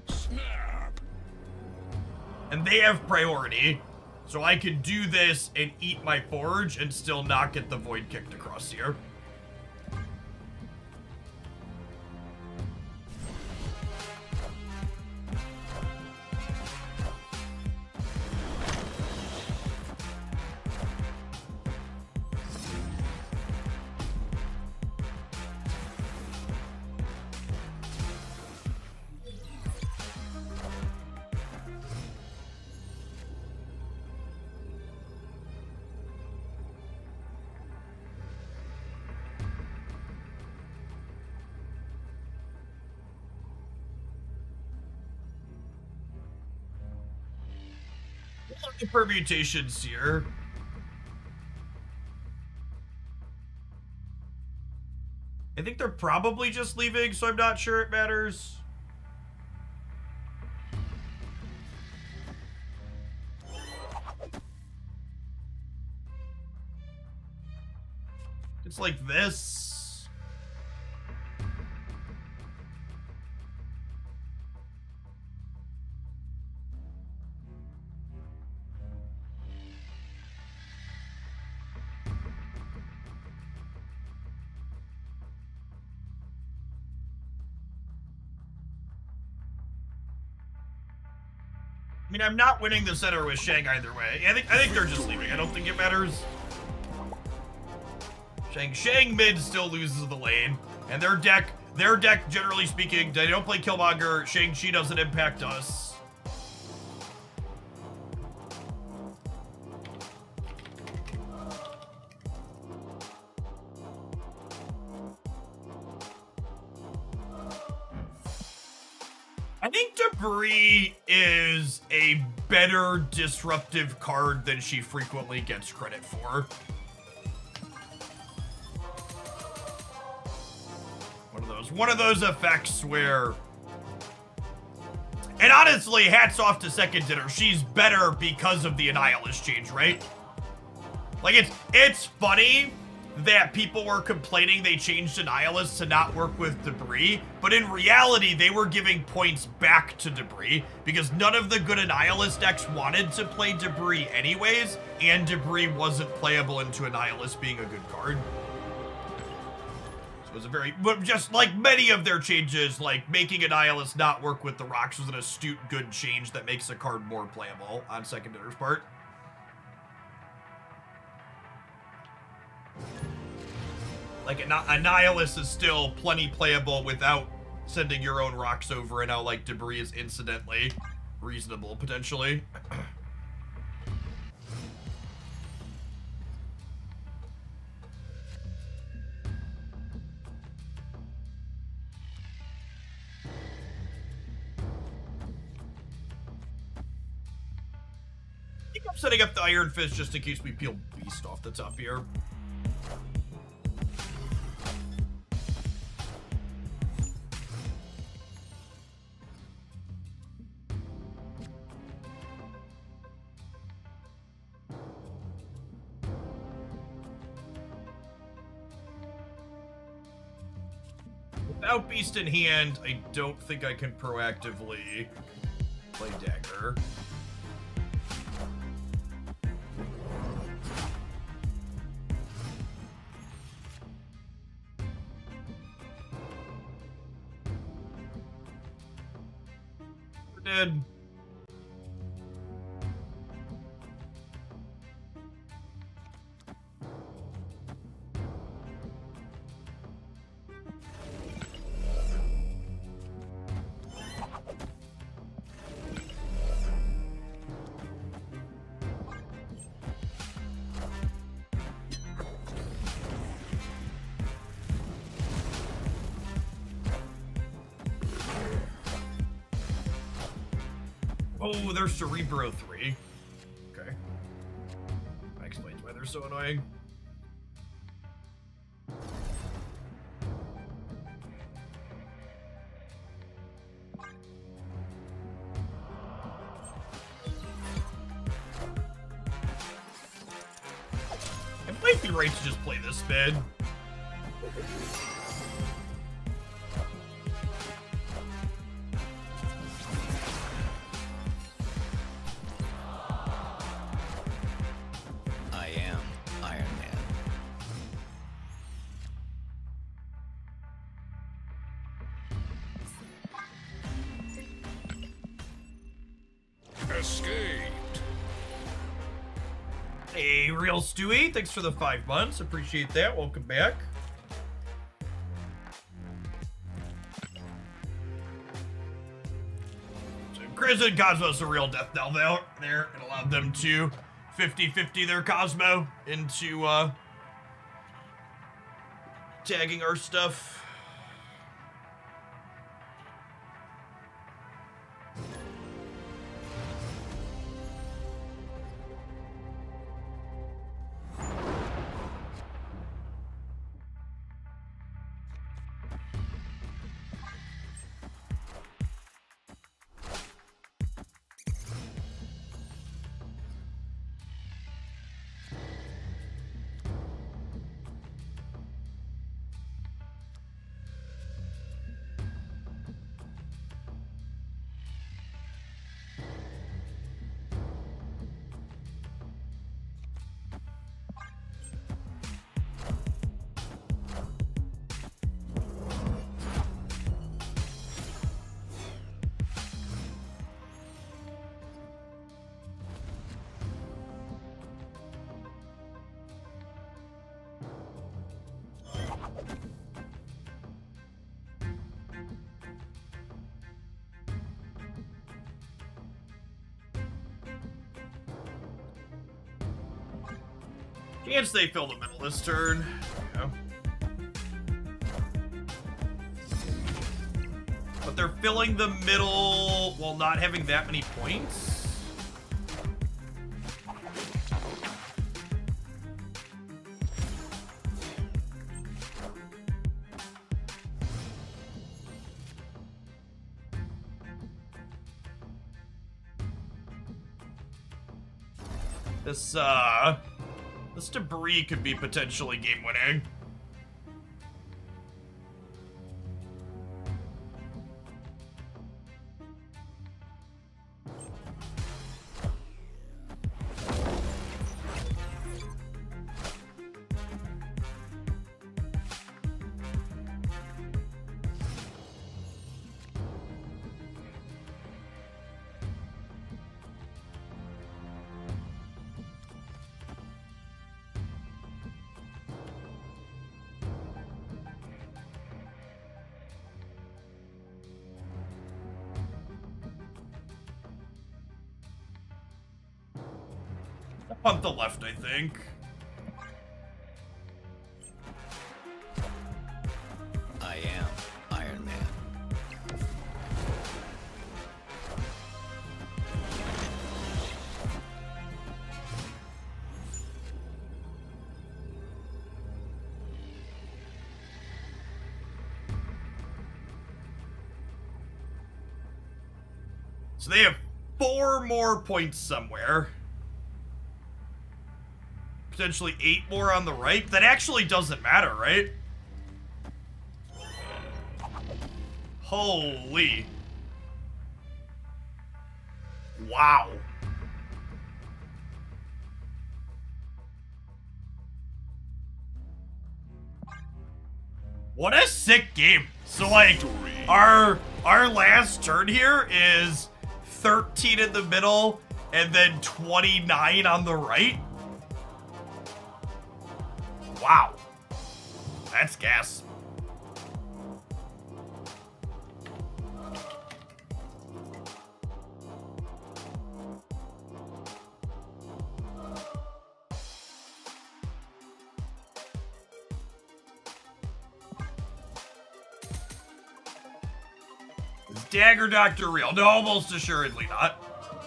Snap. And they have priority. So I could do this and eat my forge and still not get the void kicked across here. The permutations here. I think they're probably just leaving, so I'm not sure it matters. It's like this. I mean, I'm not winning the center with Shang either way. I think they're just leaving. I don't think it matters. Shang mid still loses the lane, and their deck, generally speaking, they don't play Killmonger. Shang-Chi doesn't impact us. I think Debris is a better disruptive card than she frequently gets credit for. One of those effects where, and honestly, hats off to Second Dinner. She's better because of the Annihilus change, right? Like, it's funny that people were complaining they changed Annihilus to not work with Debris, but in reality, they were giving points back to Debris because none of the good Annihilus decks wanted to play Debris anyways, and Debris wasn't playable into Annihilus being a good card. So it was a very, but just like many of their changes, like making Annihilus not work with the rocks was an astute, good change that makes a card more playable on Second Dinner's part. Like, Annihilus is still plenty playable without sending your own rocks over, and how, like, Debris is incidentally reasonable, potentially. I think I'm setting up the Iron Fist just in case we peel Beast off the top here. Without Beast in hand, I don't think I can proactively play Dagger. We're dead. Oh, they're Cerebro 3. Okay. That explains why they're so annoying. It might be right to just play this spin. I am Iron Man. Escaped. Hey, Real Stewie, thanks for the 5 months. Appreciate that. Welcome back. So Grizz and Cosmo's a real death knell out there. It allowed them to 50-50 their Cosmo into tagging our stuff. Chance they fill the middle this turn. Yeah. But they're filling the middle while not having that many points. This debris could be potentially game-winning. Punt the left, I think. I am Iron Man. So they have 4 more points somewhere. Potentially 8 more on the right. That actually doesn't matter, right? Holy. Wow. What a sick game. So like our last turn here is 13 in the middle and then 29 on the right. Wow. That's gas. Is Dagger Doctor real? No, almost assuredly not.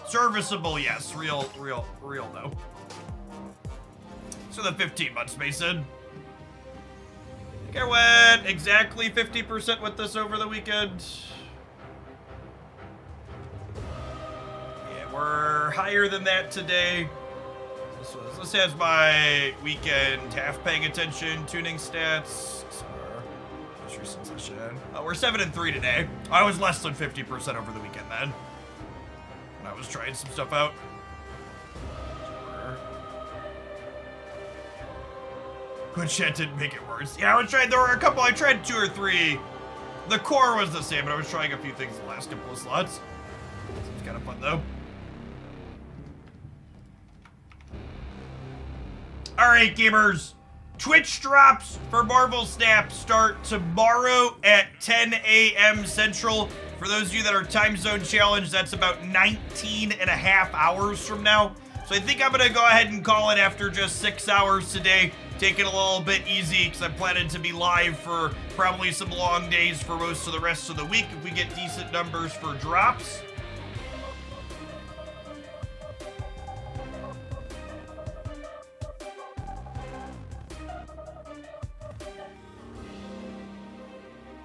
Serviceable, yes. Real, no. So the 15 months, Mason. I think I went exactly 50% with this over the weekend. Yeah, we're higher than that today. This has my weekend half paying attention tuning stats. Most recent session. We're 7-3 today. I was less than 50% over the weekend then. When I was trying some stuff out. Good shit didn't make it worse. Yeah, I was trying, there were a couple, I tried 2 or 3. The core was the same, but I was trying a few things the last couple of slots. It's kind of fun though. Alright, gamers. Twitch drops for Marvel Snap start tomorrow at 10 a.m. Central. For those of you that are time zone challenged, that's about 19 and a half hours from now. So I think I'm gonna go ahead and call it after just 6 hours today. Take it a little bit easy because I'm planning to be live for probably some long days for most of the rest of the week if we get decent numbers for drops.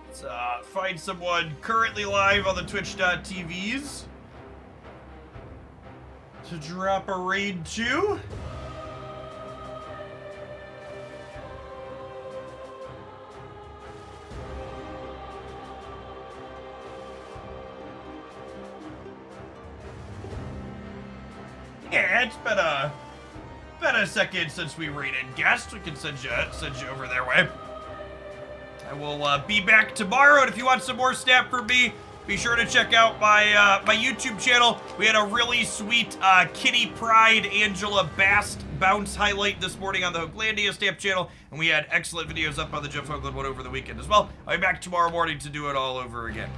Let's find someone currently live on the twitch.tvs to drop a raid to. Yeah, it's been a second since we raided guests. We can send you over their way. I will be back tomorrow, and if you want some more Snap from me, be sure to check out my my YouTube channel. We had a really sweet Kitty Pride Angela Bast bounce highlight this morning on the Hoaglandia Snap channel, and we had excellent videos up on the Jeff Hoagland one over the weekend as well. I'll be back tomorrow morning to do it all over again.